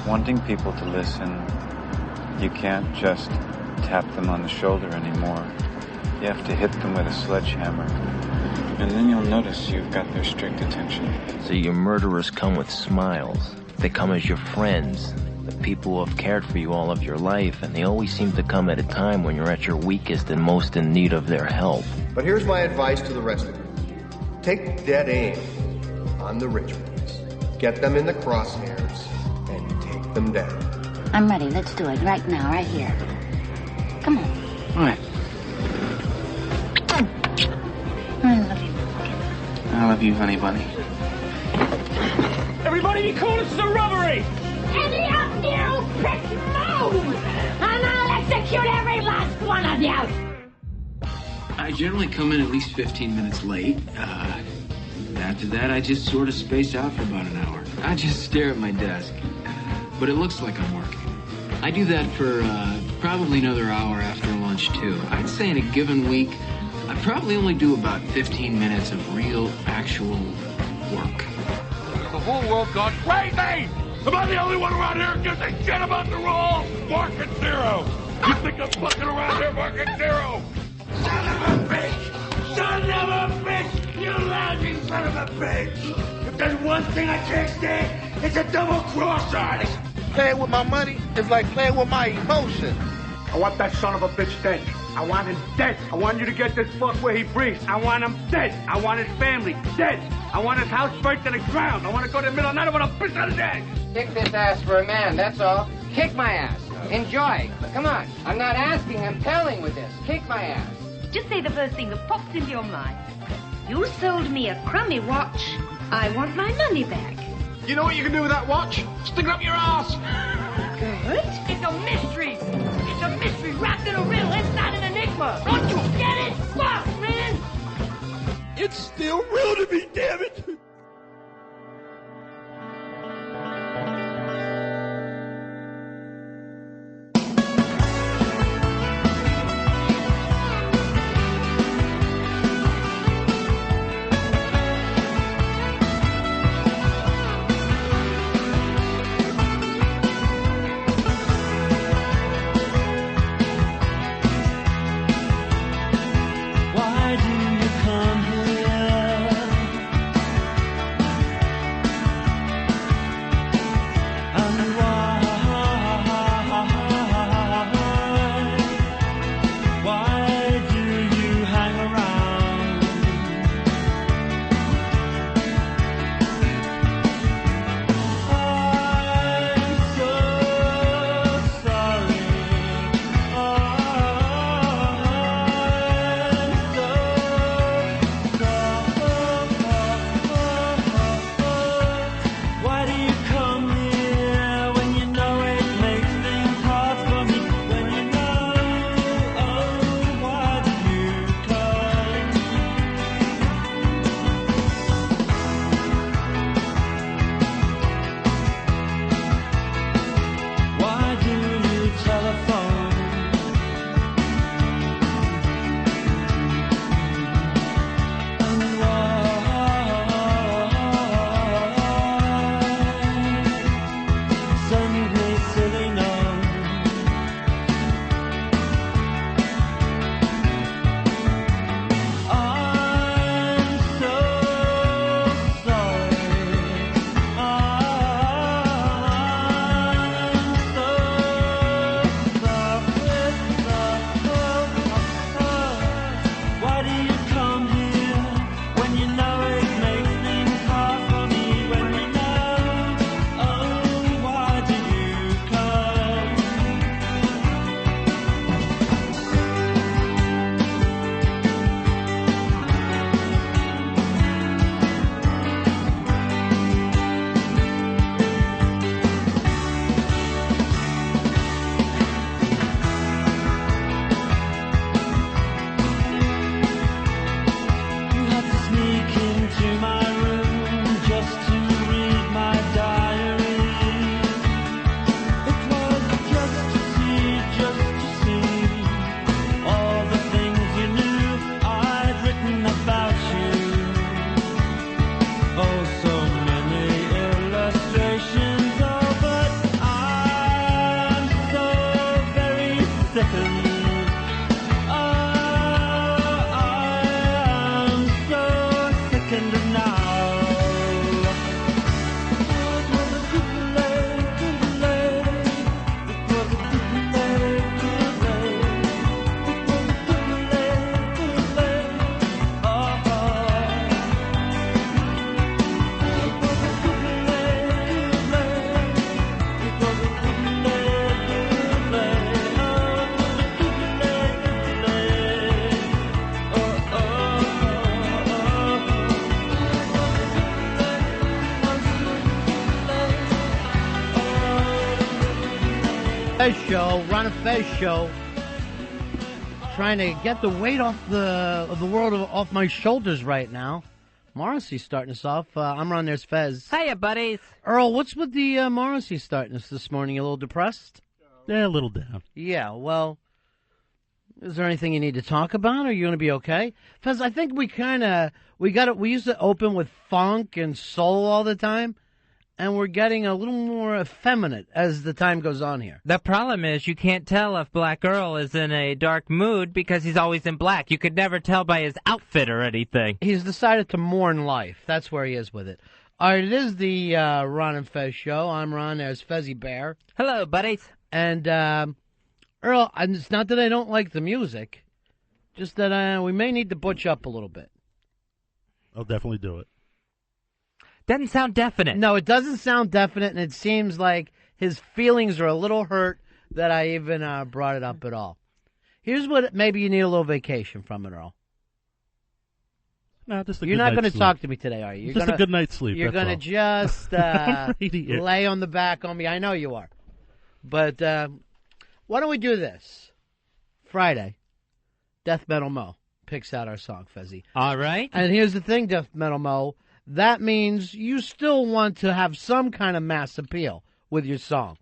wanting people to listen, you can't just tap them on the shoulder anymore. You have to hit them with a sledgehammer. And then you'll notice you've got their strict attention. So your murderers come with smiles. They come as your friends, the people who have cared for you all of your life, and they always seem to come at a time when you're at your weakest and most in need of their help. But here's my advice to the rest of you. Take dead aim on the rich ones. Get them in the crosshairs and take them down. I'm ready. Let's do it right now, right here. Come on. All right. I love you. I love you, honey bunny. Everybody be cool, this is a robbery! Any of you pricks move! And I'll execute every last one of you! I generally come in at least 15 minutes late. After that, I just sort of space out for about an hour. I just stare at my desk. But it looks like I'm working. I do that for probably another hour after lunch, too. I'd say in a given week, I probably only do about 15 minutes of real, actual work. The whole world gone crazy! Am I the only one around here who gives a shit about the rules? Market zero! You think I'm fucking around here, market zero? Son of a bitch! Son of a bitch! You lousy son of a bitch! If there's one thing I can't stand, it's a double cross artist! Playing with my money is like playing with my emotions. I want that son of a bitch dead. I want him dead. I want you to get this fuck where he breathes. I want him dead. I want his family dead. I want his house burnt to the ground. I want to go to the middle of the night. I want to piss on his ass. Kick this ass for a man, that's all. Kick my ass. Enjoy. Come on. I'm not asking, I'm telling with this. Kick my ass. Just say the first thing that pops into your mind. You sold me a crummy watch. I want my money back. You know what you can do with that watch? Stick it up your ass. Good. It's a mystery. It's a mystery wrapped in a riddle. It's not an enigma. Don't you get it? Fuck, man. It's still real to me, damn it. Fez Show, Ron and Fez Show. Trying to get the weight off the world off my shoulders right now. Morrissey starting us off. I'm Ron, there's Fez. Hiya, buddies. Earl, what's with the Morrissey starting us this morning? You a little depressed? Yeah, a little down. Yeah, well, is there anything you need to talk about? Or are you going to be okay? Fez, I think we used to open with funk and soul all the time. And we're getting a little more effeminate as the time goes on here. The problem is you can't tell if Black Earl is in a dark mood because he's always in black. You could never tell by his outfit or anything. He's decided to mourn life. That's where he is with it. All right, it is the Ron and Fez Show. I'm Ron. There's Fezzy Bear. Hello, buddies. And, Earl, it's not that I don't like the music, just that we may need to butch up a little bit. I'll definitely do it. Doesn't sound definite. No, it doesn't sound definite, and it seems like his feelings are a little hurt that I even brought it up at all. Here's what maybe you need a little vacation from it, Earl. No, just a You're good not going to talk to me today, are you? Just a good night's sleep. You're going to just lay on the back on me. I know you are. But why don't we do this? Friday, Death Metal Mo picks out our song, Fezzy. All right. And here's the thing, Death Metal Mo. That means you still want to have some kind of mass appeal with your song.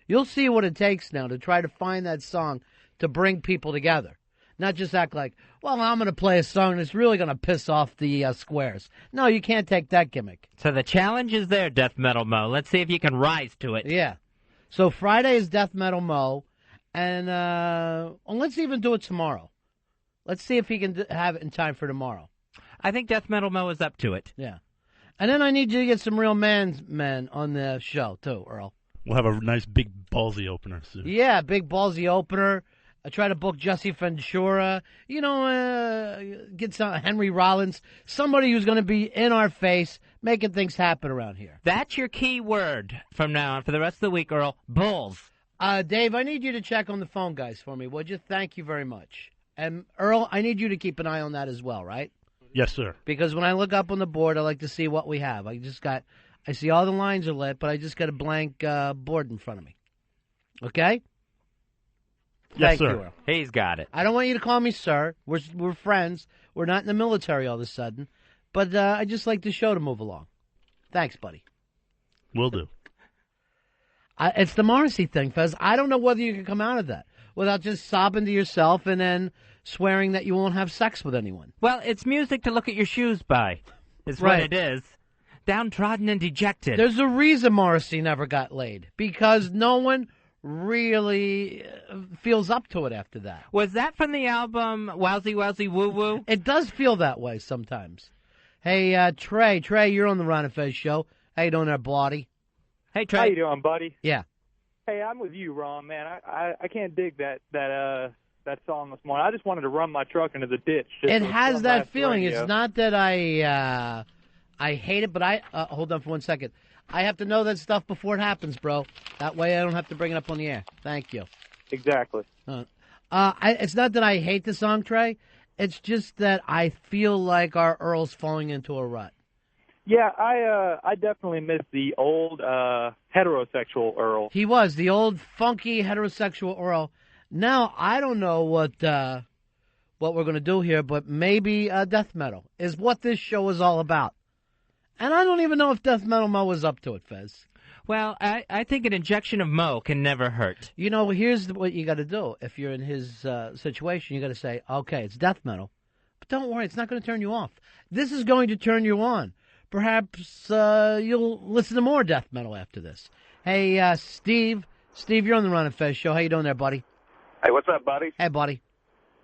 You'll see what it takes now to try to find that song to bring people together. Not just act like, well, I'm going to play a song that's really going to piss off the squares. No, you can't take that gimmick. So the challenge is there, Death Metal Mo. Let's see if you can rise to it. Yeah. So Friday is Death Metal Mo, and let's even do it tomorrow. Let's see if he can have it in time for tomorrow. I think Death Metal Mo is up to it. Yeah. And then I need you to get some real men on the show, too, Earl. We'll have a nice big ballsy opener soon. Yeah, big ballsy opener. I try to book Jesse Ventura. Get some Henry Rollins. Somebody who's going to be in our face, making things happen around here. That's your key word from now on for the rest of the week, Earl. Bulls. Dave, I need you to check on the phone guys for me, would you? Thank you very much. And, Earl, I need you to keep an eye on that as well, right? Yes, sir. Because when I look up on the board, I like to see what we have. I see all the lines are lit, but I just got a blank board in front of me. Okay? Yes, Thank you, sir. Earl. He's got it. I don't want you to call me sir. We're friends. We're not in the military all of a sudden. But I just like the show to move along. Thanks, buddy. Will do. It's the Morrissey thing, Fez. I don't know whether you can come out of that without just sobbing to yourself and then swearing that you won't have sex with anyone. Well, it's music to look at your shoes by, is what it is. Downtrodden and dejected. There's a reason Morrissey never got laid, because no one really feels up to it after that. Was that from the album Wowzy Wowzy Woo Woo? It does feel that way sometimes. Hey, Trey, you're on the Ron and Fez show. How you doing there, Blotty? Hey, Trey. How you doing, buddy? Yeah. Hey, I'm with you, Ron, man. I can't dig that song this morning. I just wanted to run my truck into the ditch. It has that feeling. It's not that I hate it, but hold on for 1 second. I have to know that stuff before it happens, bro. That way I don't have to bring it up on the air. Thank you. Exactly. It's not that I hate the song, Trey. It's just that I feel like our Earl's falling into a rut. Yeah, I definitely miss the old heterosexual Earl. He was the old funky heterosexual Earl. Now I don't know what we're going to do here, but maybe death metal is what this show is all about. And I don't even know if Death Metal Mo is up to it, Fez. Well, I think an injection of Mo can never hurt. You know, here's what you got to do. If you're in his situation, you got to say, okay, it's death metal. But don't worry, it's not going to turn you off. This is going to turn you on. Perhaps you'll listen to more death metal after this. Hey, Steve. Steve, you're on the Ron and Fez show. How you doing there, buddy? Hey, what's up, buddy? Hey, buddy.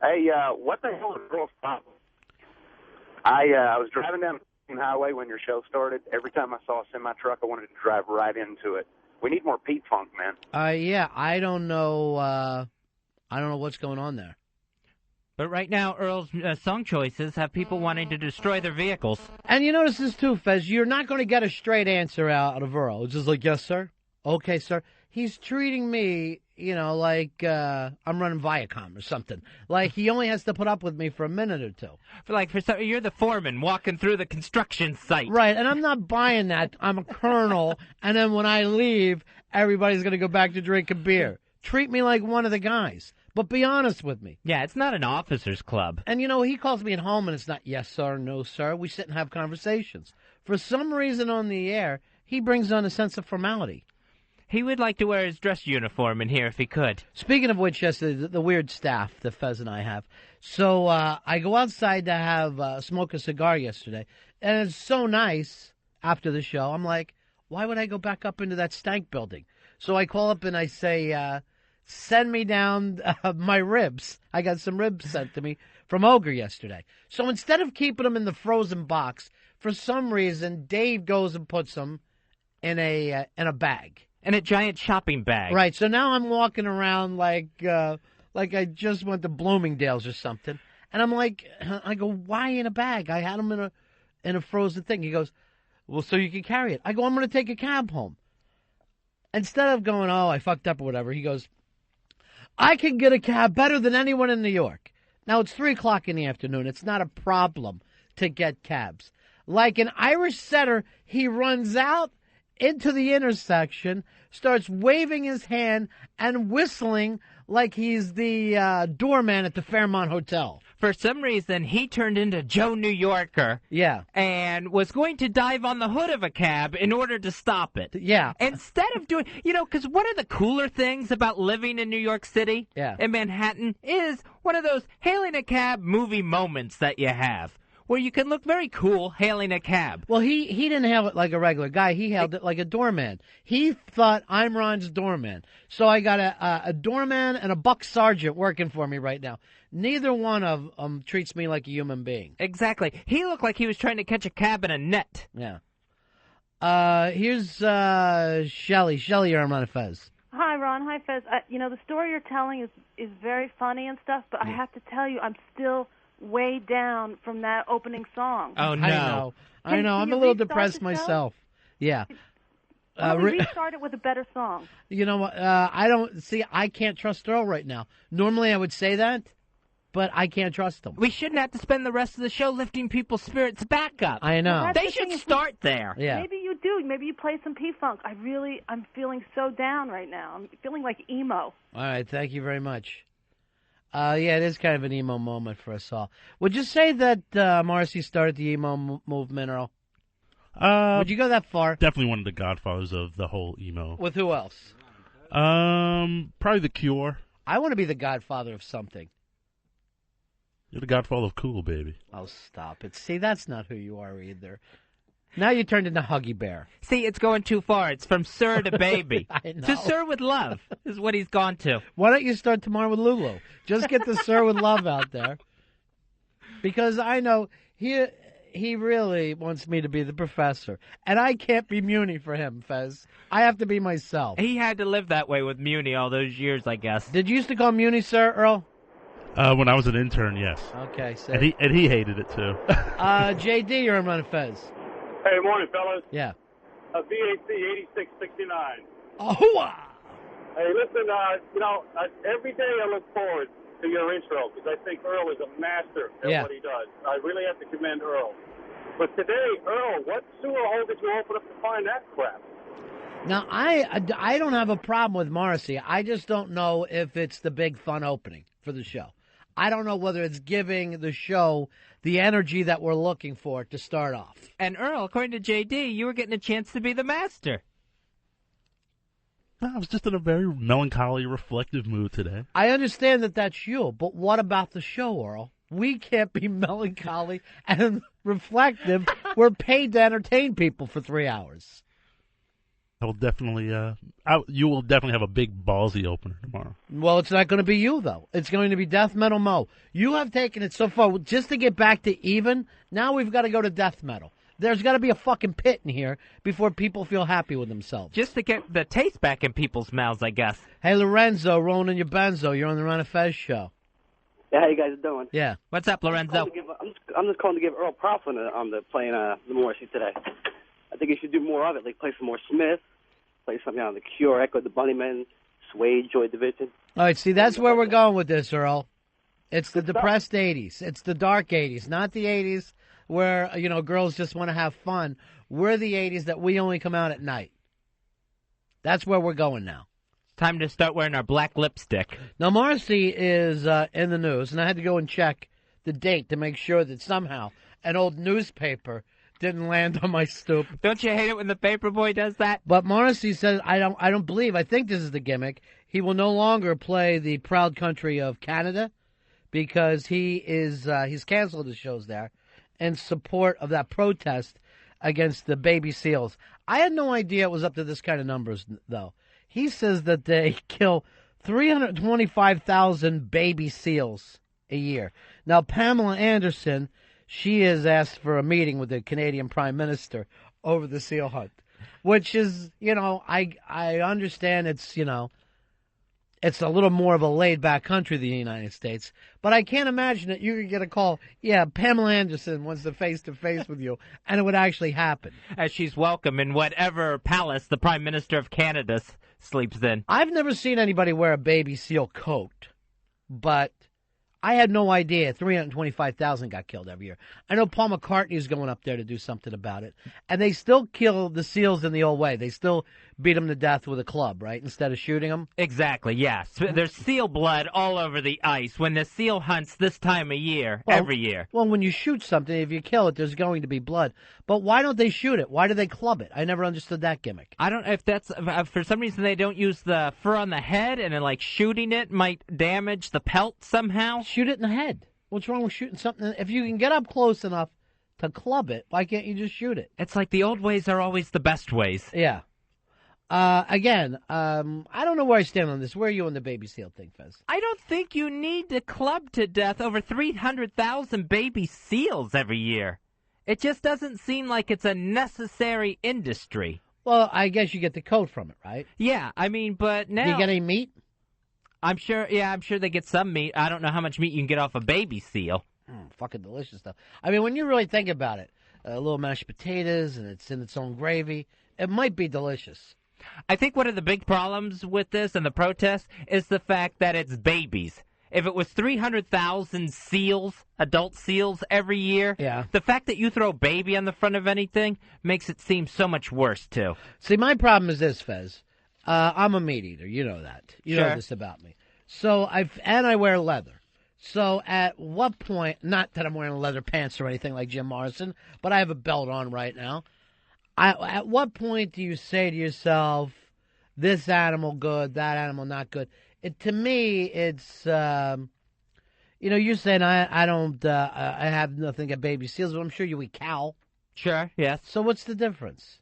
Hey, what the hell is Earl's problem? I was driving down the highway when your show started. Every time I saw a semi-truck, I wanted to drive right into it. We need more Pete Funk, man. Yeah, I don't know. I don't know what's going on there. But right now, Earl's song choices have people wanting to destroy their vehicles. And you notice this too, Fez. You're not going to get a straight answer out of Earl. It's just like, yes, sir. Okay, sir. He's treating me, like I'm running Viacom or something. Like he only has to put up with me for a minute or two. You're the foreman walking through the construction site. Right, and I'm not buying that. I'm a colonel, and then when I leave, everybody's going to go back to drinking beer. Treat me like one of the guys. But be honest with me. Yeah, it's not an officers club. And, he calls me at home, and it's not yes, sir, no, sir. We sit and have conversations. For some reason on the air, he brings on a sense of formality. He would like to wear his dress uniform in here if he could. Speaking of which, yes, the weird staff that Fez and I have. So I go outside to have smoke a cigar yesterday, and it's so nice after the show. I'm like, why would I go back up into that stank building? So I call up and I say, send me down my ribs. I got some ribs sent to me from Ogre yesterday. So instead of keeping them in the frozen box, for some reason, Dave goes and puts them in a bag. In a giant shopping bag. Right, so now I'm walking around like I just went to Bloomingdale's or something. And I'm like, I go, why in a bag? I had them in a frozen thing. He goes, well, so you can carry it. I go, I'm going to take a cab home. Instead of going, oh, I fucked up or whatever, he goes, I can get a cab better than anyone in New York. Now, it's 3 o'clock in the afternoon. It's not a problem to get cabs. Like an Irish setter, he runs out into the intersection, starts waving his hand and whistling like he's the doorman at the Fairmont Hotel. For some reason, he turned into Joe New Yorker. Yeah. And was going to dive on the hood of a cab in order to stop it. Yeah. Instead of doing, because one of the cooler things about living in New York City, yeah, in Manhattan, is one of those hailing a cab movie moments that you have, where you can look very cool hailing a cab. Well, he didn't have it like a regular guy. He held it like a doorman. He thought, I'm Ron's doorman. So I got a doorman and a buck sergeant working for me right now. Neither one of them treats me like a human being. Exactly. He looked like he was trying to catch a cab in a net. Yeah. Here's Shelly. Shelly, you're on Ron and Fez. Hi, Ron. Hi, Fez. The story you're telling is very funny and stuff, but I have to tell you, I'm still way down from that opening song. Oh, no. I know. I'm a little depressed myself. Yeah. Restart it with a better song. You know what? I can't trust Earl right now. Normally I would say that, but I can't trust him. We shouldn't have to spend the rest of the show lifting people's spirits back up. I know. Well, they should start there. Yeah. Maybe you do. Maybe you play some P-Funk. I'm feeling so down right now. I'm feeling like emo. All right. Thank you very much. Yeah, it is kind of an emo moment for us all. Would you say that Morrissey started the emo movement, Earl? Would you go that far? Definitely one of the godfathers of the whole emo. With who else? Probably The Cure. I want to be the godfather of something. You're the godfather of cool, baby. Oh, stop it. See, that's not who you are either. Now you turned into Huggy Bear. See, it's going too far. It's from Sir to Baby. I know. To Sir with Love is what he's gone to. Why don't you start tomorrow with Lulu? Just get the Sir with Love out there. Because I know he really wants me to be the professor. And I can't be Muni for him, Fez. I have to be myself. He had to live that way with Muni all those years, I guess. Did you used to call him Muni, sir, Earl? When I was an intern, yes. Okay, so. And he hated it, too. JD, you're on Ron and Fez. Hey, morning, fellas. Yeah. VAC 8669. Oh, Hey, listen, every day I look forward to your intro because I think Earl is a master at what he does. I really have to commend Earl. But today, Earl, what sewer hole did you open up to find that crap? Now, I don't have a problem with Morrissey. I just don't know if it's the big fun opening for the show. I don't know whether it's giving the show the energy that we're looking for to start off. And Earl, according to JD, you were getting a chance to be the master. I was just in a very melancholy, reflective mood today. I understand that that's you, but what about the show, Earl? We can't be melancholy and reflective. We're paid to entertain people for 3 hours. I will definitely, you will definitely have a big ballsy opener tomorrow. Well, it's not going to be you, though. It's going to be Death Metal Mo. You have taken it so far. Just to get back to even, now we've got to go to Death Metal. There's got to be a fucking pit in here before people feel happy with themselves. Just to get the taste back in people's mouths, I guess. Hey, Lorenzo, rolling in your benzo. You're on the Ron and Fez show. Yeah, how you guys doing? Yeah. What's up, Lorenzo? I'm just calling to give Earl props on the playing the Morrissey today. I think he should do more of it. Like play some more Smith, play something on The Cure, Echo the Bunnymen, Suede, Joy Division. All right, see, that's where we're going with this, Earl. It's the depressed 80s. It's the dark 80s, not the 80s where, girls just want to have fun. We're the 80s that we only come out at night. That's where we're going now. Time to start wearing our black lipstick. Now, Marcy is in the news, and I had to go and check the date to make sure that somehow an old newspaper didn't land on my stoop. Don't you hate it when the paper boy does that? But Morrissey says, I think this is the gimmick. He will no longer play the proud country of Canada because he's canceled his shows there in support of that protest against the baby seals. I had no idea it was up to this kind of numbers, though. He says that they kill 325,000 baby seals a year. Now, Pamela Anderson, she has asked for a meeting with the Canadian Prime Minister over the seal hunt, which is, I understand it's a little more of a laid-back country than the United States, but I can't imagine that you could get a call, Pamela Anderson wants to face-to-face with you, and it would actually happen. As she's welcome in whatever palace the Prime Minister of Canada sleeps in. I've never seen anybody wear a baby seal coat, but I had no idea 325,000 got killed every year. I know Paul McCartney's going up there to do something about it. And they still kill the seals in the old way. They still beat them to death with a club, right, instead of shooting them? Exactly, yes. There's seal blood all over the ice when the seal hunts this time of year, every year. Well, when you shoot something, if you kill it, there's going to be blood. But why don't they shoot it? Why do they club it? I never understood that gimmick. I don't know if that's, for some reason they don't use the fur on the head, and then, shooting it might damage the pelt somehow. Shoot it in the head. What's wrong with shooting something? If you can get up close enough to club it, why can't you just shoot it? It's like the old ways are always the best ways. Yeah. I don't know where I stand on this. Where are you on the baby seal thing, Fez? I don't think you need to club to death over 300,000 baby seals every year. It just doesn't seem like it's a necessary industry. Well, I guess you get the coat from it, right? Yeah, but now... Do you get any meat? I'm sure they get some meat. I don't know how much meat you can get off a baby seal. Fucking delicious stuff. When you really think about it, a little mashed potatoes and it's in its own gravy, it might be delicious. I think one of the big problems with this and the protest is the fact that it's babies. If it was 300,000 seals, adult seals every year, the fact that you throw baby on the front of anything makes it seem so much worse, too. See, my problem is this, Fez. I'm a meat eater. You know that. You know this about me. So I wear leather. So at what point, not that I'm wearing leather pants or anything like Jim Morrison, but I have a belt on right now. At what point do you say to yourself, this animal good, that animal not good? To me, it's, you're saying I have nothing at baby seals, but I'm sure you eat cow. Sure, yes. So what's the difference?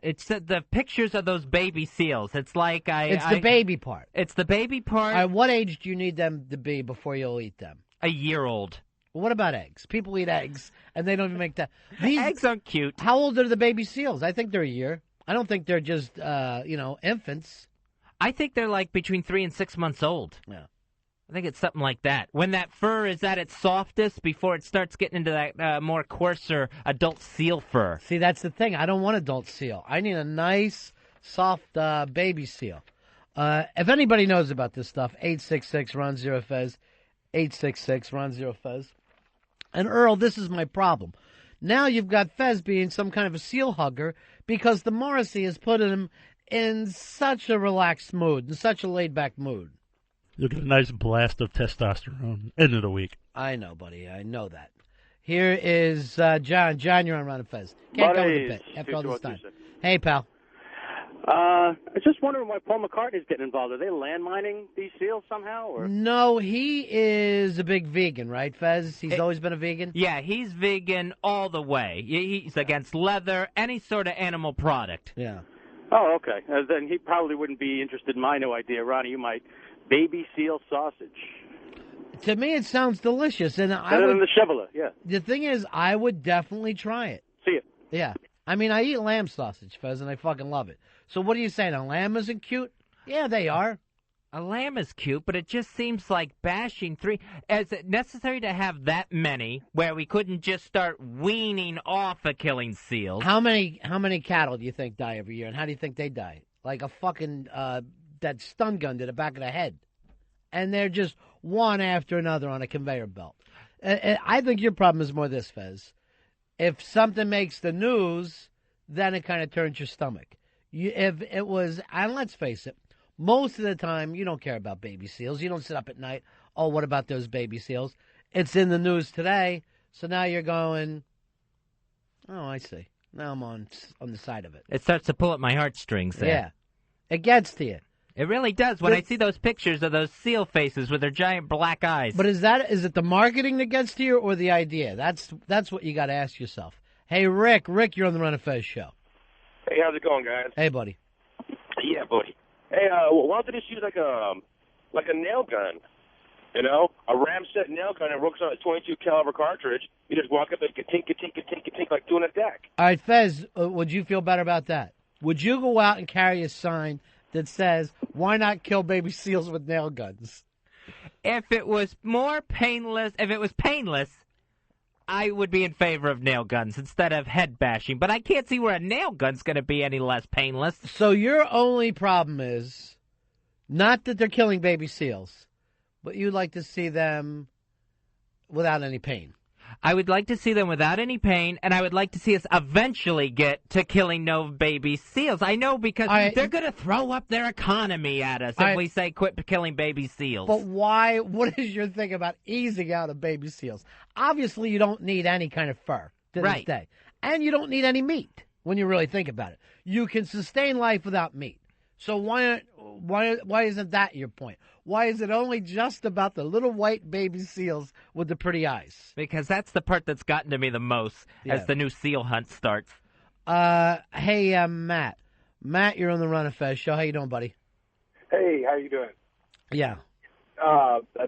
It's the pictures of those baby seals. It's like the baby part. It's the baby part. At what age do you need them to be before you'll eat them? A year old. Well, what about eggs? People eat eggs, and they don't even make that. Eggs are cute. How old are the baby seals? I think they're a year. I don't think they're just, infants. I think they're between 3 and 6 months old. Yeah. I think it's something like that. When that fur is at its softest before it starts getting into that more coarser adult seal fur. See, that's the thing. I don't want adult seal. I need a nice, soft baby seal. If anybody knows about this stuff, 866-RON-0-FEZ, 866-RON-0-FEZ. And Earl, this is my problem. Now you've got Fez being some kind of a seal hugger because the Morrissey has put him in such a relaxed mood, in such a laid-back mood. You'll get a nice blast of testosterone end of the week. I know, buddy. I know that. Here is John. John, you're on Ron and Fez. Can't go with the bit after all this time. Hey, pal. I was just wondering why Paul McCartney's getting involved. Are they landmining these seals somehow? Or? No, he is a big vegan, right, Fez? He's always been a vegan? Yeah, he's vegan all the way. He's against leather, any sort of animal product. Yeah. Oh, okay. Then he probably wouldn't be interested in my new idea. Ronnie, you might. Baby seal sausage. To me, it sounds delicious. And Better than the chevrolet, yeah. The thing is, I would definitely try it. See it. Yeah. I eat lamb sausage, Fez, and I fucking love it. So what are you saying? A lamb isn't cute? Yeah, they are. A lamb is cute, but it just seems like bashing three. Is it necessary to have that many where we couldn't just start weaning off of killing seals? How many cattle do you think die every year, and how do you think they die? Like a fucking that stun gun to the back of the head. And they're just one after another on a conveyor belt. I think your problem is more this, Fez. If something makes the news, then it kind of turns your stomach. If it was, and let's face it, most of the time, you don't care about baby seals. You don't sit up at night, oh, what about those baby seals? It's in the news today, so now you're going, oh, I see. Now I'm on the side of it. It starts to pull at my heartstrings there. Yeah. It gets to you. It really does when I see those pictures of those seal faces with their giant black eyes. But is it the marketing that gets to you or the idea? That's what you got to ask yourself. Hey, Rick, you're on the Ron and Fez show. Hey, how's it going, guys? Hey, buddy. Yeah, buddy. Hey, why don't they just use like a nail gun? You know, a ramset nail gun that works on a 22 caliber cartridge. You just walk up and tink like doing a deck. All right, Fez, would you feel better about that? Would you go out and carry a sign that says, why not kill baby seals with nail guns? If it was painless, I would be in favor of nail guns instead of head bashing. But I can't see where a nail gun's going to be any less painless. So your only problem is not that they're killing baby seals, but you'd like to see them without any pain. I would like to see them without any pain, and I would like to see us eventually get to killing no baby seals. I know because they're going to throw up their economy at us if we say quit killing baby seals. But why? What is your thing about easing out of baby seals? Obviously, you don't need any kind of fur to this day. And you don't need any meat when you really think about it. You can sustain life without meat. So why isn't that your point? Why is it only just about the little white baby seals with the pretty eyes? Because that's the part that's gotten to me the most as the new seal hunt starts. Hey, Matt. Matt, you're on the Ron and Fez show. How you doing, buddy? Hey, how you doing? Yeah.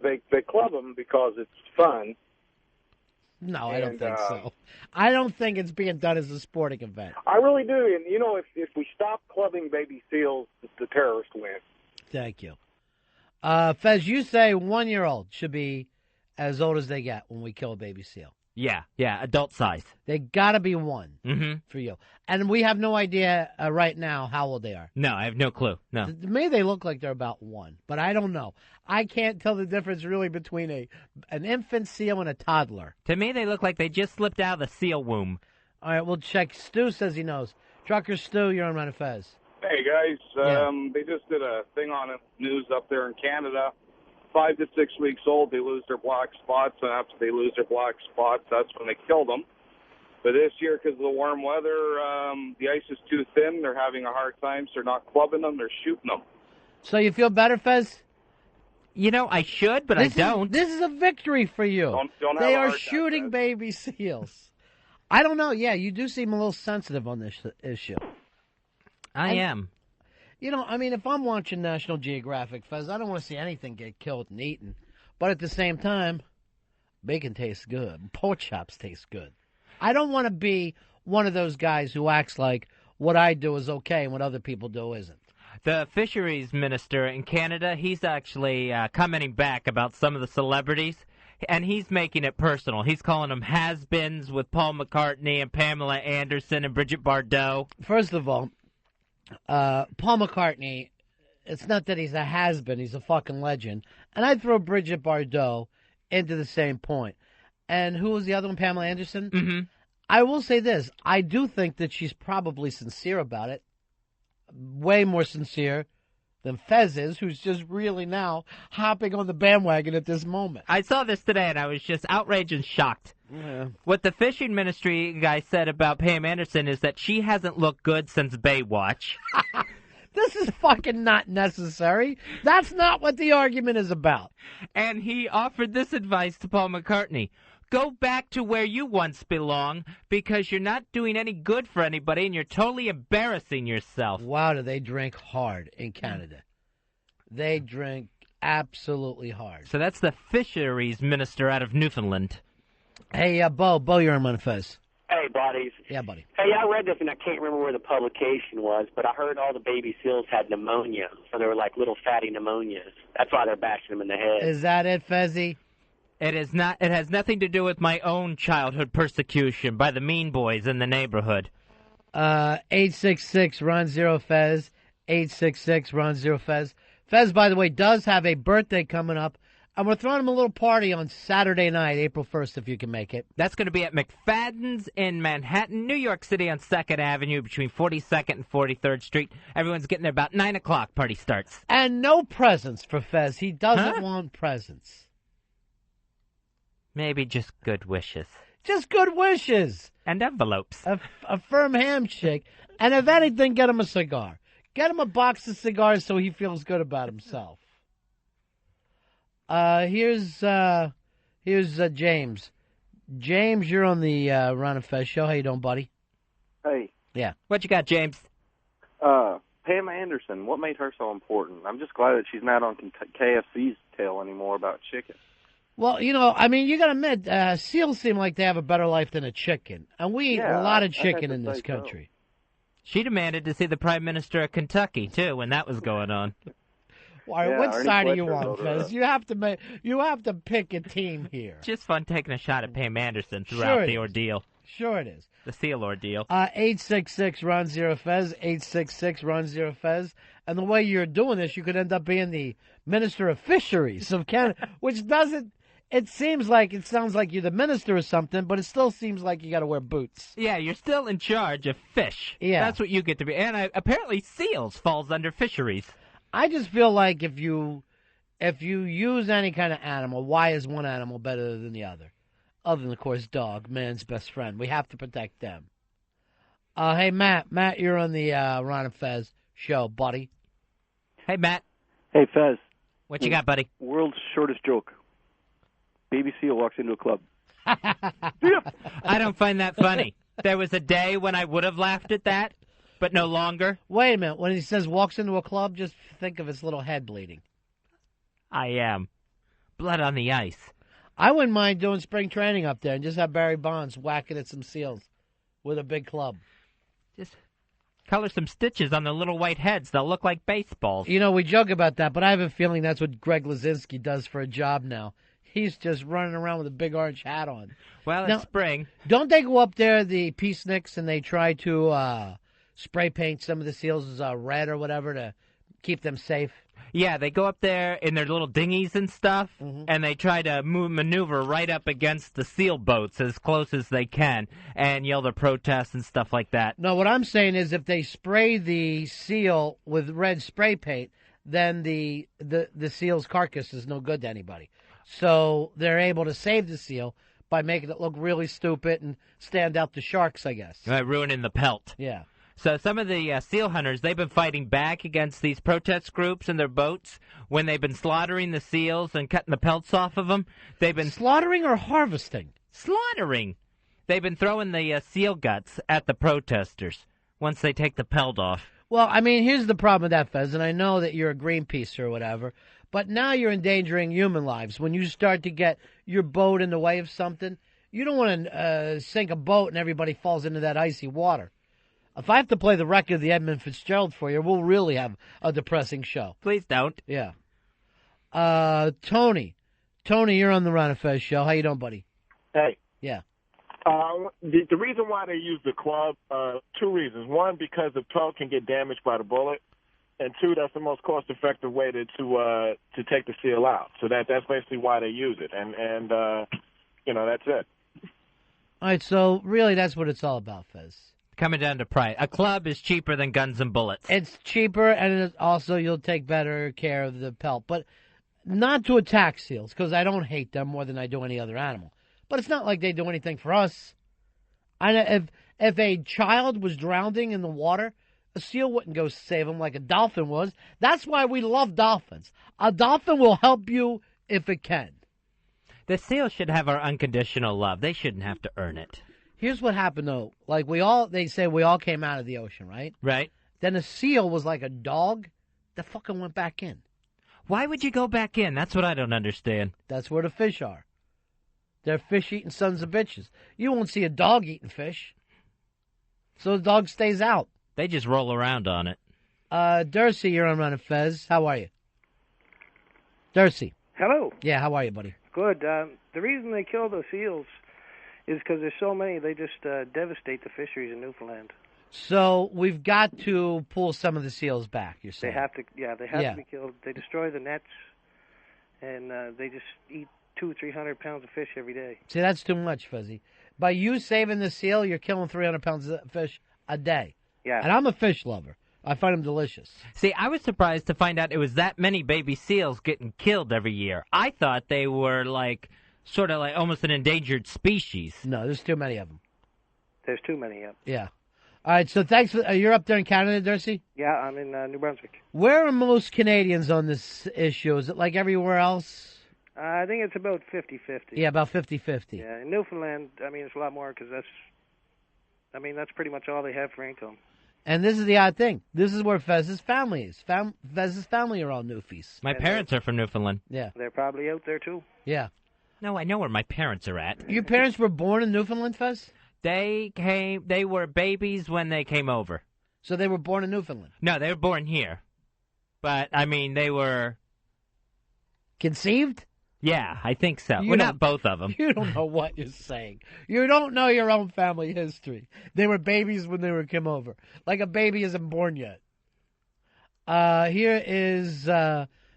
They club them because it's fun. No, I don't think so. I don't think it's being done as a sporting event. I really do. And, you know, if we stop clubbing baby seals, the terrorists win. Thank you. Fez, you say 1-year-old should be as old as they get when we kill a baby seal. Yeah, adult size. They got to be 1 for you. And we have no idea right now how old they are. No, I have no clue. No. To me, they look like they're about 1, but I don't know. I can't tell the difference really between an infant seal and a toddler. To me, they look like they just slipped out of the seal womb. All right, we'll check. Stu says he knows. Trucker Stu, you're on Ron and Fez. Hey, guys. They just did a thing on the news up there in Canada. 5 to 6 weeks old, they lose their black spots, and after they lose their black spots, that's when they kill them. But this year, because of the warm weather, the ice is too thin. They're having a hard time, so they're not clubbing them. They're shooting them. So you feel better, Fez? You know, I should, but I don't. This is a victory for you. They are shooting baby seals. I don't know. Yeah, you do seem a little sensitive on this issue. I am. You know, I mean, if I'm watching National Geographic, Fez, I don't want to see anything get killed and eaten. But at the same time, bacon tastes good. Pork chops taste good. I don't want to be one of those guys who acts like what I do is okay and what other people do isn't. The fisheries minister in Canada, he's actually commenting back about some of the celebrities, and he's making it personal. He's calling them has-beens with Paul McCartney and Pamela Anderson and Brigitte Bardot. First of all, Paul McCartney, it's not that he's a has-been, he's a fucking legend. And I'd throw Brigitte Bardot into the same point. And who was the other one, Pamela Anderson? Mm-hmm. I will say this. I do think that she's probably sincere about it. Way more sincere than Fez is, who's just really now hopping on the bandwagon at this moment. I saw this today, and I was just outraged and shocked. Yeah. What the fishing ministry guy said about Pam Anderson is that she hasn't looked good since Baywatch. This is fucking not necessary. That's not what the argument is about. And he offered this advice to Paul McCartney. Go back to where you once belonged because you're not doing any good for anybody and you're totally embarrassing yourself. Wow, do they drink hard in Canada. They drink absolutely hard. So that's the fisheries minister out of Newfoundland. Hey, Bo, you're on Ron and Fez. Hey, buddies. Yeah, buddy. Hey, I read this, and I can't remember where the publication was, but I heard all the baby seals had pneumonia, so they were like little fatty pneumonias. That's why they're bashing them in the head. Is that it, Fezzy? It is not. It has nothing to do with my own childhood persecution by the mean boys in the neighborhood. 866-RON-0-FEZ. 866-RON-0-FEZ. Fez, by the way, does have a birthday coming up And we're throwing him a little party on Saturday night, April 1st, if you can make it. That's going to be at McFadden's in Manhattan, New York City on 2nd Avenue between 42nd and 43rd Street. Everyone's getting there about 9 o'clock. Party starts. And no presents for Fez. He doesn't want presents. Maybe just good wishes. Just good wishes. And envelopes. A firm handshake. And if anything, get him a cigar. Get him a box of cigars so he feels good about himself. Here's James. James, you're on the Ron and Fez show. How you doing, buddy? Hey. Yeah. What you got, James? Pam Anderson, what made her so important? I'm just glad that she's not on KFC's tail anymore about chicken. Well, you know, I mean, you got to admit, seals seem like they have a better life than a chicken. And we eat a lot of chicken in this country. She demanded to see the Prime Minister of Kentucky, too, when that was going on. What side are you on, Fez? You have to pick a team here. Just fun taking a shot at Pam Anderson throughout the ordeal. Sure it is. The seal ordeal. 866-RON-0-FEZ, 866-RON-0-FEZ. And the way you're doing this, you could end up being the Minister of Fisheries of Canada, which doesn't... It sounds like you're the minister or something, but it still seems like you got to wear boots. Yeah, you're still in charge of fish. Yeah. That's what you get to be. And apparently seals falls under fisheries. I just feel like if you use any kind of animal, why is one animal better than the other? Other than, of course, dog, man's best friend. We have to protect them. Hey, Matt. Matt, you're on the Ron and Fez show, buddy. Hey, Matt. Hey, Fez. What you got, buddy? World's shortest joke. Baby seal walks into a club. I don't find that funny. There was a day when I would have laughed at that, but no longer. Wait a minute. When he says walks into a club, just think of his little head bleeding. I am. Blood on the ice. I wouldn't mind doing spring training up there and just have Barry Bonds whacking at some seals with a big club. Just color some stitches on the little white heads. They'll look like baseballs. You know, we joke about that, but I have a feeling that's what Greg Lazinski does for a job now. He's just running around with a big orange hat on. Well, now, it's spring. Don't they go up there, the peaceniks, and they try to spray paint some of the seals as red or whatever to keep them safe? Yeah, they go up there in their little dinghies and stuff, and they try to maneuver right up against the seal boats as close as they can and yell their protests and stuff like that. No, what I'm saying is if they spray the seal with red spray paint, then the seal's carcass is no good to anybody. So they're able to save the seal by making it look really stupid and stand out the sharks, I guess. Ruining the pelt. Yeah. So some of the seal hunters, they've been fighting back against these protest groups and their boats when they've been slaughtering the seals and cutting the pelts off of them. They've been slaughtering or harvesting? Slaughtering. They've been throwing the seal guts at the protesters once they take the pelt off. Well, I mean, here's the problem with that, Fez, and I know that you're a Greenpeace or whatever, but now you're endangering human lives. When you start to get your boat in the way of something, you don't want to sink a boat and everybody falls into that icy water. If I have to play the record of the Edmund Fitzgerald for you, we'll really have a depressing show. Please don't. Yeah. Tony, you're on the Ron and Fez show. How you doing, buddy? Hey. Yeah. The reason why they use the club, two reasons. One, because the pelt can get damaged by the bullet. And two, that's the most cost-effective way to take the seal out. So that's basically why they use it. And that's it. All right, so really that's what it's all about, Fez. Coming down to price. A club is cheaper than guns and bullets. It's cheaper, and also you'll take better care of the pelt. But not to attack seals, because I don't hate them more than I do any other animal. But it's not like they do anything for us. If a child was drowning in the water, a seal wouldn't go save him like a dolphin was. That's why we love dolphins. A dolphin will help you if it can. The seal should have our unconditional love. They shouldn't have to earn it. Here's what happened, though. Like, they say we all came out of the ocean, right? Right. Then a seal was like a dog that fucking went back in. Why would you go back in? That's what I don't understand. That's where the fish are. They're fish-eating sons of bitches. You won't see a dog eating fish. So the dog stays out. They just roll around on it. Dursey, you're on Ron and Fez. How are you? Dursey. Hello. Yeah, how are you, buddy? Good. The reason they kill the seals is because there's so many, they just devastate the fisheries in Newfoundland. So we've got to pull some of the seals back, you're saying? They have to, they have to be killed. They destroy the nets, and they just eat 200-300 pounds of fish every day. See, that's too much, Fuzzy. By you saving the seal, you're killing 300 pounds of fish a day. Yeah. And I'm a fish lover. I find them delicious. See, I was surprised to find out it was that many baby seals getting killed every year. I thought they were sort of like almost an endangered species. No, there's too many of them. There's too many of them. Yeah. All right, so thanks. You're up there in Canada, Darcy? Yeah, I'm in New Brunswick. Where are most Canadians on this issue? Is it like everywhere else? I think it's about 50-50. Yeah, about 50-50. Yeah, in Newfoundland, it's a lot more because that's pretty much all they have for income. And this is the odd thing. This is where Fez's family is. Fez's family are all Newfies. My parents are from Newfoundland. Yeah. They're probably out there, too. Yeah. No, I know where my parents are at. Your parents were born in Newfoundland, Fez? They were babies when they came over. So they were born in Newfoundland? No, they were born here. But, they were... Conceived? Yeah, I think so. Well, not both of them. You don't know what you're saying. You don't know your own family history. They were babies when they came over. Like a baby isn't born yet. Here is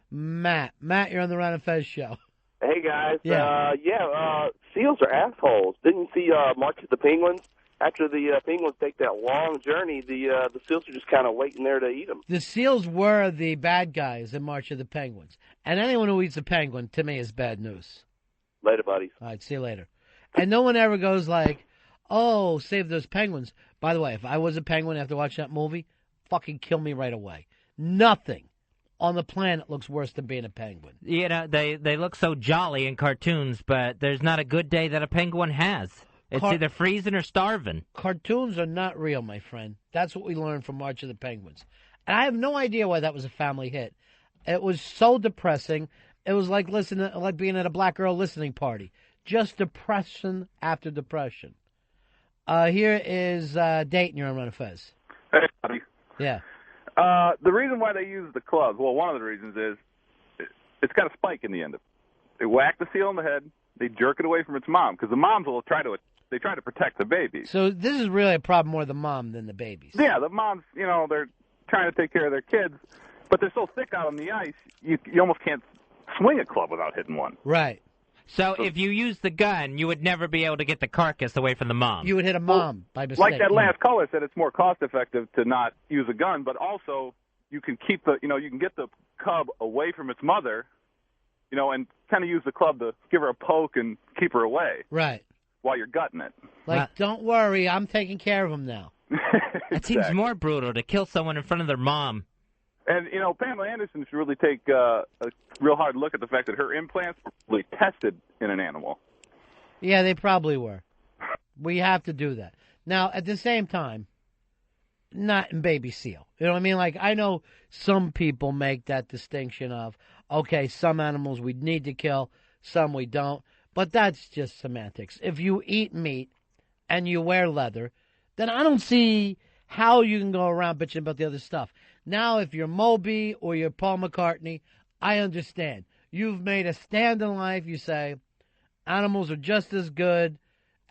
Matt. Matt, you're on the Ron and Fez show. Hey, guys. Yeah. Seals are assholes. Didn't you see March of the Penguins? After the penguins take that long journey, the seals are just kind of waiting there to eat them. The seals were the bad guys in March of the Penguins. And anyone who eats a penguin, to me, is bad news. Later, buddies. All right, see you later. And no one ever goes like, oh, save those penguins. By the way, if I was a penguin after watching that movie, fucking kill me right away. Nothing on the planet looks worse than being a penguin. You know, they look so jolly in cartoons, but there's not a good day that a penguin has. It's either freezing or starving. Cartoons are not real, my friend. That's what we learned from March of the Penguins. And I have no idea why that was a family hit. It was so depressing. It was like being at a black girl listening party. Just depression after depression. Here is Dayton. You're on Ron and Fez. Hey, buddy. Yeah. The reason why they use the clubs, well, one of the reasons is it's got a spike in the end of it. They whack the seal in the head. They jerk it away from its mom because the moms will try to protect the babies. So this is really a problem more the mom than the babies. Yeah, the moms, they're trying to take care of their kids, but they're so thick out on the ice, you almost can't swing a club without hitting one. Right. So if you use the gun, you would never be able to get the carcass away from the mom. You would hit a mom by mistake. Like that last caller said, it's more cost effective to not use a gun, but also you can keep you can get the cub away from its mother, and kind of use the club to give her a poke and keep her away. Right. While you're gutting it. Don't worry, I'm taking care of him now. It seems more brutal to kill someone in front of their mom. And, Pamela Anderson should really take a real hard look at the fact that her implants were really tested in an animal. Yeah, they probably were. We have to do that. Now, at the same time, not in baby seal. You know what I mean? Like, I know some people make that distinction of, okay, some animals we need to kill, some we don't. But that's just semantics. If you eat meat and you wear leather, then I don't see how you can go around bitching about the other stuff. Now, if you're Moby or you're Paul McCartney, I understand. You've made a stand in life. You say animals are just as good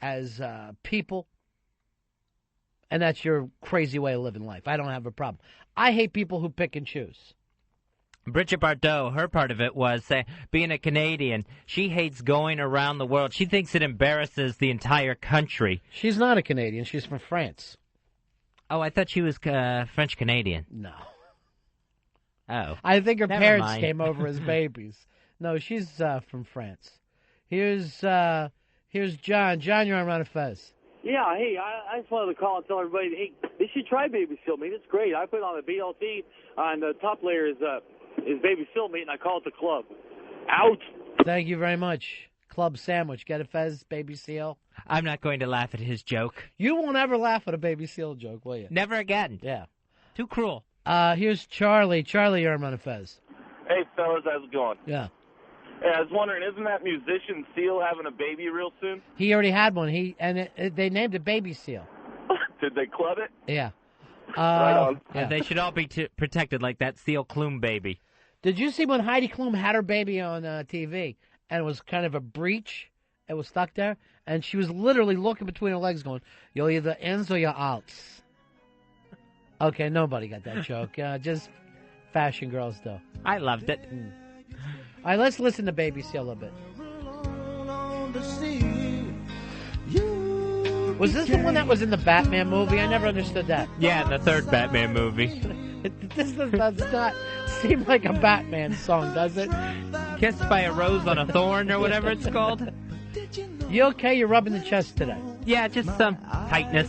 as people. And that's your crazy way of living life. I don't have a problem. I hate people who pick and choose. Bridget Bardot, her part of it was being a Canadian. She hates going around the world. She thinks it embarrasses the entire country. She's not a Canadian. She's from France. Oh, I thought she was French-Canadian. No. Oh. I think her Never parents mind. came over as babies. No, she's from France. Here's John. John, you're on Ron and Fez. Yeah, hey, I just wanted to call and tell everybody, hey, they should try baby seal meat. It's great. I put it on the BLT, and the top layer is baby seal meat, and I call it the club. Out. Thank you very much. Club sandwich. Get a Fez, baby seal. I'm not going to laugh at his joke. You won't ever laugh at a baby seal joke, will you? Never again. Yeah. Too cruel. Here's Charlie. Charlie, you're on Ron and Fez. Hey, fellas, how's it going? Yeah. Hey, I was wondering, isn't that musician Seal having a baby real soon? He already had one. They named it Baby Seal. Did they club it? Yeah. Right on. Yeah. They should all be protected like that Seal Klume baby. Did you see when Heidi Klum had her baby on TV and it was kind of a breach? It was stuck there, and she was literally looking between her legs, going, "You're either ins or you're outs." Okay, nobody got that joke. Just fashion girls, though. I loved it. All right, let's listen to Baby Seal a little bit. Was this the one that was in the Batman movie? I never understood that. Yeah, the third Batman movie. This does not seem like a Batman song, does it? Kissed by a Rose on a Thorn or whatever it's called. You okay? You're rubbing the chest today. Yeah, just some tightness.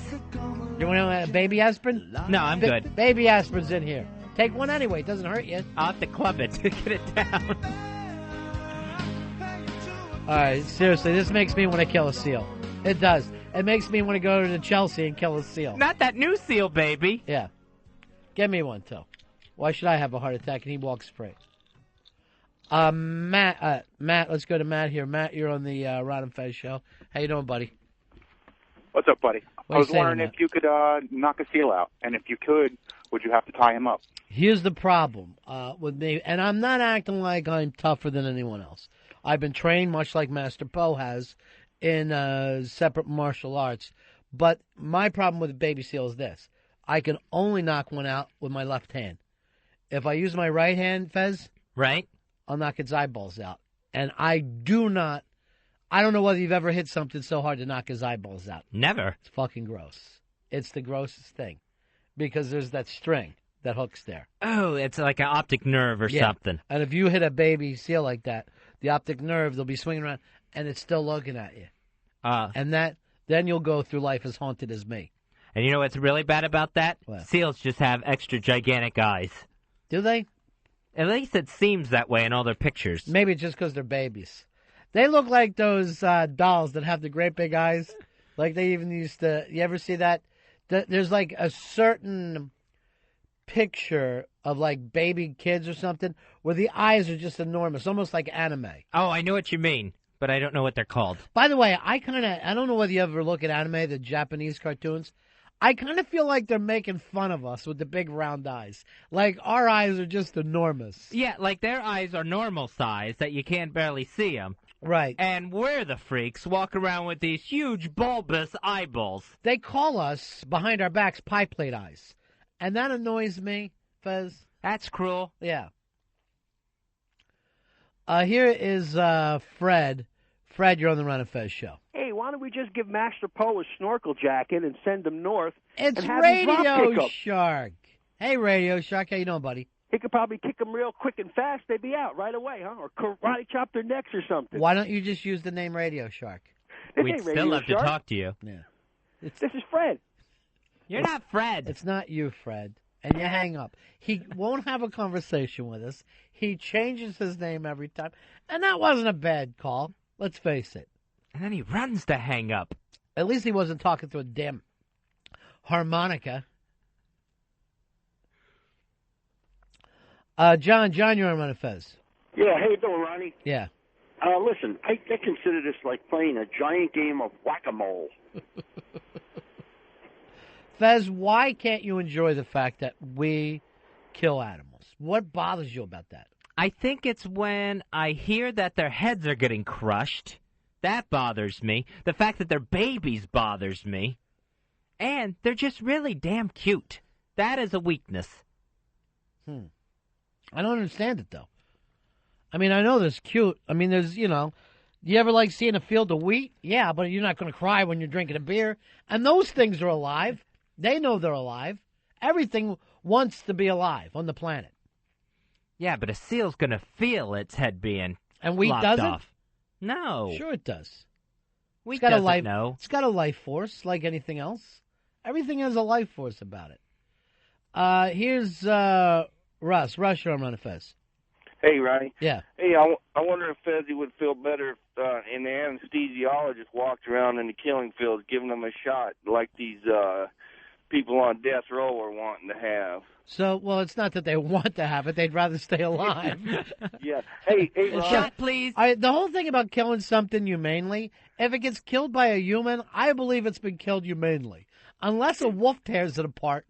You want a baby aspirin? No, I'm good. Baby aspirin's in here. Take one anyway. It doesn't hurt you. I'll have to club it to get it down. All right, seriously, this makes me want to kill a seal. It does. It makes me want to go to Chelsea and kill a seal. Not that new seal, baby. Yeah. Give me one, too. Why should I have a heart attack and he walks free? Matt, let's go to Matt here. Matt, you're on the Ron and Fez show. How you doing, buddy? What's up, buddy? What I was you saying, wondering if you could knock a seal out, and if you could, would you have to tie him up? Here's the problem with me, and I'm not acting like I'm tougher than anyone else. I've been trained, much like Master Poe has, in separate martial arts. But my problem with a baby seal is this. I can only knock one out with my left hand. If I use my right hand, Fez, right, I'll knock its eyeballs out. And I don't know whether you've ever hit something so hard to knock his eyeballs out. Never. It's fucking gross. It's the grossest thing. Because there's that string that hooks there. Oh, it's like an optic nerve or something. And if you hit a baby seal like that, the optic nerve, they'll be swinging around, and it's still looking at you. And then you'll go through life as haunted as me. And you know what's really bad about that? What? Seals just have extra gigantic eyes. Do they? At least it seems that way in all their pictures. Maybe it's just because they're babies. They look like those dolls that have the great big eyes. Like they even used to... You ever see that? There's like a certain picture of like baby kids or something where the eyes are just enormous, almost like anime. Oh, I know what you mean, but I don't know what they're called. By the way, I don't know whether you ever look at anime, the Japanese cartoons. I kind of feel like they're making fun of us with the big round eyes. Like our eyes are just enormous. Yeah, like their eyes are normal size that you can't barely see them. Right. And we're the freaks walk around with these huge bulbous eyeballs. They call us, behind our backs, pie plate eyes. And that annoys me, Fez. That's cruel. Yeah. Here is Fred. Fred, you're on the Ron and Fez show. Hey, why don't we just give Master Poe a snorkel jacket and send him north? It's and have him drop Radio kick 'em? Shark. Hey, Radio Shark. How you doing, buddy? He could probably kick them real quick and fast. They'd be out right away, huh? Or karate chop their necks or something. Why don't you just use the name Radio Shark? This We'd ain't still Radio love Shark. to talk to you. Yeah. This is Fred. You're not Fred. It's not you, Fred. And you hang up. He won't have a conversation with us. He changes his name every time. And that wasn't a bad call. Let's face it. And then he runs to hang up. At least he wasn't talking to a damn harmonica. John, you're on Ron and Fez. Yeah, how you doing, Ronnie? Yeah. Listen, I consider this like playing a giant game of whack-a-mole. Fez, why can't you enjoy the fact that we kill animals? What bothers you about that? I think it's when I hear that their heads are getting crushed. That bothers me. The fact that they're babies bothers me. And they're just really damn cute. That is a weakness. I don't understand it, though. I mean, I know there's cute. I mean, there's, you ever like seeing a field of wheat? Yeah, but you're not going to cry when you're drinking a beer. And those things are alive. They know they're alive. Everything wants to be alive on the planet. Yeah, but a seal's going to feel its head being And wheat lopped doesn't? off. No. Sure it does. Wheat It's got a doesn't life. know. It's got a life force like anything else. Everything has a life force about it. Here's Russ. Russ, you're on Ron and Fez. Hey, Ronnie. Yeah. Hey, I wonder if Fezzy would feel better if an anesthesiologist walked around in the killing fields giving them a shot like these people on death row are wanting to have. So, well, it's not that they want to have it. They'd rather stay alive. Yeah. Hey, Ron. Shot, please. The whole thing about killing something humanely, if it gets killed by a human, I believe it's been killed humanely. Unless a wolf tears it apart.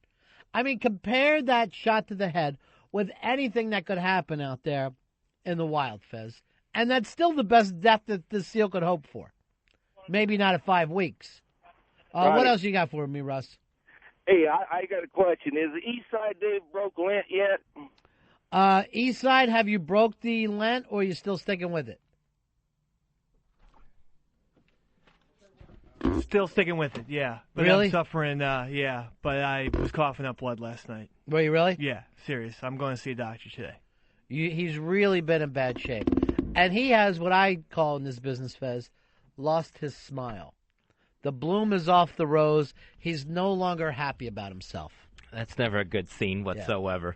I mean, compare that shot to the head with anything that could happen out there in the wild, Fez. And that's still the best death that the seal could hope for. Maybe not at 5 weeks. What else you got for me, Russ? Hey, I got a question. Is the East Side Dave broke Lent yet? East Side, have you broke the Lent, or are you still sticking with it? Still sticking with it, yeah. But Really? I'm suffering, yeah. But I was coughing up blood last night. Were you really? Yeah, serious. I'm going to see a doctor today. He's really been in bad shape. And he has what I call in this business, Fez, lost his smile. The bloom is off the rose. He's no longer happy about himself. That's never a good scene whatsoever.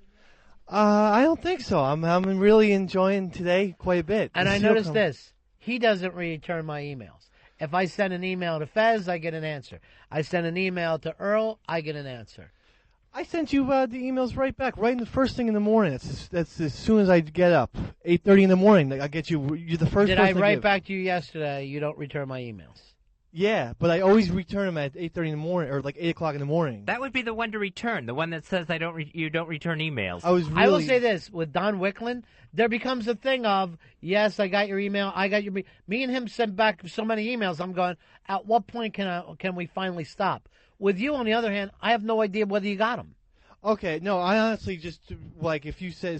I don't think so. I'm really enjoying today quite a bit. And I noticed this. He doesn't return my emails. If I send an email to Fez, I get an answer. I send an email to Earl, I get an answer. I sent you the emails right back, right in the first thing in the morning. That's as soon as I get up, 8:30 in the morning. I get you. You're the first. Did person I write back to you yesterday? You don't return my emails. Yeah, but I always return them at 8:30 in the morning, or like 8 o'clock in the morning. That would be the one to return, the one that says you don't return emails. I will say this, with Don Wicklund, there becomes a thing of, yes, I got your email, I got your... Me and him sent back so many emails, I'm going, at what point can we finally stop? With you, on the other hand, I have no idea whether you got them. Okay, no, I honestly just, like, if you say,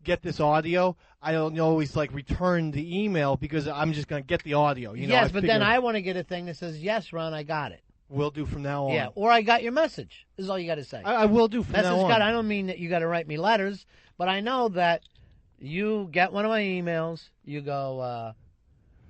get this audio, I don't always, like, return the email because I'm just going to get the audio. You know, yes, but then I want to get a thing that says, yes, Ron, I got it. Will do from now on. Yeah, or I got your message, is all you got to say. I will do from now on. I don't mean that you got to write me letters, but I know that you get one of my emails, you go,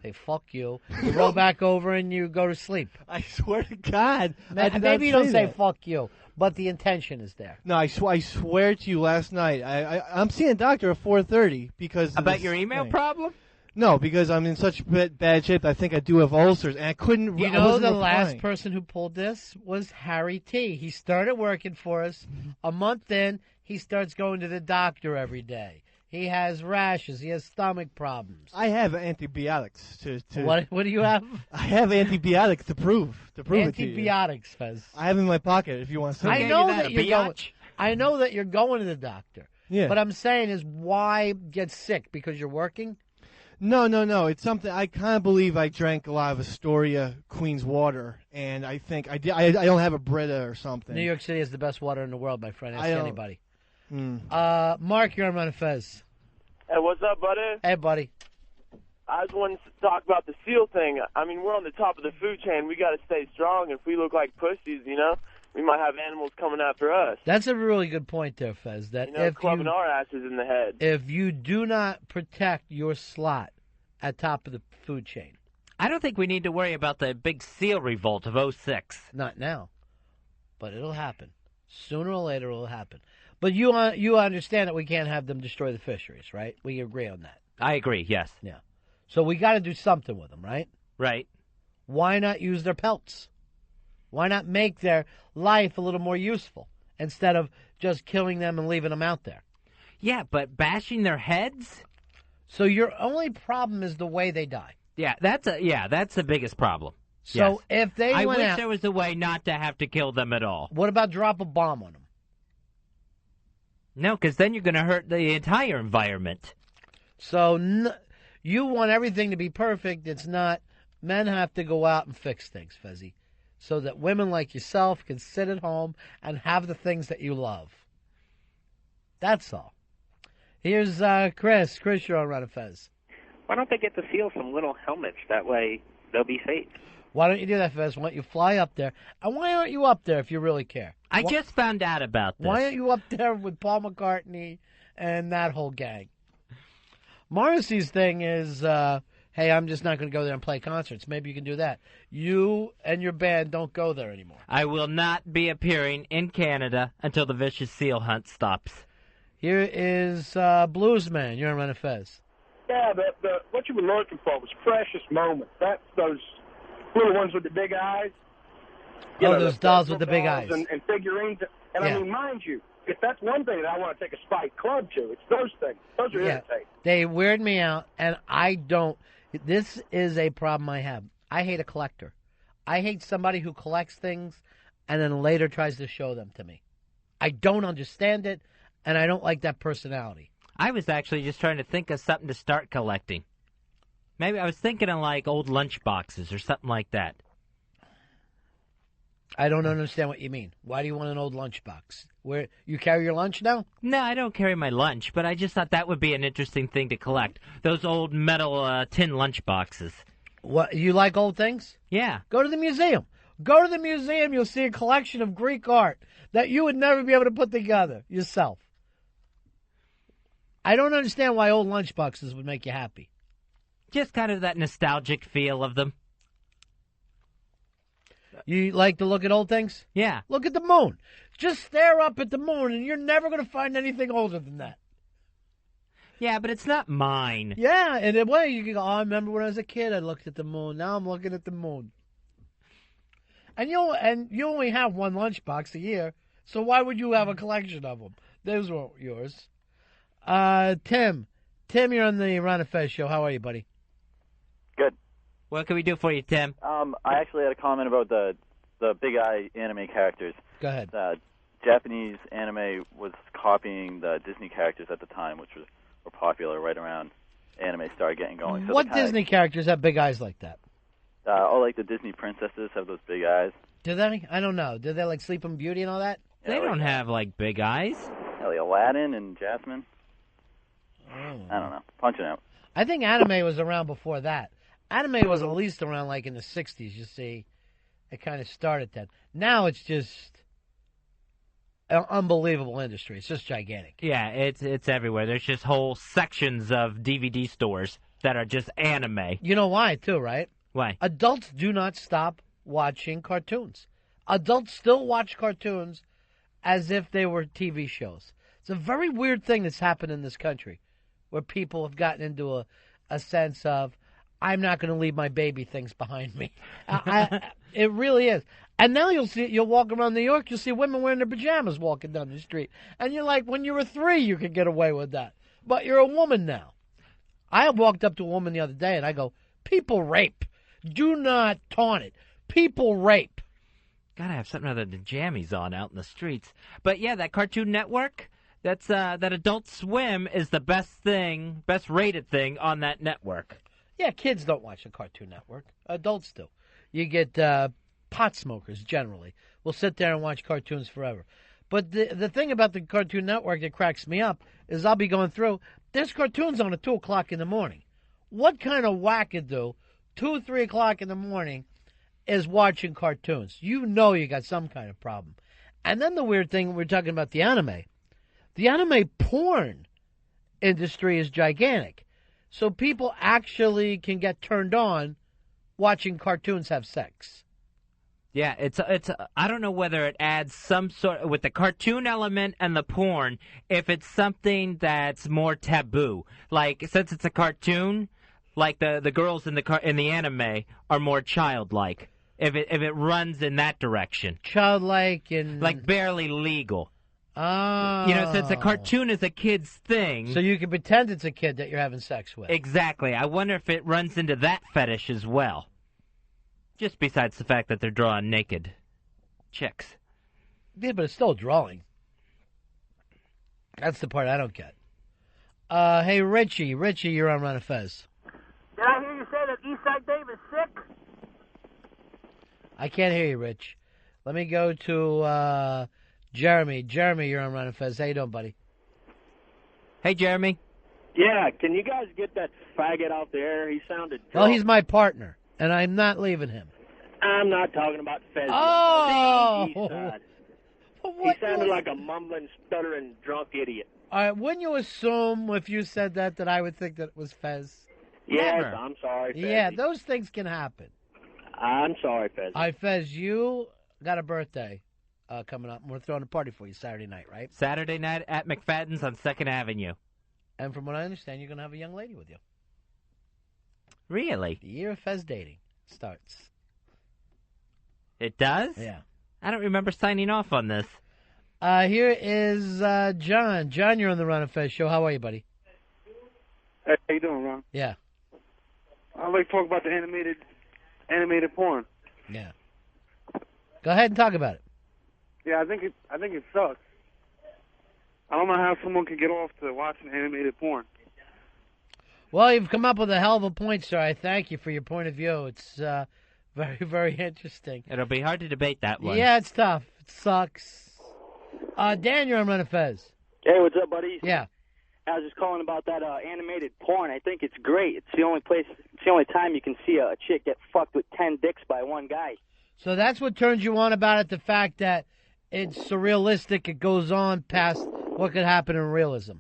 hey, fuck you. You roll back over and you go to sleep. I swear to God. Maybe you don't say fuck you, but the intention is there. No, I swear to you, last night, I'm seeing a doctor at 4:30 because... About your email problem? No, because I'm in such bad shape that I think I do have ulcers, and I couldn't... You know, the last person who pulled this was Harry T. He started working for us. A month in, he starts going to the doctor every day. He has rashes. He has stomach problems. I have antibiotics to What do you have? I have antibiotics to prove it to you. Antibiotics, Fez. I have in my pocket if you want to. I know that you're going to the doctor. Yeah. But I'm saying is, why get sick? Because you're working? No. It's something I kind of believe. I drank a lot of Astoria Queen's water, and I think I did. I don't have a Brita or something. New York City is the best water in the world, my friend. Ask anybody. Mark, you're on Ron and Fez. Hey, what's up, buddy? Hey, buddy. I just wanted to talk about the seal thing. I mean, we're on the top of the food chain. We got to stay strong. If we look like pussies, we might have animals coming after us. That's a really good point there, Fez. That clubbing our asses in the head. If you do not protect your slot at top of the food chain. I don't think we need to worry about the big seal revolt of 06. Not now. But it'll happen. Sooner or later it'll happen. But you understand that we can't have them destroy the fisheries, right? We agree on that. I agree, yes. Yeah. So we got to do something with them, right? Right. Why not use their pelts? Why not make their life a little more useful instead of just killing them and leaving them out there? Yeah, but bashing their heads? So your only problem is the way they die. Yeah, that's the biggest problem. So if they I went wish out, there was a way not to have to kill them at all. What about drop a bomb on them? No, because then you're going to hurt the entire environment. So you want everything to be perfect. It's not. Men have to go out and fix things, Fezzy, so that women like yourself can sit at home and have the things that you love. That's all. Here's Chris. Chris, you're on Ron and Fez. Why don't they get the SEALs some little helmets? That way they'll be safe. Why don't you do that, Fez? Why don't you fly up there? And why aren't you up there if you really care? I just found out about this. Why aren't you up there with Paul McCartney and that whole gang? Morrissey's thing is, hey, I'm just not going to go there and play concerts. Maybe you can do that. You and your band don't go there anymore. I will not be appearing in Canada until the vicious seal hunt stops. Here is Bluesman. You're on Ron and Fez. Yeah, what you were looking for was precious moments. That's those little ones with the big eyes. Those dolls with the big eyes. And figurines. And I mean, mind you, if that's one thing that I want to take a spike club to, it's those things. Those are irritating. They weird me out, and I don't. This is a problem I have. I hate a collector. I hate somebody who collects things and then later tries to show them to me. I don't understand it, and I don't like that personality. I was actually just trying to think of something to start collecting. Maybe I was thinking of like old lunch boxes or something like that. I don't understand what you mean. Why do you want an old lunchbox? Where you carry your lunch now? No, I don't carry my lunch, but I just thought that would be an interesting thing to collect. Those old metal tin lunch boxes. What, you like old things? Yeah. Go to the museum. Go to the museum. You'll see a collection of Greek art that you would never be able to put together yourself. I don't understand why old lunchboxes would make you happy. Just kind of that nostalgic feel of them. You like to look at old things? Yeah. Look at the moon. Just stare up at the moon, and you're never going to find anything older than that. Yeah, but it's not mine. Yeah, in a way, you can go, oh, I remember when I was a kid, I looked at the moon. Now I'm looking at the moon. And you only have one lunchbox a year, so why would you have a collection of them? Those weren't yours. Tim, you're on the Ron and Fez show. How are you, buddy? Good. What can we do for you, Tim? I actually had a comment about the big eye anime characters. Go ahead. Japanese anime was copying the Disney characters at the time, which were popular right around anime started getting going. So what Disney characters have big eyes like that? Like the Disney princesses have those big eyes. Do they? I don't know. Do they like Sleeping Beauty and all that? They don't have, like, big eyes. Yeah, like Aladdin and Jasmine. Oh. I don't know. Punching out. I think anime was around before that. Anime was at least around, like, in the 60s, you see. It kind of started then. Now it's just an unbelievable industry. It's just gigantic. Yeah, it's everywhere. There's just whole sections of DVD stores that are just anime. You know why, too, right? Why? Adults do not stop watching cartoons. Adults still watch cartoons as if they were TV shows. It's a very weird thing that's happened in this country where people have gotten into a sense of, I'm not going to leave my baby things behind me. It really is. And now you'll walk around New York, you'll see women wearing their pajamas walking down the street. And you're like, when you were 3, you could get away with that. But you're a woman now. I walked up to a woman the other day and I go, people rape. Do not taunt it. People rape. Gotta have something other than jammies on out in the streets. But yeah, that Cartoon Network, that Adult Swim is the best rated thing on that network. Yeah, kids don't watch the Cartoon Network. Adults do. You get pot smokers, generally, will sit there and watch cartoons forever. But the thing about the Cartoon Network that cracks me up is I'll be going through, there's cartoons on at 2 o'clock in the morning. What kind of wackadoo, 2, 3 o'clock in the morning, is watching cartoons? You know you got some kind of problem. And then the weird thing, we're talking about the anime. The anime porn industry is gigantic. So people actually can get turned on watching cartoons have sex. Yeah, it's I don't know whether it adds some sort with the cartoon element and the porn, if it's something that's more taboo. Like, since it's a cartoon, like the girls in the anime are more childlike. If it runs in that direction. Childlike and like barely legal. Oh. You know, since a cartoon is a kid's thing. So you can pretend it's a kid that you're having sex with. Exactly. I wonder if it runs into that fetish as well. Just besides the fact that they're drawing naked chicks. Yeah, but it's still drawing. That's the part I don't get. Hey, Richie, you're on Ron and Fez. Did I hear you say that Eastside Dave is sick? I can't hear you, Rich. Let me go to Jeremy. Jeremy, you're on Ron and Fez. How you doing, buddy? Hey, Jeremy. Yeah, can you guys get that faggot out there? He sounded drunk. Well, he's my partner, and I'm not leaving him. I'm not talking about Fez. Oh! He sounded like a mumbling, stuttering, drunk idiot. All right, wouldn't you assume if you said that I would think that it was Fez? Yes, Never. I'm sorry, Fez. Yeah, those things can happen. I'm sorry, Fez. All right, Fez, you got a birthday coming up, and we're throwing a party for you Saturday night, right? Saturday night at McFadden's on 2nd Avenue. And from what I understand, you're going to have a young lady with you. Really? The year of Fez dating starts. It does? Yeah. I don't remember signing off on this. Here is John. John, you're on the Ron and Fez show. How are you, buddy? Hey, how you doing, Ron? Yeah. I'd like to talk about the animated porn. Yeah. Go ahead and talk about it. Yeah, I think it sucks. I don't know how someone can get off to watching animated porn. Well, you've come up with a hell of a point, sir. I thank you for your point of view. It's Very, very interesting. It'll be hard to debate that one. Yeah, it's tough. It sucks. Dan, you're on Ron and Fez. Hey, what's up, buddy? Yeah. I was just calling about that animated porn. I think it's great. It's the only time you can see a chick get fucked with 10 dicks by one guy. So that's what turns you on about it, the fact that it's surrealistic. It goes on past what could happen in realism.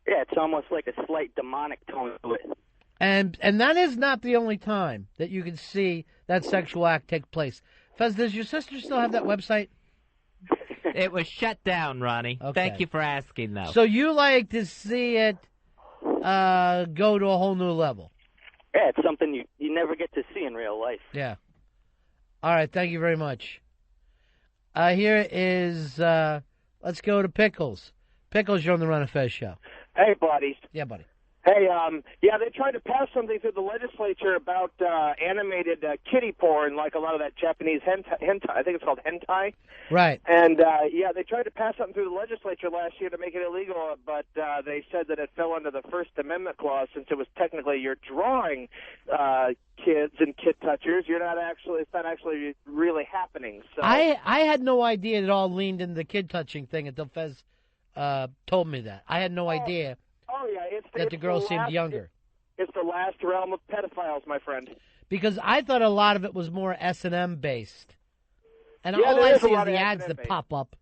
Yeah, it's almost like a slight demonic tone to it. And that is not the only time that you can see that sexual act take place. Fez, does your sister still have that website? It was shut down, Ronnie. Okay. Thank you for asking, though. So you like to see it go to a whole new level? Yeah, it's something you never get to see in real life. Yeah. All right, thank you very much. Here is, let's go to Pickles. Pickles, you're on the Ron and Fez show. Hey, buddies. Yeah, buddy. Hey, they tried to pass something through the legislature about animated kiddie porn, like a lot of that Japanese hentai. I think it's called hentai. Right. And, they tried to pass something through the legislature last year to make it illegal, but they said that it fell under the First Amendment clause since it was technically you're drawing kids and kid touchers. It's not actually really happening. So I had no idea it all leaned into the kid touching thing until Fez told me that. I had no idea. Oh, yeah. That the girl seemed younger. It's the last realm of pedophiles, my friend. Because I thought a lot of it was more S&M based. And Yeah, all there I is a see is lot the of ads S&M that based. pop up.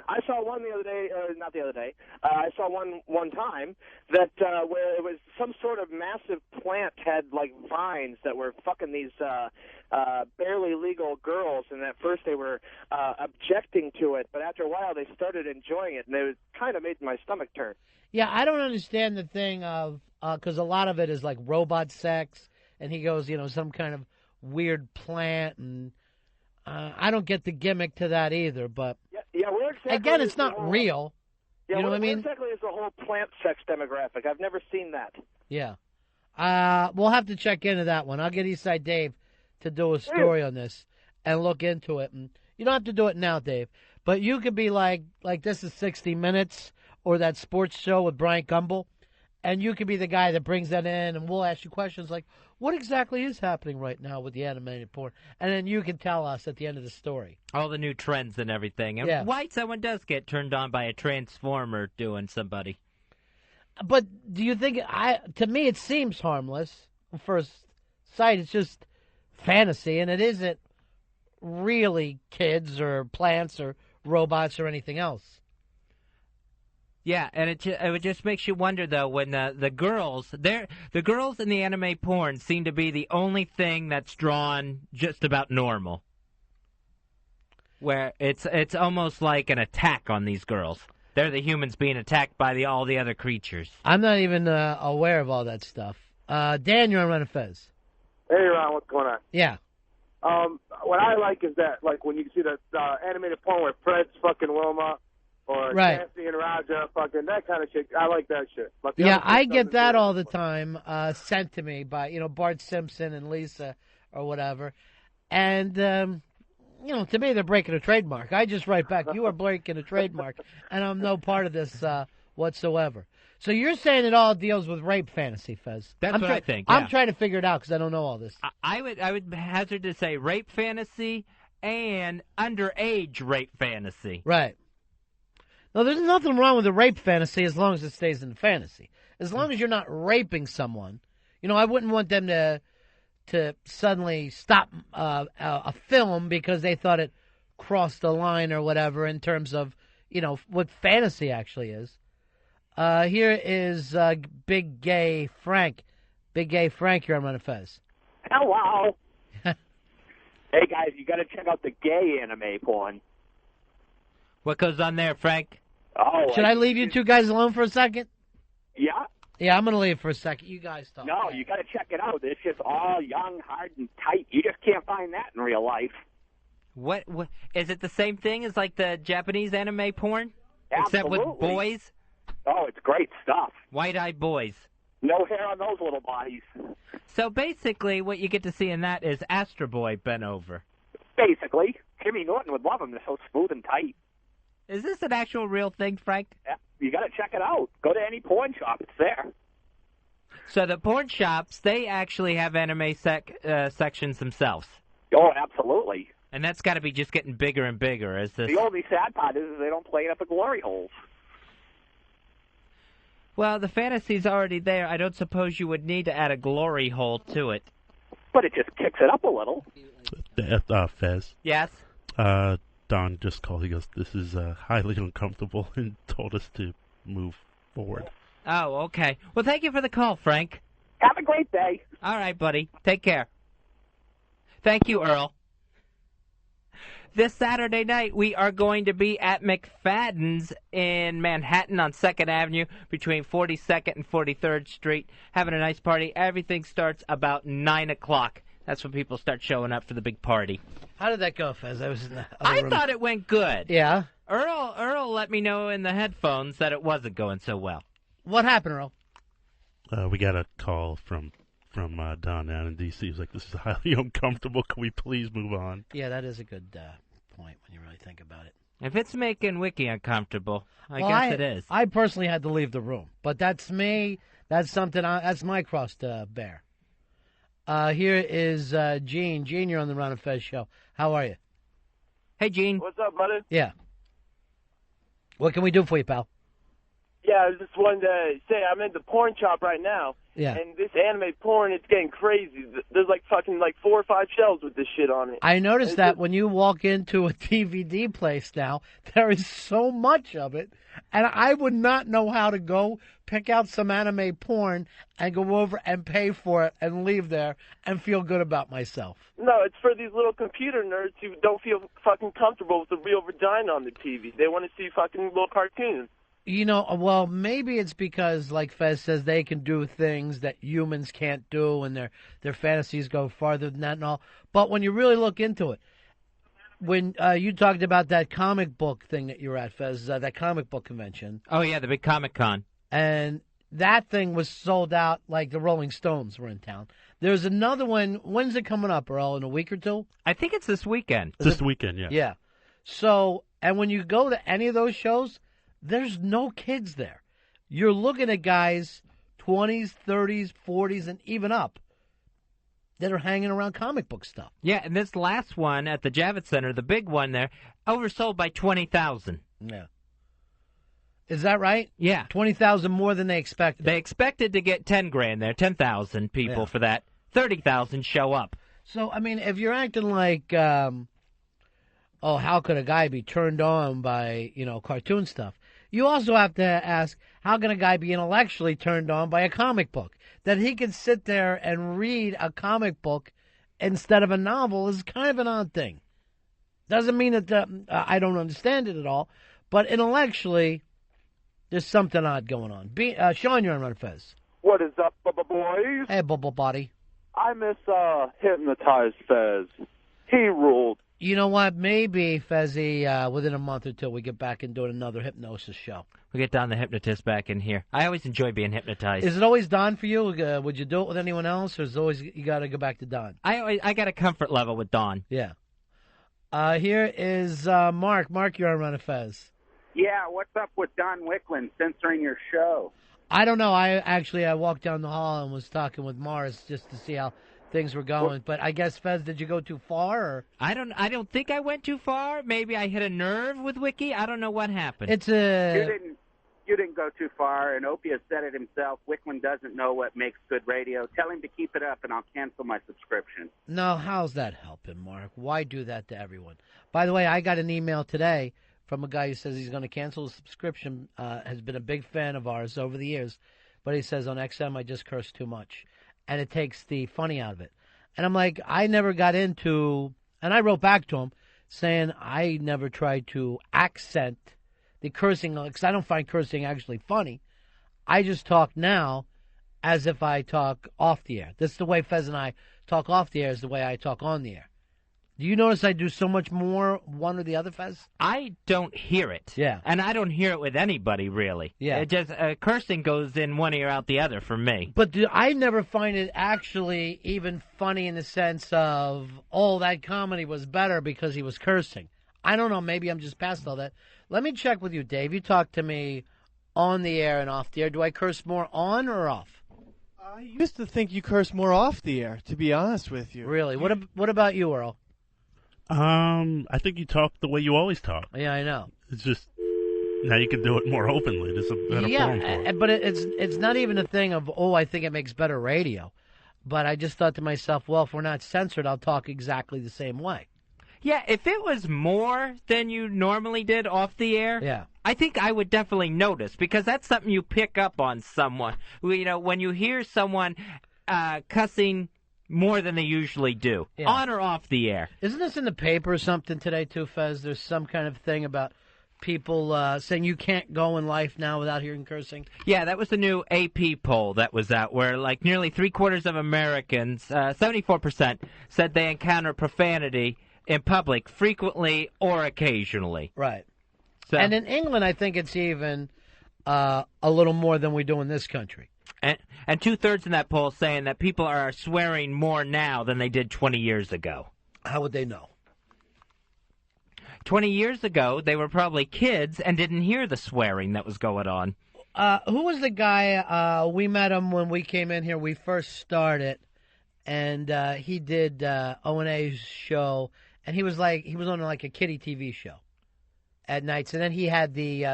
I saw one the other day, not the other day. I saw one time that where it was some sort of massive plant had like vines that were fucking these barely legal girls, and at first they were objecting to it, but after a while they started enjoying it, and it kind of made my stomach turn. Yeah, I don't understand the thing of, because a lot of it is like robot sex, and he goes, some kind of weird plant, and I don't get the gimmick to that either, but Yeah, where exactly again, is it's the not whole- real. Yeah, You know where, what I mean? Where exactly is the whole plant sex demographic? I've never seen that. Yeah. We'll have to check into that one. I'll get Eastside Dave to do a story on this and look into it. And you don't have to do it now, Dave, but you could be like this is 60 Minutes or that sports show with Brian Gumbel, and you could be the guy that brings that in, and we'll ask you questions like, what exactly is happening right now with the animated porn? And then you can tell us at the end of the story. All the new trends and everything. And Yeah. why someone does get turned on by a transformer doing somebody. But do you think, to me it seems harmless. First sight, it's just fantasy, and it isn't really kids or plants or robots or anything else. Yeah, and it just makes you wonder though when the girls in the anime porn seem to be the only thing that's drawn just about normal. Where it's almost like an attack on these girls. They're the humans being attacked by all the other creatures. I'm not even aware of all that stuff. Dan, you're on Ron and Fez. Hey, Ron, what's going on? Yeah. What I like is that, like, when you see the animated porn where Fred's fucking Wilma or Right. Nancy and Raja, fucking that kind of shit. I like that shit. But the Yeah, other I stuff get is that weird. all the time sent to me by, Bart Simpson and Lisa or whatever. And, to me, they're breaking a trademark. I just write back, you are breaking a trademark, and I'm no part of this whatsoever. So you're saying it all deals with rape fantasy, Fez? That's what I think, I'm yeah. trying to figure it out because I don't know all this. I would hazard to say rape fantasy and underage rape fantasy. Right. No, there's nothing wrong with a rape fantasy as long as it stays in the fantasy. As long as you're not raping someone. I wouldn't want them to suddenly stop a film because they thought it crossed the line or whatever in terms of, what fantasy actually is. Here is Big Gay Frank. Big Gay Frank, you're on Ron and Fez. Hello. Hey, guys, you got to check out the gay anime porn. What goes on there, Frank? Oh, Should I leave you two guys alone for a second? Yeah. Yeah, I'm going to leave for a second. You guys talk. No, you got to check it out. It's just all young, hard, and tight. You just can't find that in real life. What is it the same thing as like the Japanese anime porn? Except with Absolutely. boys? Oh, it's great stuff. White-eyed boys. No hair on those little bodies. So basically what you get to see in that is Astro Boy bent over. Basically. Jimmy Norton would love him. They're so smooth and tight. Is this an actual real thing, Frank? Yeah, you got to check it out. Go to any porn shop. It's there. So the porn shops, they actually have anime sections themselves. Oh, absolutely. And that's got to be just getting bigger and bigger as this. The only sad part is they don't play it up at glory holes. Well, the fantasy's already there. I don't suppose you would need to add a glory hole to it. But it just kicks it up a little. Fez. Yes? Don just called. He goes, this is highly uncomfortable, and told us to move forward. Oh, okay. Well, thank you for the call, Frank. Have a great day. All right, buddy. Take care. Thank you, Earl. This Saturday night, we are going to be at McFadden's in Manhattan on 2nd Avenue between 42nd and 43rd Street, having a nice party. Everything starts about 9 o'clock. That's when people start showing up for the big party. How did that go, Fez? I was in the I room. thought it went good. Yeah? Earl let me know in the headphones that it wasn't going so well. What happened, Earl? We got a call from Don down in D.C. He was like, this is highly uncomfortable. Can we please move on? Yeah, that is a good point when you really think about it. If it's making Wiki uncomfortable, I guess it is. I personally had to leave the room, but that's me. That's something. That's my cross to bear. Here is Gene. Gene, you're on the Ron and Fez show. How are you? Hey, Gene. What's up, buddy? Yeah. What can we do for you, pal? Yeah, I just wanted to say I'm in the porn shop right now. Yeah. And this anime porn, it's getting crazy. There's like 4 or 5 shelves with this shit on it. I noticed that when you walk into a DVD place now, there is so much of it, and I would not know how to go pick out some anime porn and go over and pay for it and leave there and feel good about myself. No, it's for these little computer nerds who don't feel fucking comfortable with the real vagina on the TV. They want to see fucking little cartoons. You know, well, maybe it's because, like Fez says, they can do things that humans can't do, and their fantasies go farther than that and all. But when you really look into it, when you talked about that comic book thing that you were at, Fez, that comic book convention. Oh, yeah, the big Comic-Con. And that thing was sold out like the Rolling Stones were in town. There's another one. When's it coming up, Earl? In a week or two? I think it's this weekend. This weekend, yeah. Yeah. So, and when you go to any of those shows, there's no kids there. You're looking at guys 20s, 30s, 40s, and even up that are hanging around comic book stuff. Yeah, and this last one at the Javits Center, the big one there, oversold by 20,000. Yeah. Is that right? Yeah. 20,000 more than they expected. They expected to get 10 grand there, 10,000 people for that. 30,000 show up. So, I mean, if you're acting like, how could a guy be turned on by, cartoon stuff? You also have to ask, how can a guy be intellectually turned on by a comic book? That he can sit there and read a comic book instead of a novel is kind of an odd thing. Doesn't mean that I don't understand it at all, but intellectually, there's something odd going on. Sean, you're on Ron and Fez. What is up, boys? Hey, Bubble Body. I miss Hypnotized Fez. He ruled. You know what? Maybe, Fezzy, within a month or two, we get back and doing another hypnosis show. We get Don the hypnotist back in here. I always enjoy being hypnotized. Is it always Don for you? Would you do it with anyone else, or is it always you got to go back to Don? I got a comfort level with Don. Yeah. Here is Mark. Mark, you're on Ron and Fez. Yeah, what's up with Don Wicklund censoring your show? I don't know. I walked down the hall and was talking with Morris just to see how things were going. But I guess, Fez, did you go too far? Or? I don't think I went too far. Maybe I hit a nerve with Wiki. I don't know what happened. You didn't go too far, and Opie has said it himself. Wicklund doesn't know what makes good radio. Tell him to keep it up, and I'll cancel my subscription. No, how's that helping, Mark? Why do that to everyone? By the way, I got an email today from a guy who says he's going to cancel his subscription, has been a big fan of ours over the years, but he says on XM I just curse too much, and it takes the funny out of it. And I'm like, I never got into, and I wrote back to him saying I never tried to accent the cursing, because I don't find cursing actually funny. I just talk now as if I talk off the air. This is the way Fez and I talk off the air is the way I talk on the air. Do you notice I do so much more one or the other, Fez? I don't hear it. Yeah. And I don't hear it with anybody, really. Yeah. It just cursing goes in one ear, out the other for me. But I never find it actually even funny in the sense of, that comedy was better because he was cursing. I don't know. Maybe I'm just past all that. Let me check with you, Dave. You talk to me on the air and off the air. Do I curse more on or off? I used to think you curse more off the air, to be honest with you. Really? What about you, Earl? I think you talk the way you always talk. Yeah, I know. It's just now you can do it more openly. There's a better forum for it. But it's not even a thing of, I think it makes better radio. But I just thought to myself, well, if we're not censored, I'll talk exactly the same way. Yeah, if it was more than you normally did off the air, I think I would definitely notice, because that's something you pick up on someone. You know, when you hear someone cussing more than they usually do, on or off the air. Isn't this in the paper or something today, too, Fez? There's some kind of thing about people saying you can't go in life now without hearing cursing? Yeah, that was the new AP poll that was out, where like nearly 3/4 of Americans, 74%, said they encounter profanity in public frequently or occasionally. Right. So, and in England, I think it's even a little more than we do in this country. And 2/3 in that poll saying that people are swearing more now than they did 20 years ago. How would they know? 20 years ago, they were probably kids and didn't hear the swearing that was going on. Who was the guy, we met him when we came in here, we first started, and he did O&A's show, and he was on like a kiddie TV show at nights, and then he had the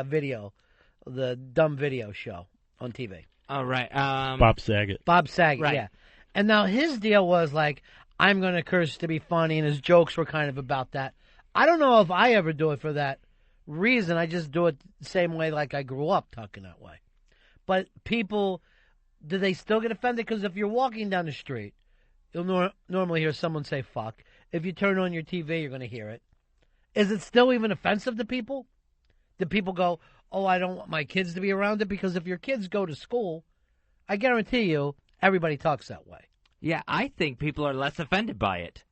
the dumb video show on TV. Oh, right. Bob Saget. Bob Saget, right. yeah. And now his deal was like, I'm going to curse to be funny, and his jokes were kind of about that. I don't know if I ever do it for that reason. I just do it the same way like I grew up talking that way. But people, do they still get offended? Because if you're walking down the street, you'll normally hear someone say fuck. If you turn on your TV, you're going to hear it. Is it still even offensive to people? Do people go, I don't want my kids to be around it? Because if your kids go to school, I guarantee you, everybody talks that way. Yeah, I think people are less offended by it.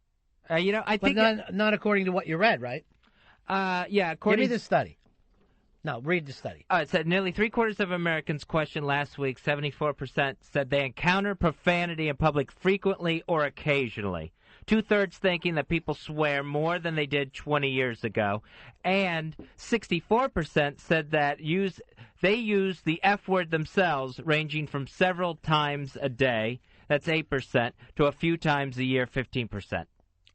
I think... But not according to what you read, right? Yeah, according... Give me the study. No, read the study. It said nearly 3/4 of Americans questioned last week, 74% said they encounter profanity in public frequently or occasionally. 2/3 thinking that people swear more than they did 20 years ago. And 64% said that they use the F word themselves, ranging from several times a day, that's 8%, to a few times a year, 15%.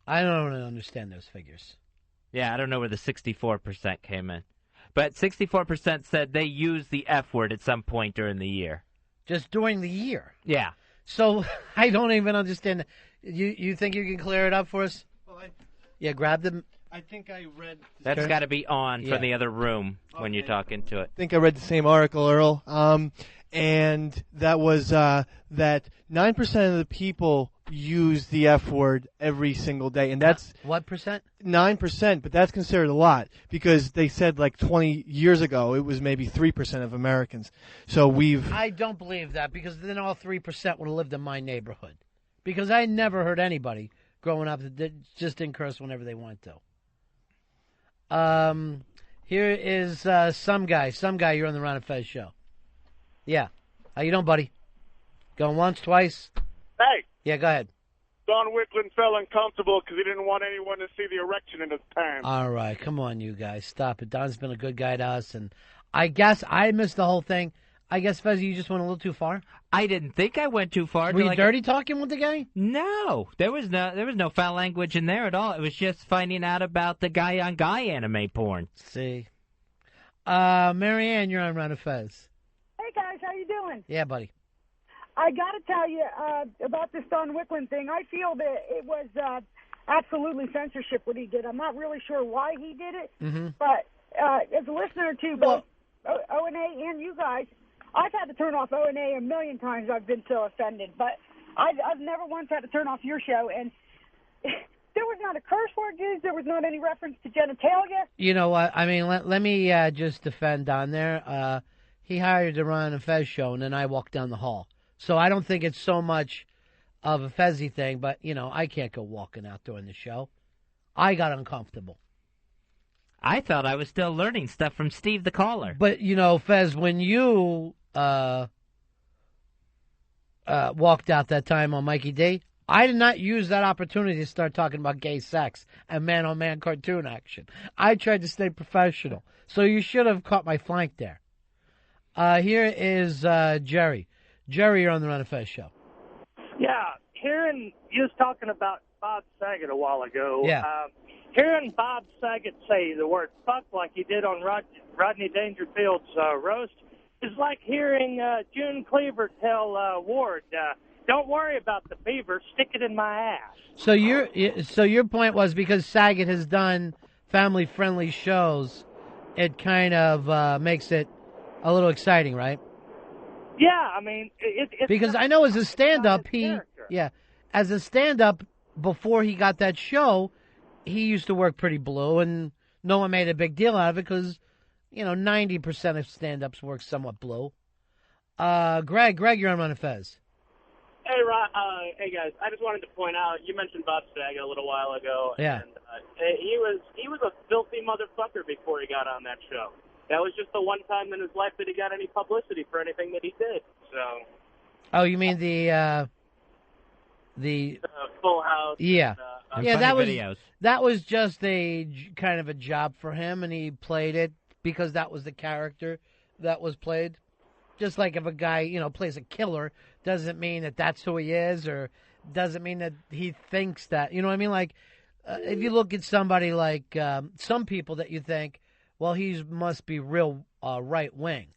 I don't really understand those figures. Yeah, I don't know where the 64% came in. But 64% said they use the F word at some point during the year. Just during the year? Yeah. So I don't even understand. You think you can clear it up for us? Yeah, grab them. I think I read... That's got to be on from the other room when you talk into it. I think I read the same article, Earl. And that was that 9% of the people use the F word every single day. And that's... What percent? 9%, but that's considered a lot because they said like 20 years ago it was maybe 3% of Americans. So we've... I don't believe that because then all 3% would have lived in my neighborhood. Because I never heard anybody growing up that just didn't curse whenever they wanted to. Here is some guy. Some guy, you're on the Ron and Fez show. Yeah. How you doing, buddy? Going once, twice? Hey. Yeah, go ahead. Don Wicklund felt uncomfortable because he didn't want anyone to see the erection in his pants. All right, come on, you guys. Stop it. Don's been a good guy to us, and I guess I missed the whole thing. I guess, Fez, you just went a little too far? I didn't think I went too far. Were you dirty talking with the guy? No. There was no foul language in there at all. It was just finding out about the guy-on-guy anime porn. See. Marianne, you're on Ron and Fez. Hey, guys, how you doing? Yeah, buddy. I got to tell you about this Don Wicklund thing. I feel that it was absolutely censorship what he did. I'm not really sure why he did it, but as a listener to both O&A and you guys, I've had to turn off O&A a million times. I've been so offended, but I've never once had to turn off your show, and there was not a curse word used. There was not any reference to genitalia. You know what? I mean, let me just defend Don there. He hired the Ron and Fez show, and then I walked down the hall. So I don't think it's so much of a Fezzy thing, but, I can't go walking out during the show. I got uncomfortable. I thought I was still learning stuff from Steve the caller. But, Fez, when you walked out that time on Mikey D, I did not use that opportunity to start talking about gay sex and man-on-man cartoon action. I tried to stay professional. So you should have caught my flank there. Here is Jerry. Jerry, you're on the Ron and Fez show. Yeah, hearing you was talking about Bob Saget a while ago. Yeah. Hearing Bob Saget say the word fuck like he did on Rodney Dangerfield's roast is like hearing June Cleaver tell Ward, don't worry about the beaver, stick it in my ass. So your point was because Saget has done family-friendly shows, it kind of makes it a little exciting, right? Yeah, I mean, it's because I know as a stand-up, as a stand-up before he got that show, he used to work pretty blue, and no one made a big deal out of it because, 90% of stand-ups work somewhat blue. Greg, you're on Ron and Fez. Hey, Ron. Hey, guys. I just wanted to point out, you mentioned Bob Saget a little while ago. Yeah. And he was a filthy motherfucker before he got on that show. That was just the one time in his life that he got any publicity for anything that he did. So. Oh, you mean the Full House. Yeah. And, that was just a kind of a job for him, and he played it because that was the character that was played. Just like if a guy, plays a killer, doesn't mean that that's who he is, or doesn't mean that he thinks that. You know what I mean? Like, if you look at somebody like some people that you think, well, he must be real right-wing,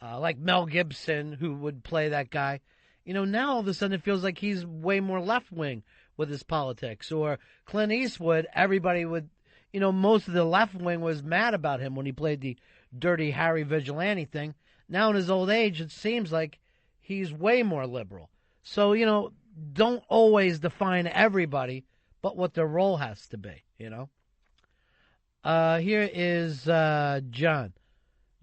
like Mel Gibson, who would play that guy. Now all of a sudden it feels like he's way more left-wing with his politics. Or Clint Eastwood, everybody would, most of the left-wing was mad about him when he played the Dirty Harry Vigilante thing. Now in his old age, it seems like he's way more liberal. So, don't always define everybody, but what their role has to be, Here is John.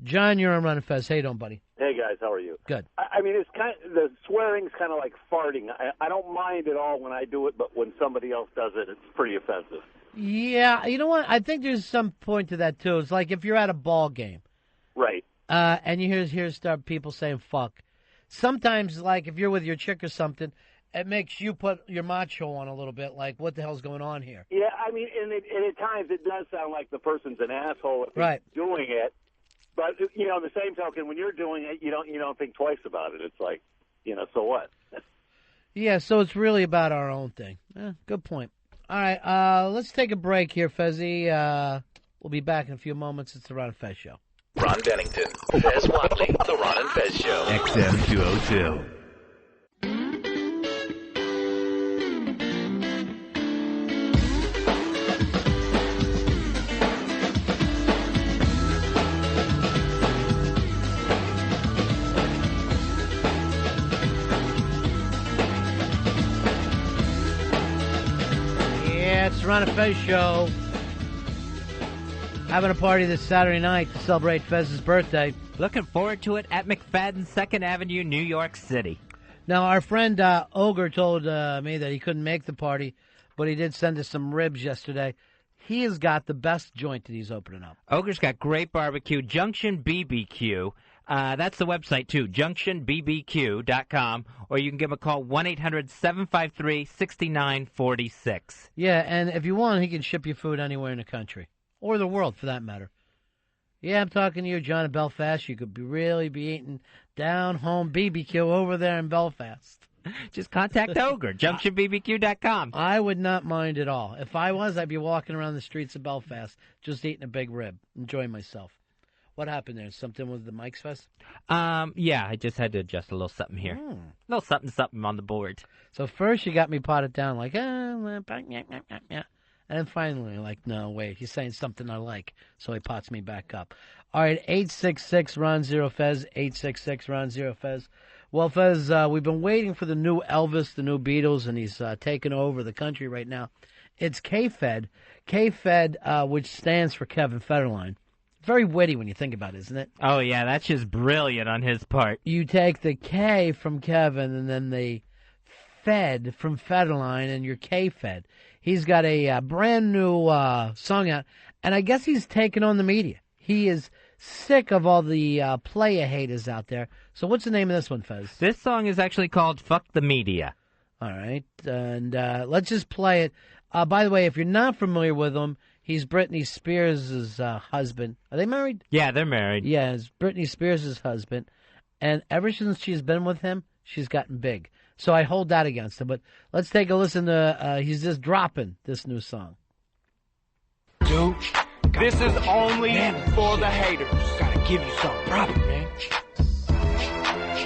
John, you're on Ron and Fez. Hey, buddy. Hey, guys, how are you? Good. I mean, it's the swearing's kind of like farting. I don't mind at all when I do it, but when somebody else does it, it's pretty offensive. Yeah, you know what? I think there's some point to that, too. It's like if you're at a ball game. Right. And you hear people saying fuck. Sometimes, like, if you're with your chick or something, it makes you put your macho on a little bit, like, what the hell's going on here? Yeah, I mean, and at times it does sound like the person's an asshole if right. he's doing it. But, the same token, when you're doing it, you don't think twice about it. It's like, so what? Yeah, so it's really about our own thing. Good point. All right, let's take a break here, Fezzy. We'll be back in a few moments. It's the Ron and Fez Show. Ron Bennington, Fez Watley, the Ron and Fez Show. XM 202. Yeah, it's the Ron and Fez Show. Having a party this Saturday night to celebrate Fez's birthday. Looking forward to it at McFadden, 2nd Avenue, New York City. Now, our friend Ogre told me that he couldn't make the party, but he did send us some ribs yesterday. He has got the best joint that he's opening up. Ogre's got great barbecue, Junction BBQ. That's the website, too, junctionbbq.com, or you can give him a call, 1-800-753-6946. Yeah, and if you want, he can ship you food anywhere in the country. Or the world, for that matter. Yeah, I'm talking to you, John, in Belfast. You could really be eating down-home BBQ over there in Belfast. Just contact Ogre, junctionbbq.com. I would not mind at all. If I was, I'd be walking around the streets of Belfast just eating a big rib, enjoying myself. What happened there? Something with the mics, Fest? Yeah, I just had to adjust a little something here. A little something on the board. So first you got me potted down like, and then finally, like, no, wait, he's saying something I like, so he pots me back up. All right, 866-RON-0-FEZ, 866-RON-0-FEZ. Well, Fez, we've been waiting for the new Elvis, the new Beatles, and he's taking over the country right now. It's K-Fed, which stands for Kevin Federline. Very witty when you think about it, isn't it? Oh, yeah, that's just brilliant on his part. You take the K from Kevin and then the Fed from Federline, and you're K-Fed. He's got a brand new song out, and I guess he's taken on the media. He is sick of all the player haters out there. So what's the name of this one, Fez? This song is actually called Fuck the Media. All right, and let's just play it. By the way, if you're not familiar with him, he's Britney Spears' husband. Are they married? Yeah, they're married. Yeah, it's Britney Spears' husband. And ever since she's been with him, she's gotten big. So I hold that against him. But let's take a listen to, he's just dropping this new song. Dude, this is only for the haters. Gotta give you something proper, man.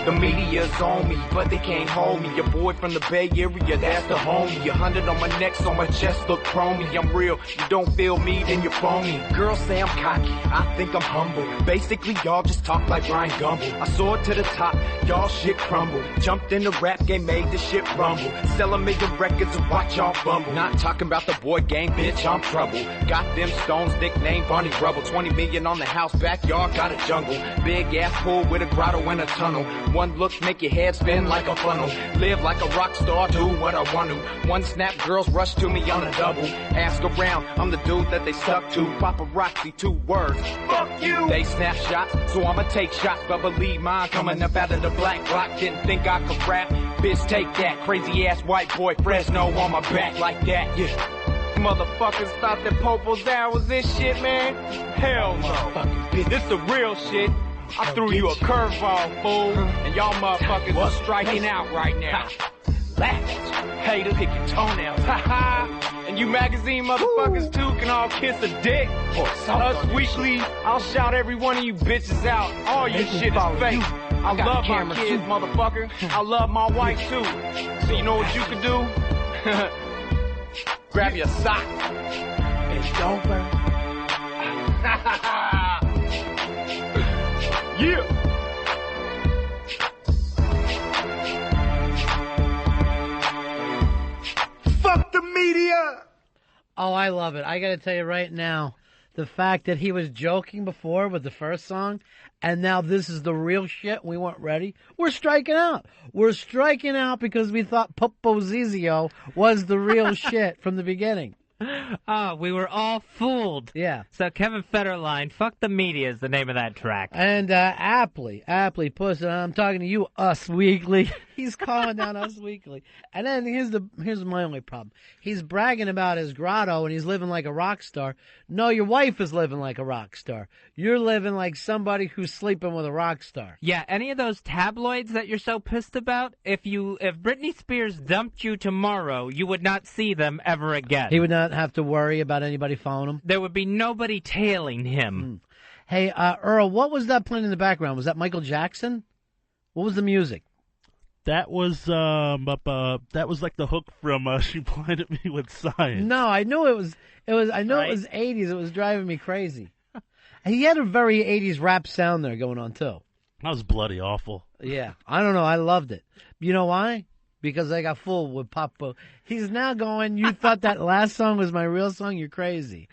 The media's on me, but they can't hold me. Your boy from the Bay Area, that's the homie. 100 on my neck, so my chest look chromey. I'm real, you don't feel me, then you're phony. Girls say I'm cocky, I think I'm humble. Basically, y'all just talk like Ryan Gumble. I soared to the top, y'all shit crumble. Jumped in the rap game, made the shit rumble. Sell 1 million records and watch y'all fumble. Not talking about the boy game, bitch, I'm trouble. Got them stones, nickname Barney Rubble. 20 million on the house, backyard, got a jungle. Big ass pool with a grotto and a tunnel. One look make your head spin like a funnel. Live like a rock star, do what I want to. One snap, girls rush to me on a double. Ask around, I'm the dude that they stuck to. Paparazzi, 2 words. Fuck you! They snap shots, so I'ma take shots. But believe mine coming up out of the black block. Didn't think I could rap. Bitch, take that. Crazy ass white boy Fresno on my back like that, yeah. Motherfuckers thought that Popo's Down was this shit, man. Hell no. This the real shit. I threw you a curveball, fool, and y'all motherfuckers are striking out right now. Laugh, haters, pick your toenails, ha. And you magazine motherfuckers too can all kiss a dick. Us weekly, I'll shout every one of you bitches out. All your shit is fake. I love my kids, motherfucker. I love my wife too. So you know what you can do? Grab your sock. It's over. Yeah. Fuck the media. Oh, I love it. I got to tell you right now, the fact that he was joking before with the first song, and now this is the real shit. We weren't ready. We're striking out. We're striking out because we thought Popo Zizio was the real shit from the beginning. Oh, we were all fooled. Yeah. So Kevin Federline, Fuck the Media is the name of that track. And aptly put, I'm talking to you, Us Weekly. He's calling down Us Weekly. And then here's my only problem. He's bragging about his grotto and he's living like a rock star. No, your wife is living like a rock star. You're living like somebody who's sleeping with a rock star. Yeah, any of those tabloids that you're so pissed about, if Britney Spears dumped you tomorrow, you would not see them ever again. He would not have to worry about anybody following him? There would be nobody tailing him. Hey, Earl, what was that playing in the background? Was that Michael Jackson? What was the music? That was like the hook from She Blinded Me with Science. No, I knew it was. I know it was 80s. It was driving me crazy. He had a very 80s rap sound there going on too. That was bloody awful. Yeah, I don't know. I loved it. You know why? Because I got fooled with Papa. He's now going, you thought that last song was my real song? You're crazy.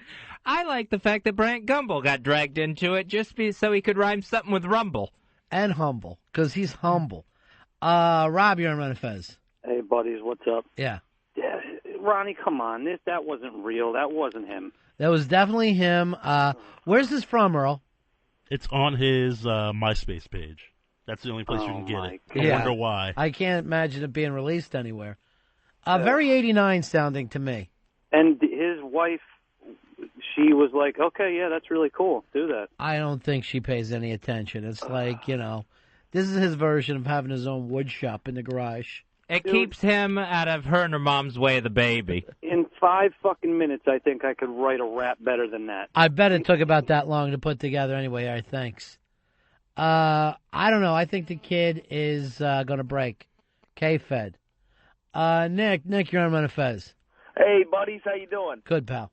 I like the fact that Brant Gumbel got dragged into it just so he could rhyme something with Rumble. And humble, because he's humble. Rob, you're on Ron and Fez. Hey, buddies, what's up? Yeah. Yeah, Ronnie, come on. That wasn't real. That wasn't him. That was definitely him. Where's this from, Earl? It's on his MySpace page. That's the only place you can get it. I wonder why. I can't imagine it being released anywhere. Very 89 sounding to me. And his wife, she was like, okay, yeah, that's really cool. Do that. I don't think she pays any attention. It's like, this is his version of having his own wood shop in the garage. It keeps him out of her and her mom's way of the baby. In 5 fucking minutes, I think I could write a rap better than that. I bet it took about that long to put together anyway. All right, thanks. I don't know. I think the kid is going to break. K-Fed. Nick, you're on Ron and Fez. Hey, buddies, how you doing? Good, pal.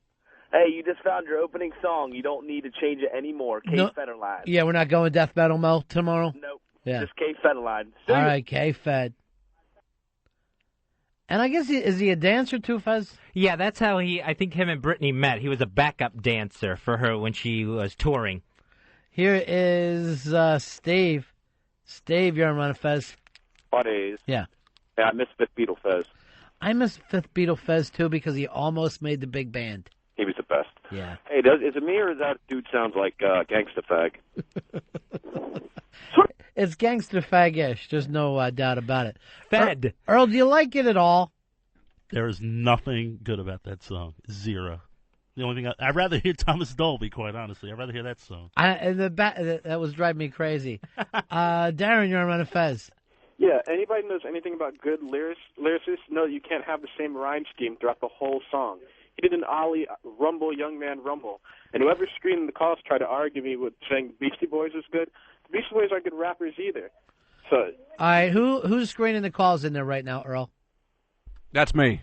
Hey, you just found your opening song. You don't need to change it anymore. Federline. Yeah, we're not going death metal melt tomorrow? Nope. Yeah. Just Federline. All right, K-Fed. And I guess, is he a dancer too, Fez? Yeah, that's how I think him and Britney met. He was a backup dancer for her when she was touring. Here is Steve. Steve, you're on Ron and Fez. Buddies. Yeah. Yeah, I miss Fifth Beatle Fez. I miss Fifth Beatle Fez, too, because he almost made the big band. He was the best. Yeah. Hey, is it me or that dude sounds like Gangsta Fag? It's gangster fag-ish. There's no doubt about it. Fed. Earl, do you like it at all? There is nothing good about that song. Zero. The only thing I'd rather hear Thomas Dolby, quite honestly. I'd rather hear that song. That was driving me crazy. Darren, you're on Ron and Fez. Yeah, anybody who knows anything about good lyricists know that you can't have the same rhyme scheme throughout the whole song. He did an Ollie Rumble, Young Man Rumble. And whoever screened the calls tried to argue me with saying Beastie Boys was good. The Beastie Boys aren't good rappers either. So, all right, who's screening the calls in there right now, Earl? That's me.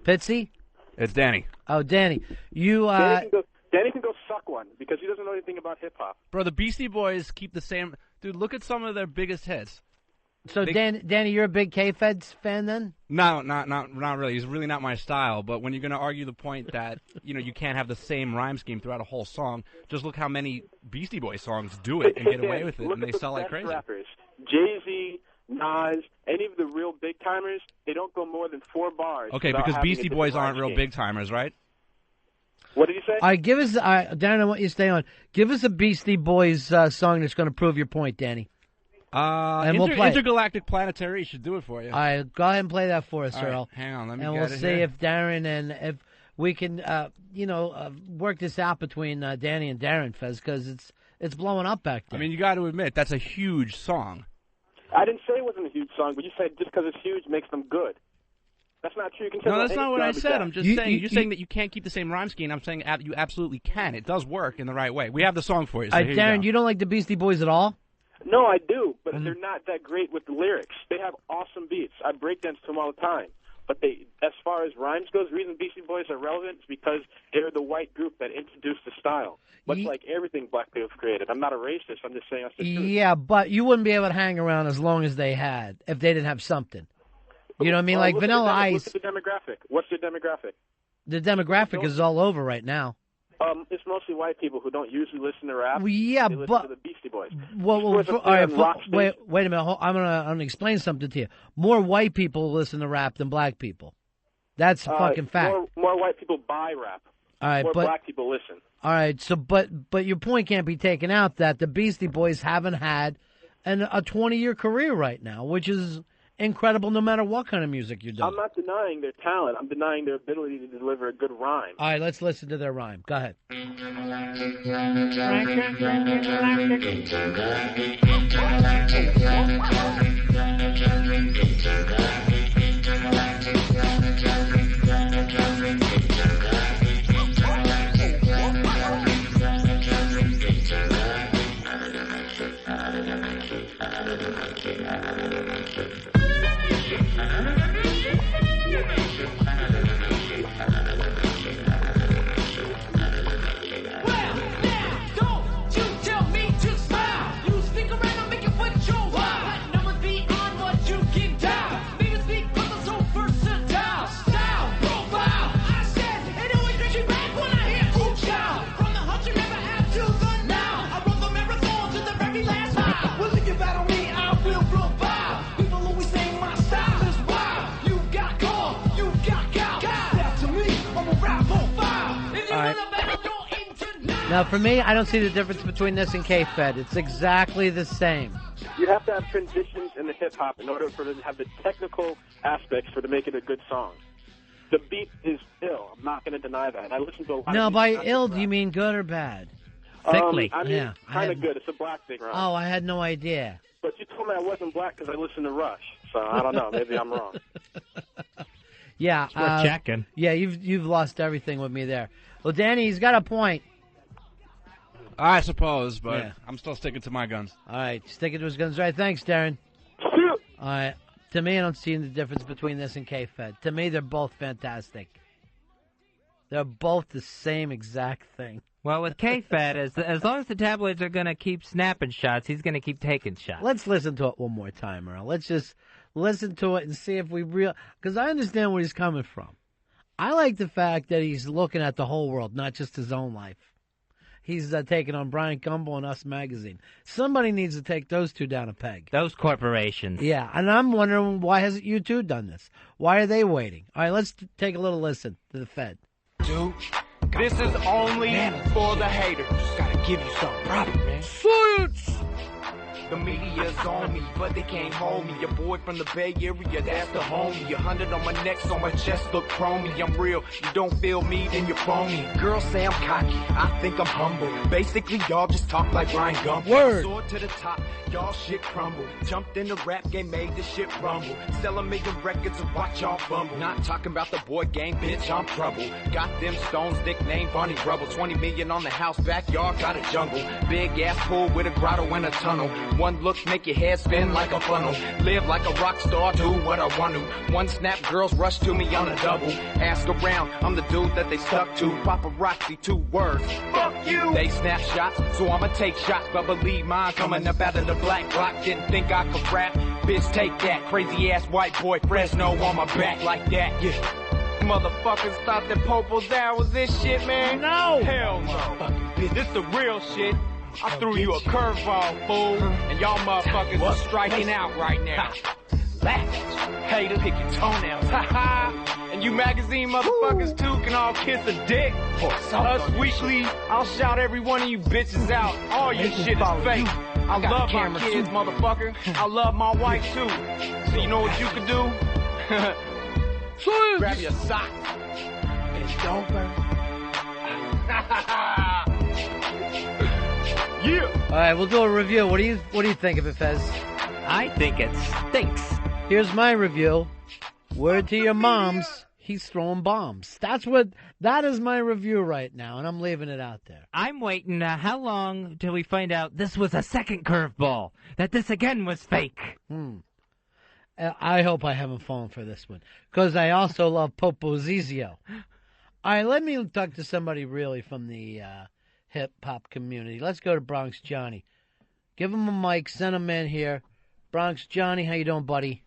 Pitsy? It's Danny. Oh, Danny. You, Danny can go suck one because he doesn't know anything about hip-hop. Bro, the Beastie Boys keep the same... Dude, look at some of their biggest hits. So, Danny, you're a big K-Feds fan then? No, not really. He's really not my style. But when you're going to argue the point that you can't have the same rhyme scheme throughout a whole song, just look how many Beastie Boys songs do it and get away with it, and they sell like crazy. Rappers, Jay-Z, Nas, any of the real big timers, they don't go more than 4 bars. Okay, because Beastie Boys aren't real big timers, right? What did you say? All right, give us, Darren, I want you to stay on. Give us a Beastie Boys song that's going to prove your point, Danny. And we'll play Intergalactic Planetary should do it for you. All right, go ahead and play that for us, All right, Earl. hang on, let me and get we'll it see here. if Darren and if we can, work this out between Danny and Darren, Fez, because it's blowing up back there. I mean, you got to admit, that's a huge song. I didn't say it wasn't a huge song, but you said just because it's huge makes them good. That's not true. You can say No, that's any not what I garbage said. act. I'm just saying. You're saying that you can't keep the same rhyme scheme. I'm saying you absolutely can. It does work in the right way. We have the song for you. So here Darren, you you don't like the Beastie Boys at all? No, I do, but they're not that great with the lyrics. They have awesome beats. I breakdance to them all the time. But as far as rhymes goes, the reason Beastie Boys are relevant is because they're the white group that introduced the style. Much like everything black people have created. I'm not a racist. I'm just saying that's the truth. Yeah, but you wouldn't be able to hang around as long as they had if they didn't have something. You know what I mean? Like look at Vanilla Ice. Look at the demographic. What's their demographic? The demographic is all over right now. It's mostly white people who don't usually listen to rap. Well, yeah, they listen but to the Beastie Boys. Well, Beastie Boys are all right, playing rock wait a minute. I'm gonna explain something to you. More white people listen to rap than black people. That's a fucking fact. More white people buy rap. All right, more but black people listen. All right, so but your point can't be taken out that the Beastie Boys haven't had a 20-year career right now, which is incredible no matter what kind of music you're doing. I'm not denying their talent. I'm denying their ability to deliver a good rhyme. All right, let's listen to their rhyme. Go ahead. Now, for me, I don't see the difference between this and K-Fed. It's exactly the same. You have to have transitions in the hip-hop in order for it to have the technical aspects for to make it a good song. The beat is ill. I'm not going to deny that. I listen to a lot Now, of by music, ill, do you mean good or bad? Thickly. I mean, yeah, kind of good. It's a black thing, right? Oh, I had no idea. But you told me I wasn't black because I listened to Rush. So I don't know. Maybe I'm wrong. Yeah. It's worth checking. Yeah, you've lost everything with me there. Well, Danny, he's got a point. I suppose, but Yeah. I'm still sticking to my guns. All right, sticking to his guns. All right, thanks, Darren. All right. To me, I don't see the difference between this and K-Fed. To me, they're both fantastic. They're both the same exact thing. Well, with K-Fed, as long as the tabloids are going to keep snapping shots, he's going to keep taking shots. Let's listen to it one more time, Earl. Let's just listen to it and see if we because I understand where he's coming from. I like the fact that he's looking at the whole world, not just his own life. He's taking on Brian Gumbel and Us Magazine. Somebody needs to take those two down a peg. Those corporations. Yeah, and I'm wondering why hasn't U2 done this? Why are they waiting? All right, let's take a little listen to the Fed. Dude, this is only for the haters. Gotta give you something proper, man. Science! The media's on me, but they can't hold me. Your boy from the Bay Area, that's the homie. 100 on my neck, so my chest look chromey. I'm real, you don't feel me, then you're phony. Girls say I'm cocky, I think I'm humble. Basically, y'all just talk like Ryan Gump. Word. Soared to the top, y'all shit crumble. Jumped in the rap game, made the shit rumble. Sell 1 million records and watch y'all fumble. Not talking about the boy game, bitch, I'm trouble. Got them stones, nickname Barney Rubble. 20 million on the house, backyard, got a jungle. Big ass pool with a grotto and a tunnel. One look make your head spin like a funnel. Live like a rock star, do what I want to. One snap, girls rush to me on a double. Ask around, I'm the dude that they stuck to. Paparazzi, 2 words. Fuck you! They snap shots, so I'ma take shots. But believe mine coming up out of the black block. Didn't think I could rap. Bitch, take that. Crazy ass white boy Fresno on my back like that. Yeah. Motherfuckers thought that Popo's down was this shit, man. No! Hell no. This the real shit. I threw you a curveball, fool, and y'all motherfuckers are striking out right now. Haters, pick your toenails, ha. And you magazine motherfuckers too can all kiss a dick. Us weekly, I'll shout every one of you bitches out. All your shit is fake. I love my kids, motherfucker. I love my wife too. So you know what you can do? Grab your socks and don't burn. Yeah. All right, we'll do a review. What do you think of it, Fez? I think it stinks. Here's my review. Word to your moms, he's throwing bombs. That is my review right now, and I'm leaving it out there. I'm waiting. How long till we find out this was a second curveball? That this again was fake? I hope I haven't fallen for this one, because I also love Popo Zizio. All right, let me talk to somebody really from the hip-hop community. Let's go to Bronx Johnny. Give him a mic, send him in here. Bronx Johnny, how you doing, buddy?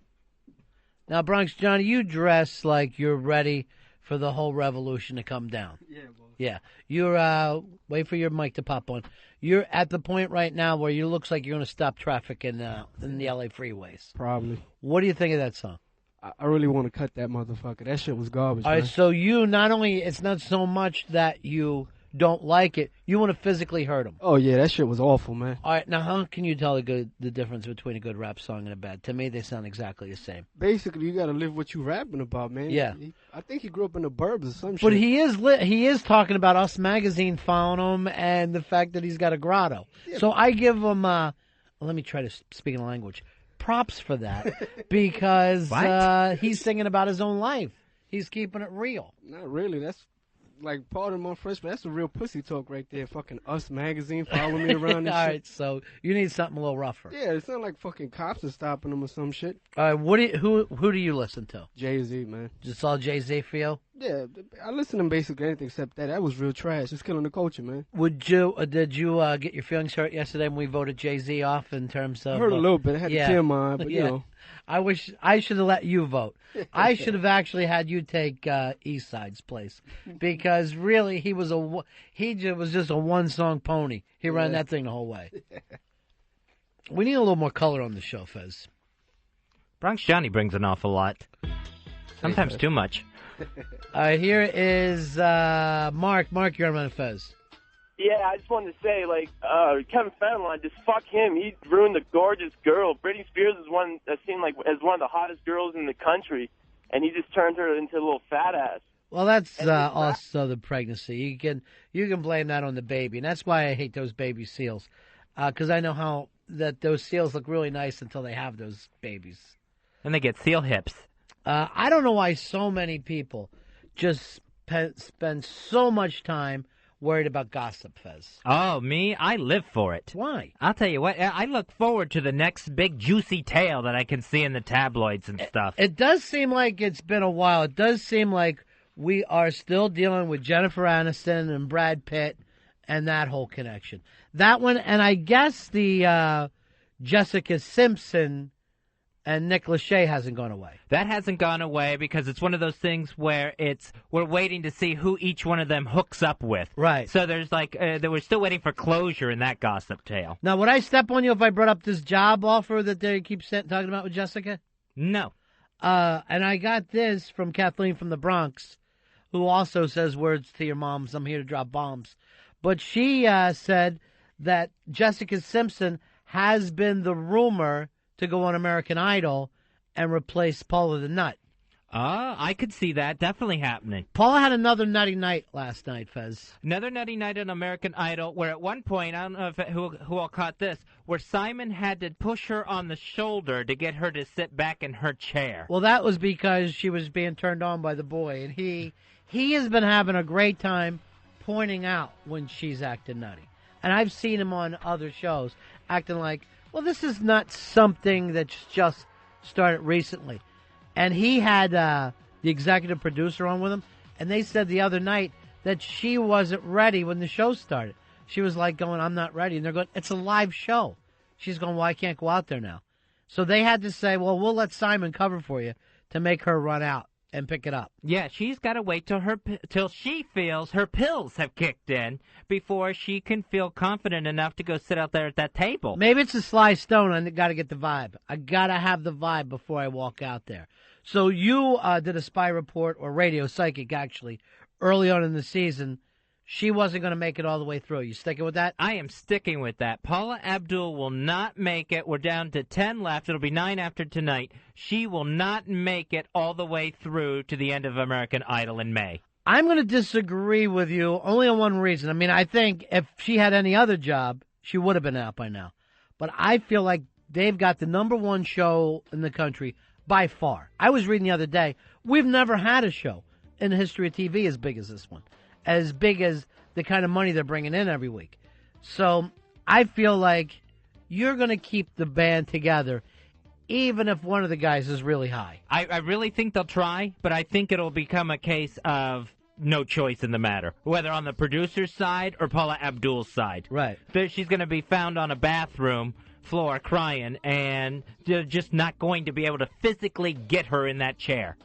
Now, Bronx Johnny, you dress like you're ready for the whole revolution to come down. Yeah, boss. Yeah. You're, wait for your mic to pop on. You're at the point right now where you looks like you're going to stop traffic in the LA freeways. Probably. What do you think of that song? I really want to cut that motherfucker. That shit was garbage, All right, so you not only, it's not so much that you don't like it, you want to physically hurt him. Oh, yeah, that shit was awful, man. All right, now how can you tell the difference between a good rap song and a bad? To me, they sound exactly the same. Basically, you got to live what you rapping about, man. Yeah. I think he grew up in the burbs or some shit. But he is talking about Us Magazine following him and the fact that he's got a grotto. Yeah. So I give him, let me try to speak in a language, props for that because he's singing about his own life. He's keeping it real. Not really. That's like, pardon my French, but that's a real pussy talk right there. Fucking Us Magazine following me around and All shit. right, so you need something a little rougher. Yeah, it's not like fucking cops are stopping them or some shit. All right, who do you listen to? Jay-Z, man. Just all Jay-Z for you? Yeah, I listen to basically anything except that. That was real trash. It's killing the culture, man. Did you get your feelings hurt yesterday when we voted Jay-Z off in terms of... I heard a little bit. I had to tear mine, but you know. I wish I should have let you vote. I should have actually had you take East Side's place because really he was just a one-song pony. He ran that thing the whole way. We need a little more color on the show, Fez. Bronx Johnny brings an awful lot. Sometimes too much. All right, here is Mark. Mark, you're on Ron and Fez. Yeah, I just wanted to say, like, Kevin Federline, just fuck him. He ruined the gorgeous girl. Britney Spears is one that seemed like as one of the hottest girls in the country, and he just turned her into a little fat ass. Well, that's also the pregnancy. You can blame that on the baby, and that's why I hate those baby seals, because I know how that those seals look really nice until they have those babies. And they get seal hips. I don't know why so many people just spend so much time worried about gossip, Fez. Oh, me? I live for it. Why? I'll tell you what, I look forward to the next big juicy tale that I can see in the tabloids and stuff. It does seem like it's been a while. It does seem like we are still dealing with Jennifer Aniston and Brad Pitt and that whole connection. That one, and I guess the Jessica Simpson and Nick Lachey hasn't gone away. That hasn't gone away because it's one of those things where we're waiting to see who each one of them hooks up with. Right. So there's we're still waiting for closure in that gossip tale. Now, would I step on you if I brought up this job offer that they keep talking about with Jessica? No. And I got this from Kathleen from the Bronx, who also says words to your moms, I'm here to drop bombs. But she said that Jessica Simpson has been the rumor to go on American Idol and replace Paula the Nut. I could see that definitely happening. Paula had another nutty night last night, Fez. Another nutty night on American Idol, where at one point, I don't know who all caught this, where Simon had to push her on the shoulder to get her to sit back in her chair. Well, that was because she was being turned on by the boy, and he has been having a great time pointing out when she's acting nutty. And I've seen him on other shows acting like, well, this is not something that's just started recently. And he had the executive producer on with him, and they said the other night that she wasn't ready when the show started. She was like going, I'm not ready. And they're going, it's a live show. She's going, well, I can't go out there now. So they had to say, well, we'll let Simon cover for you to make her run out and pick it up. Yeah, she's got to wait till she feels her pills have kicked in before she can feel confident enough to go sit out there at that table. Maybe it's a Sly Stone. I got to get the vibe. I got to have the vibe before I walk out there. So you did a spy report, or radio psychic, actually, early on in the season. She wasn't going to make it all the way through. You sticking with that? I am sticking with that. Paula Abdul will not make it. We're down to 10 left. It'll be 9 after tonight. She will not make it all the way through to the end of American Idol in May. I'm going to disagree with you only on one reason. I mean, I think if she had any other job, she would have been out by now. But I feel like they've got the #1 show in the country by far. I was reading the other day, we've never had a show in the history of TV as big as this one, as big as the kind of money they're bringing in every week. So I feel like you're going to keep the band together even if one of the guys is really high. I really think they'll try, but I think it'll become a case of no choice in the matter, whether on the producer's side or Paula Abdul's side. Right. She's going to be found on a bathroom floor crying, and they're just not going to be able to physically get her in that chair.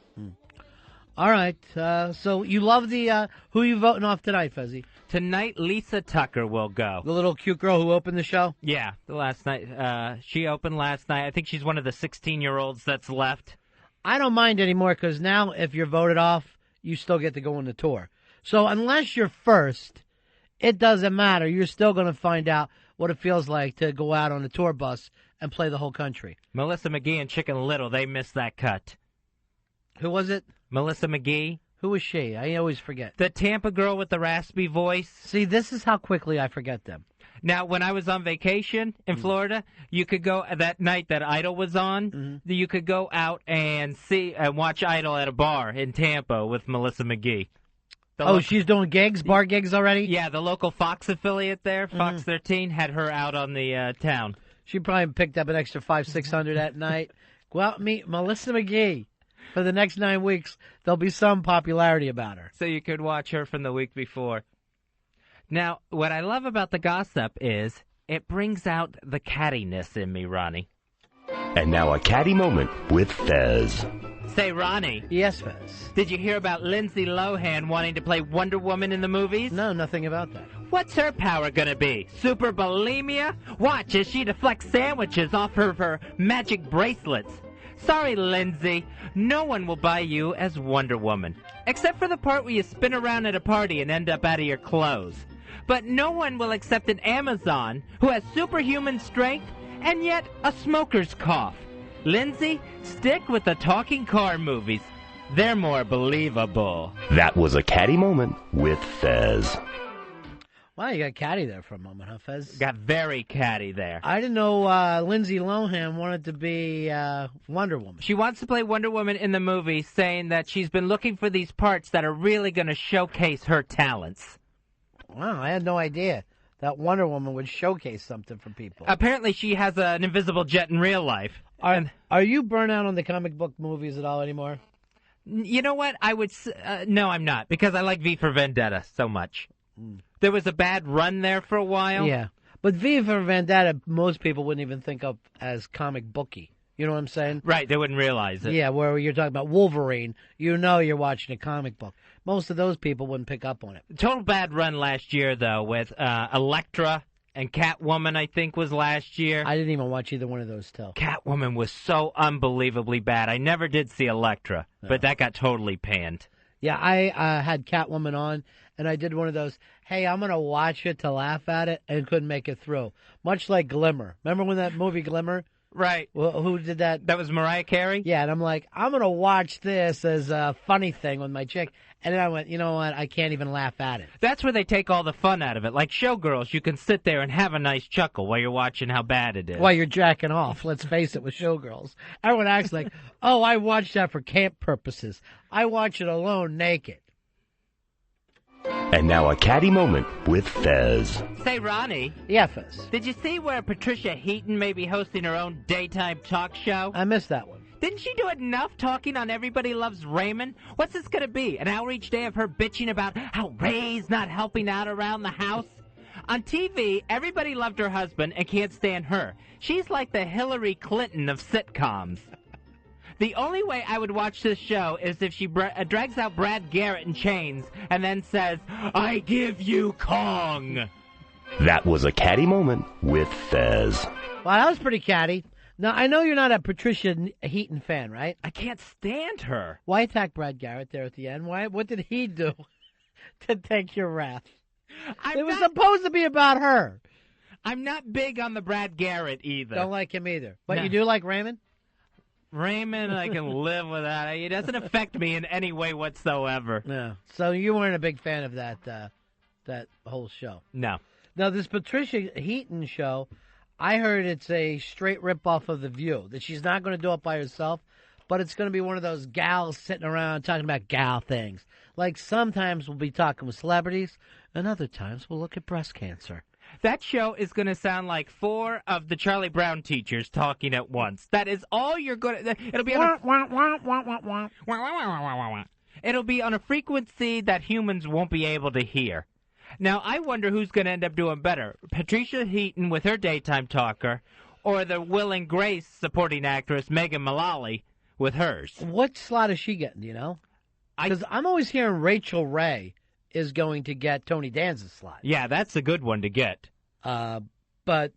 All right. So you love the who you voting off tonight, Fezzy? Tonight, Lisa Tucker will go. The little cute girl who opened the show? Yeah, the last night. She opened last night. I think she's one of the 16-year-olds that's left. I don't mind anymore because now if you're voted off, you still get to go on the tour. So unless you're first, it doesn't matter. You're still going to find out what it feels like to go out on a tour bus and play the whole country. Melissa McGee and Chicken Little, they missed that cut. Who was it? Melissa McGee. Who was she? I always forget. The Tampa girl with the raspy voice. See, this is how quickly I forget them. Now, when I was on vacation in Florida, you could go that night that Idol was on. You could go out and watch Idol at a bar in Tampa with Melissa McGee. She's doing gigs, bar gigs already? Yeah, the local Fox affiliate there, Fox 13, had her out on the town. She probably picked up an extra $500-600 that night. Go out and meet Melissa McGee. For the next 9 weeks, there'll be some popularity about her. So you could watch her from the week before. Now, what I love about the gossip is it brings out the cattiness in me, Ronnie. And now a catty moment with Fez. Say, Ronnie. Yes, Fez. Did you hear about Lindsay Lohan wanting to play Wonder Woman in the movies? No, nothing about that. What's her power going to be? Super bulimia? Watch as she deflects sandwiches off of her magic bracelets. Sorry, Lindsay. No one will buy you as Wonder Woman. Except for the part where you spin around at a party and end up out of your clothes. But no one will accept an Amazon who has superhuman strength and yet a smoker's cough. Lindsay, stick with the talking car movies. They're more believable. That was a catty moment with Fez. Wow, you got catty there for a moment, huh, Fez? Got very catty there. I didn't know Lindsay Lohan wanted to be Wonder Woman. She wants to play Wonder Woman in the movie, saying that she's been looking for these parts that are really going to showcase her talents. Wow, I had no idea that Wonder Woman would showcase something for people. Apparently she has an invisible jet in real life. Are you burnt out on the comic book movies at all anymore? You know what? I would no, I'm not, because I like V for Vendetta so much. There was a bad run there for a while. Yeah. But V for Vendetta, most people wouldn't even think of as comic booky. You know what I'm saying? Right, they wouldn't realize it. Yeah, where you're talking about Wolverine, you know you're watching a comic book. Most of those people wouldn't pick up on it. Total bad run last year, though, with Elektra and Catwoman, I think, was last year. I didn't even watch either one of those till. Catwoman was so unbelievably bad. I never did see Elektra, but that got totally panned. Yeah, I had Catwoman on, and I did one of those, hey, I'm going to watch it to laugh at it, and couldn't make it through. Much like Glimmer. Remember when that movie Glimmer? Right. Well, who did that? That was Mariah Carey? Yeah, and I'm like, I'm going to watch this as a funny thing with my chick. And then I went, you know what, I can't even laugh at it. That's where they take all the fun out of it. Like Showgirls, you can sit there and have a nice chuckle while you're watching how bad it is. While you're jacking off, let's face it, with Showgirls. Everyone acts like, oh, I watched that for camp purposes. I watch it alone, naked. And now a catty moment with Fez. Say, Ronnie. Yeah, Fez. Did you see where Patricia Heaton may be hosting her own daytime talk show? I missed that one. Didn't she do enough talking on Everybody Loves Raymond? What's this going to be? An hour each day of her bitching about how Ray's not helping out around the house? On TV, everybody loved her husband and can't stand her. She's like the Hillary Clinton of sitcoms. The only way I would watch this show is if she drags out Brad Garrett in chains and then says, I give you Kong. That was a catty moment with Fez. Well, that was pretty catty. Now, I know you're not a Patricia Heaton fan, right? I can't stand her. Why attack Brad Garrett there at the end? What did he do to take your wrath? It was supposed to be about her. I'm not big on the Brad Garrett either. Don't like him either. But No. you do like Raymond? Raymond, I can live with that. It doesn't affect me in any way whatsoever. No. So you weren't a big fan of that whole show? No. Now, this Patricia Heaton show, I heard it's a straight rip-off of The View, that she's not going to do it by herself, but it's going to be one of those gals sitting around talking about gal things. Like sometimes we'll be talking with celebrities, and other times we'll look at breast cancer. That show is going to sound like 4 of the Charlie Brown teachers talking at once. That is all you're going to... It'll be on It'll be on a frequency that humans won't be able to hear. Now, I wonder who's going to end up doing better. Patricia Heaton with her daytime talker, or the Will and Grace supporting actress Megan Mullally with hers. What slot is she getting, do you know? Because I'm always hearing Rachel Ray is going to get Tony Danza's slot. Yeah, that's a good one to get. But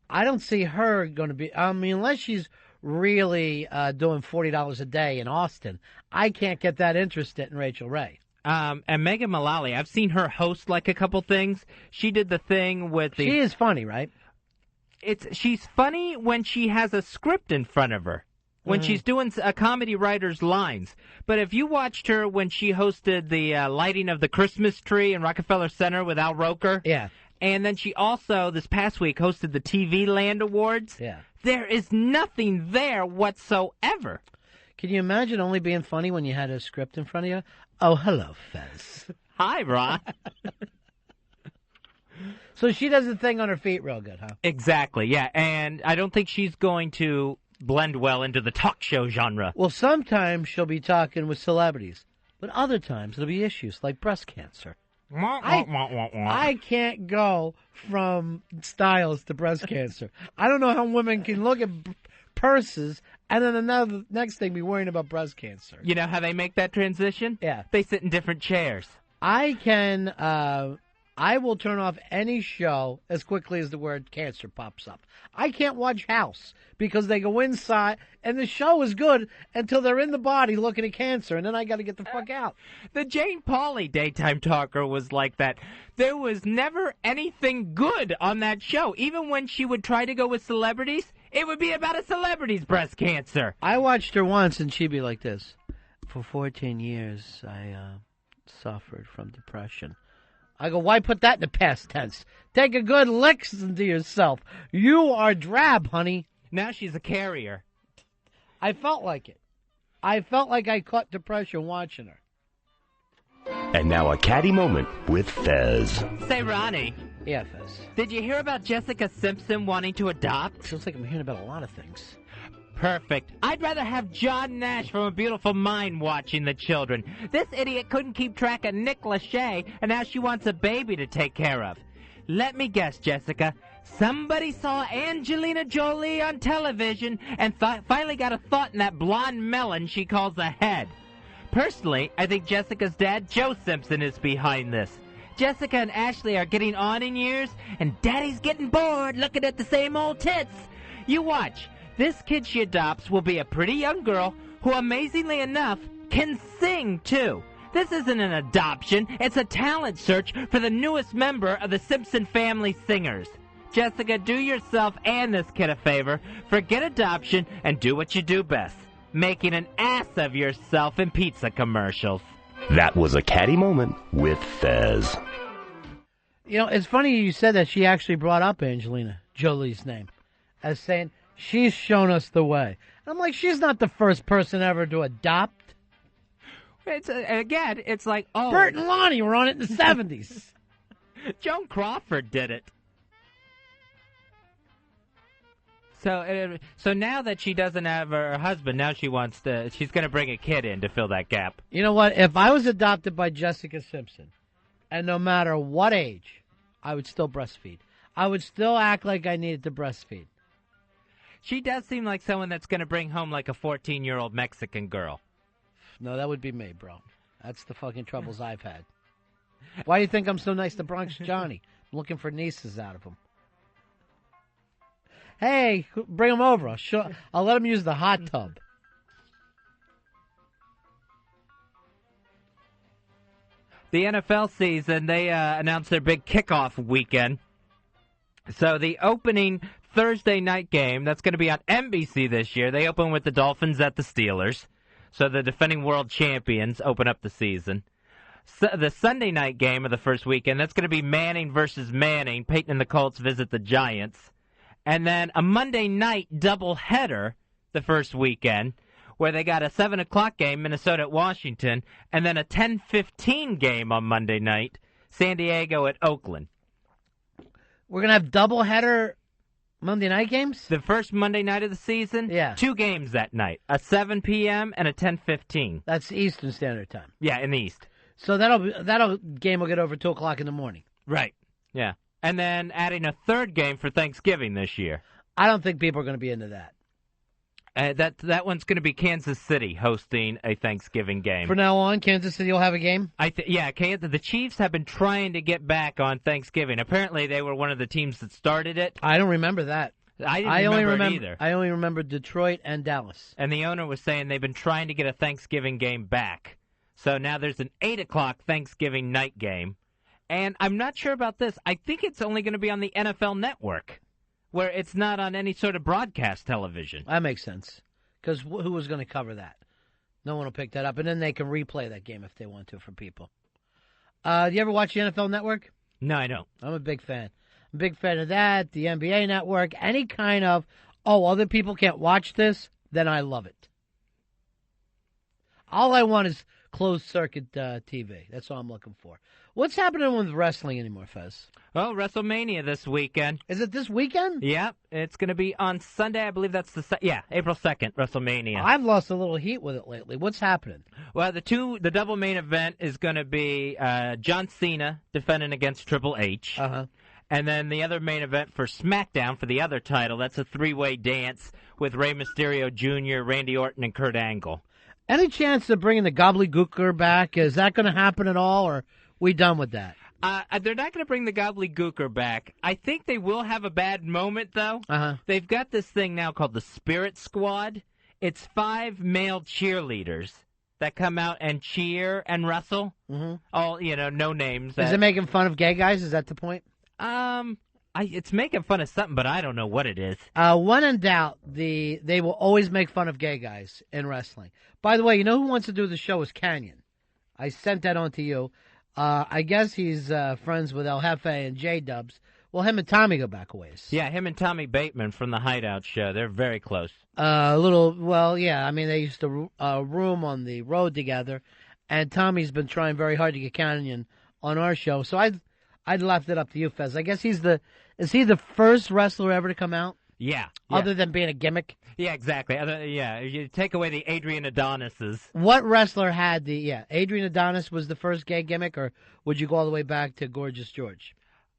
I don't see her going to be... I mean, unless she's really doing $40 a day in Austin, I can't get that interested in Rachel Ray. And Megan Mullally, I've seen her host like a couple things. She did the thing with the... She is funny, right? She's funny when she has a script in front of her. When she's doing a comedy writer's lines. But if you watched her when she hosted the lighting of the Christmas tree in Rockefeller Center with Al Roker. Yeah. And then she also, this past week, hosted the TV Land Awards. Yeah. There is nothing there whatsoever. Can you imagine only being funny when you had a script in front of you? Oh, hello, Fez. Hi, Ron. So she does the thing on her feet real good, huh? Exactly, yeah. And I don't think she's going to blend well into the talk show genre. Well, sometimes she'll be talking with celebrities, but other times it'll be issues like breast cancer. I can't go from styles to breast cancer. I don't know how women can look at purses and then the next thing be worrying about breast cancer. You know how they make that transition? Yeah. They sit in different chairs. I will turn off any show as quickly as the word cancer pops up. I can't watch House because they go inside and the show is good until they're in the body looking at cancer, and then I got to get the fuck out. The Jane Pauley daytime talker was like that. There was never anything good on that show. Even when she would try to go with celebrities, it would be about a celebrity's breast cancer. I watched her once and she'd be like this. For 14 years, I suffered from depression. I go, why put that in the past tense? Take a good listen to yourself. You are drab, honey. Now she's a carrier. I felt like it. I felt like I caught depression watching her. And now a catty moment with Fez. Say, Ronnie. Yeah, Fez. Did you hear about Jessica Simpson wanting to adopt? Feels like I'm hearing about a lot of things. Perfect. I'd rather have John Nash from A Beautiful Mind watching the children. This idiot couldn't keep track of Nick Lachey, and now she wants a baby to take care of. Let me guess, Jessica. Somebody saw Angelina Jolie on television and finally got a thought in that blonde melon she calls a head. Personally, I think Jessica's dad, Joe Simpson, is behind this. Jessica and Ashley are getting on in years, and Daddy's getting bored looking at the same old tits. You watch. This kid she adopts will be a pretty young girl who, amazingly enough, can sing, too. This isn't an adoption. It's a talent search for the newest member of the Simpson family singers. Jessica, do yourself and this kid a favor. Forget adoption and do what you do best. Making an ass of yourself in pizza commercials. That was a catty moment with Fez. You know, it's funny you said that. She actually brought up Angelina Jolie's name as saying, she's shown us the way. I'm like, she's not the first person ever to adopt. It's like, oh. Bert and Lonnie were on it in the 70s. Joan Crawford did it. So now that she doesn't have her husband, now she's going to bring a kid in to fill that gap. You know what? If I was adopted by Jessica Simpson, and no matter what age, I would still breastfeed. I would still act like I needed to breastfeed. She does seem like someone that's going to bring home like a 14-year-old Mexican girl. No, that would be me, bro. That's the fucking troubles I've had. Why do you think I'm so nice to Bronx Johnny? I'm looking for nieces out of him. Hey, bring him over. I'll let him use the hot tub. The NFL season, they announced their big kickoff weekend. So the opening Thursday night game, that's going to be on NBC this year. They open with the Dolphins at the Steelers. So the defending world champions open up the season. So the Sunday night game of the first weekend, that's going to be Manning versus Manning. Peyton and the Colts visit the Giants. And then a Monday night doubleheader the first weekend, where they got a 7 o'clock game, Minnesota at Washington, and then a 10:15 game on Monday night, San Diego at Oakland. We're going to have doubleheader Monday night games? The first Monday night of the season? Yeah. 2 games that night, a 7 p.m. and a 10:15. That's Eastern Standard Time. Yeah, in the East. So that'll game will get over 2 o'clock in the morning. Right. Yeah. And then adding a third game for Thanksgiving this year. I don't think people are going to be into that. That one's going to be Kansas City hosting a Thanksgiving game. From now on, Kansas City will have a game? The Chiefs have been trying to get back on Thanksgiving. Apparently, they were one of the teams that started it. I don't remember that. I didn't remember it either. I only remember Detroit and Dallas. And the owner was saying they've been trying to get a Thanksgiving game back. So now there's an 8 o'clock Thanksgiving night game. And I'm not sure about this. I think it's only going to be on the NFL Network, where it's not on any sort of broadcast television. That makes sense. Because who was going to cover that? No one will pick that up. And then they can replay that game if they want to for people. Do you ever watch the NFL Network? No, I don't. I'm a big fan. I'm a big fan of that, the NBA Network, any kind of, other people can't watch this, then I love it. All I want is closed-circuit TV. That's all I'm looking for. What's happening with wrestling anymore, Fez? Well, WrestleMania this weekend. Is it this weekend? Yep. It's going to be on Sunday. I believe that's April 2nd, WrestleMania. I've lost a little heat with it lately. What's happening? Well, the double main event is going to be John Cena defending against Triple H. Uh-huh. And then the other main event for SmackDown for the other title, that's a 3-way dance with Rey Mysterio Jr., Randy Orton, and Kurt Angle. Any chance of bringing the gobbledygooker back? Is that going to happen at all, or we done with that? They're not going to bring the gobbledygooker back. I think they will have a bad moment, though. Uh-huh. They've got this thing now called the Spirit Squad. It's 5 male cheerleaders that come out and cheer and wrestle. Mm-hmm. All, no names. Is it making fun of gay guys? Is that the point? It's making fun of something, but I don't know what it is. When in doubt, they will always make fun of gay guys in wrestling. By the way, you know who wants to do the show is Canyon. I sent that on to you. I guess he's friends with El Jefe and J-Dubs. Well, him and Tommy go back a ways. Yeah, him and Tommy Bateman from the Hideout show. They're very close. They used to room on the road together, and Tommy's been trying very hard to get Canyon on our show. So I'd left it up to you, Fez. I guess is he the first wrestler ever to come out? Yeah. Other than being a gimmick? Yeah, exactly. You take away the Adrian Adonises. What wrestler had Adrian Adonis was the first gay gimmick, or would you go all the way back to Gorgeous George?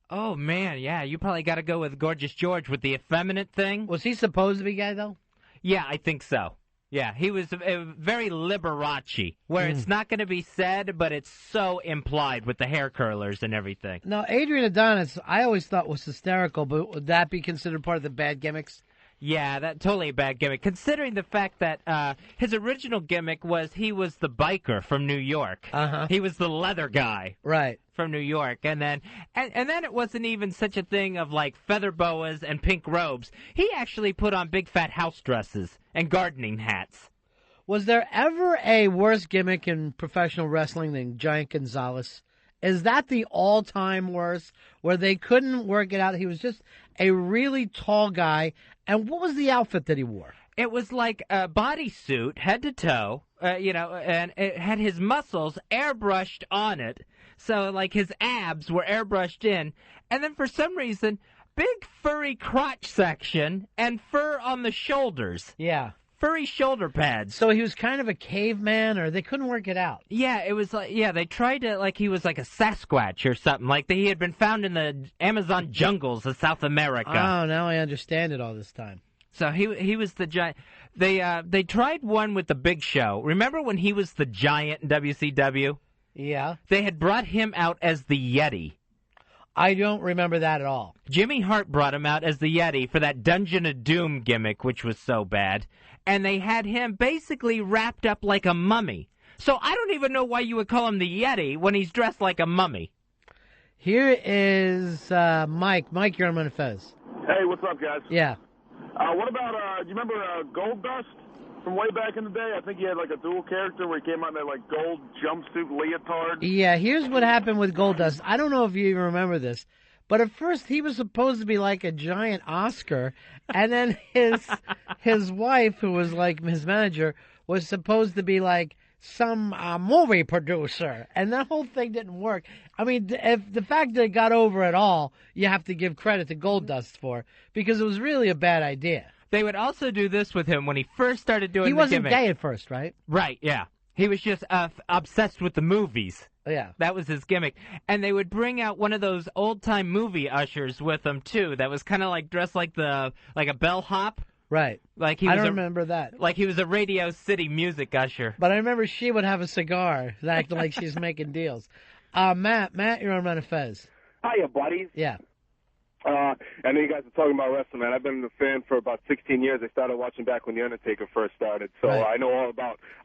Oh, man, yeah. You probably got to go with Gorgeous George with the effeminate thing. Was he supposed to be gay, though? Yeah, I think so. Yeah, he was very Liberace, where it's not going to be said, but it's so implied with the hair curlers and everything. Now, Adrian Adonis, I always thought was hysterical, but would that be considered part of the bad gimmicks? Yeah, that totally a bad gimmick. Considering the fact that his original gimmick was he was the biker from New York. Uh-huh. He was the leather guy. Right. From New York. And then it wasn't even such a thing of like feather boas and pink robes. He actually put on big fat house dresses and gardening hats. Was there ever a worse gimmick in professional wrestling than Giant Gonzalez? Is that the all-time worst, where they couldn't work it out? He was just a really tall guy. And what was the outfit that he wore? It was like a bodysuit, head to toe, and it had his muscles airbrushed on it. So, like, his abs were airbrushed in. And then for some reason, big furry crotch section and fur on the shoulders. Yeah. Furry shoulder pads. So he was kind of a caveman, or they couldn't work it out? Yeah, it was like, they tried to, like, he was like a Sasquatch or something. Like, he had been found in the Amazon jungles of South America. Oh, now I understand it all this time. So he was the giant. They tried one with the Big Show. Remember when he was the giant in WCW? Yeah. They had brought him out as the Yeti. I don't remember that at all. Jimmy Hart brought him out as the Yeti for that Dungeon of Doom gimmick, which was so bad. And they had him basically wrapped up like a mummy. So I don't even know why you would call him the Yeti when he's dressed like a mummy. Here is Mike. Mike, you're on Ron and Fez. Hey, what's up, guys? Yeah. What about, do you remember Gold Dust from way back in the day? I think he had like a dual character where he came out in that like gold jumpsuit leotard. Yeah, here's what happened with Goldust. I don't know if you even remember this, but at first he was supposed to be like a giant Oscar, and then his wife, who was like his manager, was supposed to be like some movie producer, and that whole thing didn't work. I mean, if the fact that it got over at all, you have to give credit to Goldust for, because it was really a bad idea. They would also do this with him when he first started doing the gimmick. He wasn't gay at first, right? Right, yeah. He was just obsessed with the movies. Yeah. That was his gimmick. And they would bring out one of those old-time movie ushers with them, too, that was kind of like dressed like a bellhop. Right. Like I don't remember that. Like he was a Radio City music usher. But I remember she would have a cigar, acting like she's making deals. Matt, you're on Ron and Fez. Hiya, buddies. Yeah. I know you guys are talking about wrestling, man. I've been a fan for about 16 years. I started watching back when The Undertaker first started. So Right.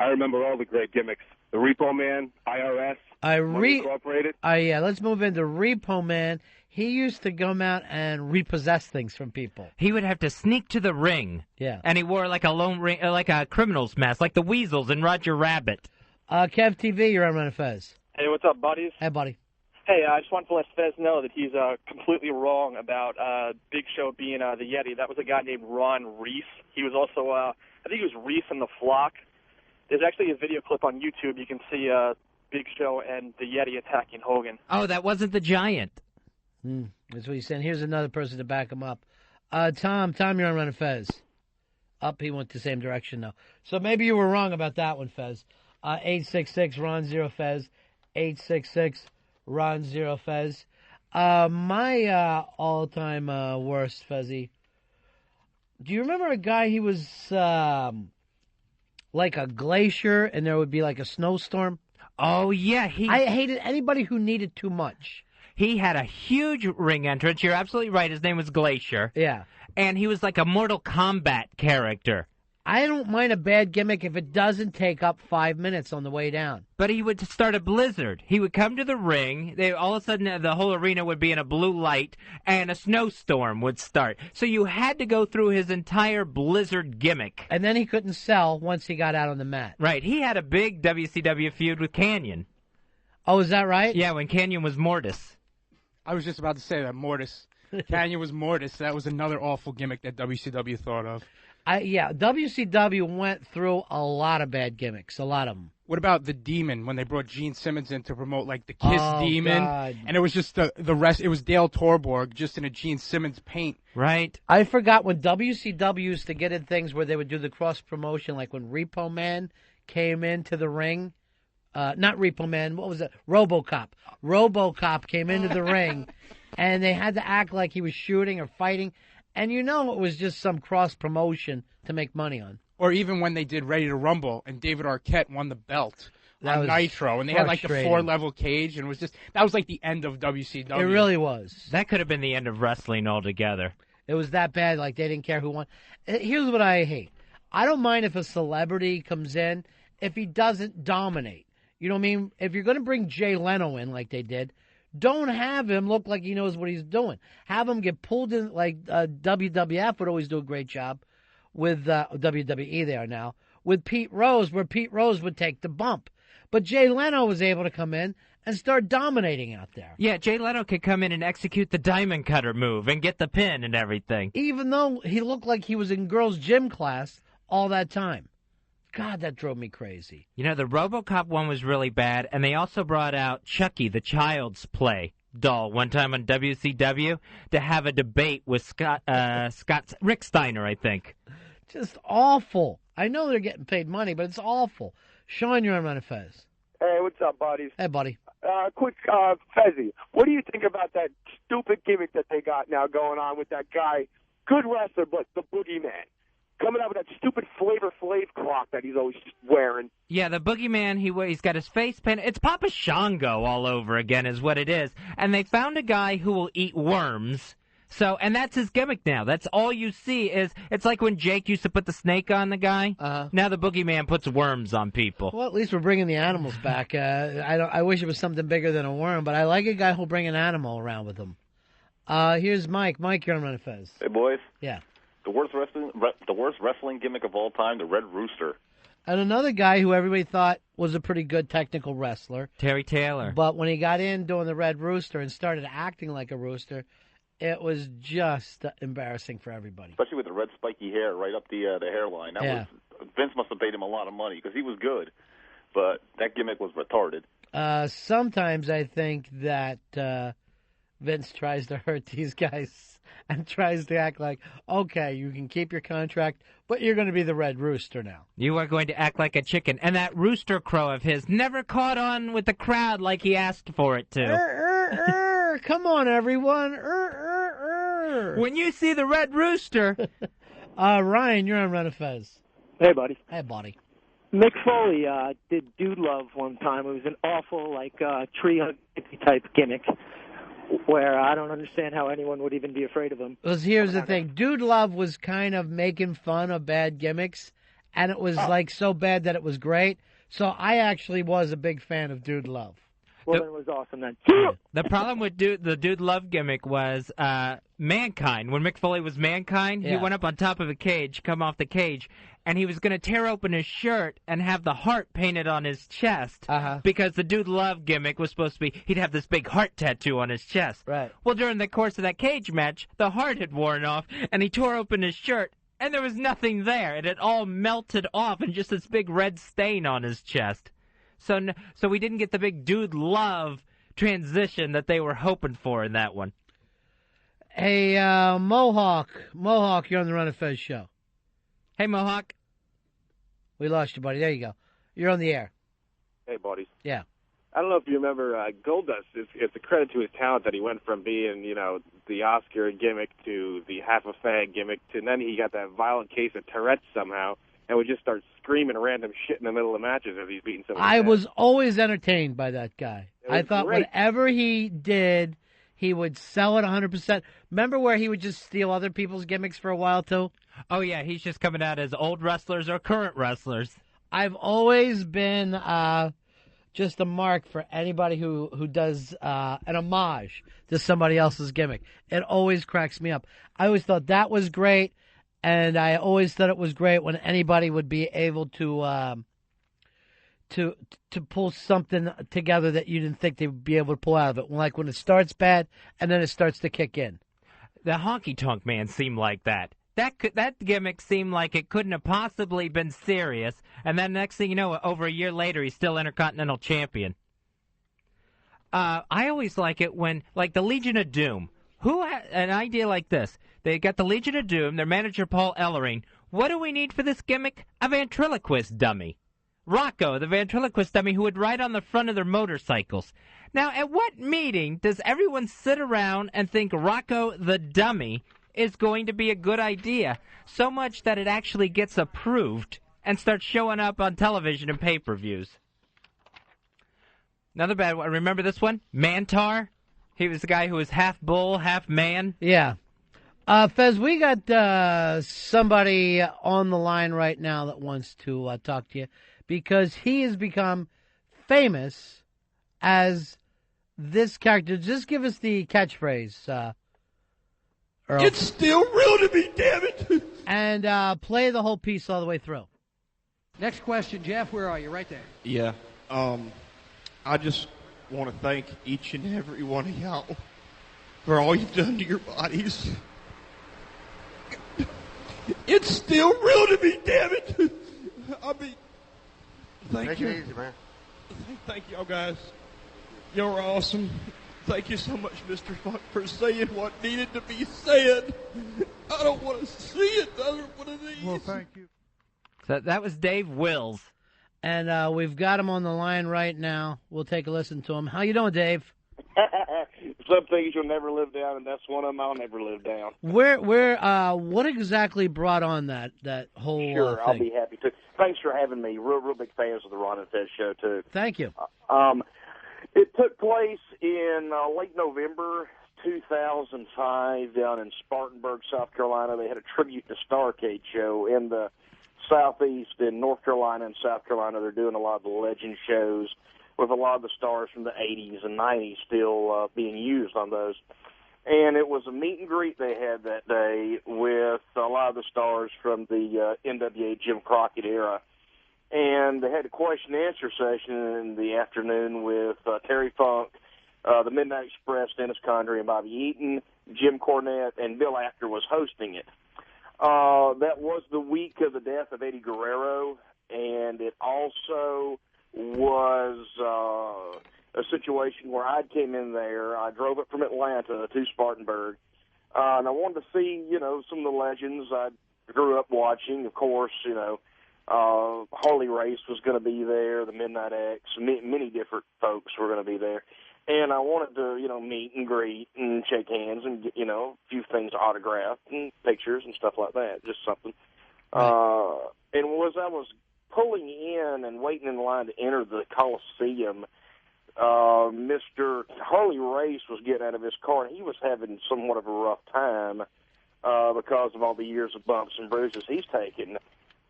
I remember all the great gimmicks. The Repo Man, IRS, Money Incorporated. Yeah, let's move into Repo Man. He used to come out and repossess things from people. He would have to sneak to the ring. Yeah. And he wore like a like a criminal's mask, like the Weasels in Roger Rabbit. Kev TV, you're on Ron and Fez. Hey, what's up, buddies? Hey, buddy. Hey, I just wanted to let Fez know that he's completely wrong about Big Show being the Yeti. That was a guy named Ron Reese. He was also, I think he was Reese in the Flock. There's actually a video clip on YouTube. You can see Big Show and the Yeti attacking Hogan. Oh, that wasn't the Giant. That's what he's saying. Here's another person to back him up. Tom, you're on Ron and Fez. Up, he went the same direction now. So maybe you were wrong about that one, Fez. 866-RON-0-FEZ. 866-RON-0-FEZ. My all-time worst, Fezzy. Do you remember a guy, he was like a glacier, and there would be like a snowstorm? Oh, yeah. I hated anybody who needed too much. He had a huge ring entrance. You're absolutely right. His name was Glacier. Yeah. And he was like a Mortal Kombat character. I don't mind a bad gimmick if it doesn't take up 5 minutes on the way down. But he would start a blizzard. He would come to the ring. All of a sudden, the whole arena would be in a blue light, and a snowstorm would start. So you had to go through his entire blizzard gimmick. And then he couldn't sell once he got out on the mat. Right. He had a big WCW feud with Kanyon. Oh, is that right? Yeah, when Kanyon was Mortis. I was just about to say that, Mortis. Kanyon was Mortis. That was another awful gimmick that WCW thought of. WCW went through a lot of bad gimmicks, a lot of them. What about the Demon, when they brought Gene Simmons in to promote, like, the Kiss Demon? God. And it was just the rest. It was Dale Torborg just in a Gene Simmons paint. Right. I forgot when WCW used to get in things where they would do the cross-promotion, like when Repo Man came into the ring. Not Repo Man, what was it? RoboCop. RoboCop came into the ring, and they had to act like he was shooting or fighting. And it was just some cross-promotion to make money on. Or even when they did Ready to Rumble, and David Arquette won the belt on Nitro, and they had like the 4-level cage, and that was like the end of WCW. It really was. That could have been the end of wrestling altogether. It was that bad, like they didn't care who won. Here's what I hate. I don't mind if a celebrity comes in if he doesn't dominate. You know what I mean? If you're going to bring Jay Leno in like they did, don't have him look like he knows what he's doing. Have him get pulled in like WWF would always do a great job with WWE they are now, with Pete Rose, where Pete Rose would take the bump. But Jay Leno was able to come in and start dominating out there. Yeah, Jay Leno could come in and execute the diamond cutter move and get the pin and everything. Even though he looked like he was in girls' gym class all that time. God, that drove me crazy. You know, the RoboCop one was really bad, and they also brought out Chucky, the Child's Play doll, one time on WCW to have a debate with Rick Steiner, I think. Just awful. I know they're getting paid money, but it's awful. Sean, you're on Ron and Fez. Hey, what's up, buddies? Hey, buddy. Quick, Fezzy, what do you think about that stupid gimmick that they got now going on with that guy, good wrestler, but the boogeyman, coming out with that stupid Flavor Flav clock that he's always wearing? Yeah, the boogeyman, he's got his face painted. It's Papa Shango all over again is what it is. And they found a guy who will eat worms. So, and that's his gimmick now. That's all you see is, it's like when Jake used to put the snake on the guy. Now the boogeyman puts worms on people. Well, at least we're bringing the animals back. I wish it was something bigger than a worm, but I like a guy who'll bring an animal around with him. Here's Mike. Mike, you're on Ron and Fez. Hey, boys. Yeah. The worst wrestling gimmick of all time, the Red Rooster. And another guy who everybody thought was a pretty good technical wrestler. Terry Taylor. But when he got in doing the Red Rooster and started acting like a rooster, it was just embarrassing for everybody. Especially with the red spiky hair right up the hairline. Vince must have paid him a lot of money because he was good, but that gimmick was retarded. Sometimes I think that Vince tries to hurt these guys and tries to act like, okay, you can keep your contract, but you're going to be the Red Rooster now. You are going to act like a chicken. And that rooster crow of his never caught on with the crowd like he asked for it to. Come on, everyone. When you see the Red Rooster. Ryan, you're on Ron and Fez. Hey, buddy. Hey, buddy. Mick Foley did Dude Love one time. It was an awful, tree hug type gimmick where I don't understand how anyone would even be afraid of him. Because here's the thing. Dude Love was kind of making fun of bad gimmicks, and it was so bad that it was great. So I actually was a big fan of Dude Love. Well, then it was awesome then. The problem with the Dude Love gimmick was Mankind. When Mick Foley was Mankind, he went up on top of a cage, come off the cage, and he was going to tear open his shirt and have the heart painted on his chest because the Dude Love gimmick was supposed to be he'd have this big heart tattoo on his chest. Right. Well, during the course of that cage match, the heart had worn off, and he tore open his shirt, and there was nothing there. It had all melted off and just this big red stain on his chest. So we didn't get the big Dude Love transition that they were hoping for in that one. Hey, Mohawk, you're on the Ron and Fez show. Hey, Mohawk. We lost you, buddy. There you go. You're on the air. Hey, buddies. Yeah. I don't know if you remember Goldust. It's a credit to his talent that he went from being, the Oscar gimmick to the half a fag gimmick to then he got that violent case of Tourette's somehow and would just start screaming random shit in the middle of matches as he's beating somebody. I was always entertained by that guy. I thought whatever he did, he would sell it 100%. Remember where he would just steal other people's gimmicks for a while, too? Oh, yeah, he's just coming out as old wrestlers or current wrestlers. I've always been just a mark for anybody who does an homage to somebody else's gimmick. It always cracks me up. I always thought that was great, and I always thought it was great when anybody would be able to pull something together that you didn't think they would be able to pull out of it. Like when it starts bad and then it starts to kick in. The Honky Tonk Man seemed like that. That gimmick seemed like it couldn't have possibly been serious, and then next thing you know, over a year later, he's still Intercontinental Champion. I always like it when, like the Legion of Doom. Who had an idea like this? They got the Legion of Doom, their manager Paul Ellering. What do we need for this gimmick? A ventriloquist dummy. Rocco, the ventriloquist dummy who would ride on the front of their motorcycles. Now, at what meeting does everyone sit around and think Rocco the dummy is going to be a good idea, so much that it actually gets approved and starts showing up on television and pay-per-views? Another bad one. Remember this one? Mantar? He was the guy who was half bull, half man. Yeah. Fez, we got somebody on the line right now that wants to talk to you because he has become famous as this character. Just give us the catchphrase, Earl. It's still real to me, damn it. And play the whole piece all the way through. Next question, Jeff. Where are you? Right there. Yeah. I just want to thank each and every one of y'all for all you've done to your bodies. It's still real to me, damn it. I mean, thank you. Take it easy, man. Thank y'all guys. You're awesome. Thank you so much, Mr. Funk, for saying what needed to be said. I don't want to see another one of these. Well, thank you. So that was Dave Wills. And we've got him on the line right now. We'll take a listen to him. How you doing, Dave? Some things you'll never live down, and that's one of them I'll never live down. What exactly brought on that whole Sure, thing? I'll be happy to. Thanks for having me. Real big fans of the Ron and Fez show, too. Thank you. It took place in late November 2005 down in Spartanburg, South Carolina. They had a tribute to Starcade show in the Southeast, in North Carolina and South Carolina. They're doing a lot of the legend shows with a lot of the stars from the 80s and 90s still being used on those. And it was a meet and greet they had that day with a lot of the stars from the NWA Jim Crockett era. And they had a question-and-answer session in the afternoon with Terry Funk, the Midnight Express, Dennis Condrey, and Bobby Eaton. Jim Cornette and Bill Apter was hosting it. That was the week of the death of Eddie Guerrero, and it also was a situation where I came in there. I drove it from Atlanta to Spartanburg, and I wanted to see, some of the legends I grew up watching. Of course, Harley Race was going to be there, the Midnight X, many different folks were going to be there. And I wanted to, meet and greet and shake hands and get, a few things autographed and pictures and stuff like that, just something. Right. And as I was pulling in and waiting in line to enter the Coliseum, Mr. Harley Race was getting out of his car, and he was having somewhat of a rough time because of all the years of bumps and bruises he's taken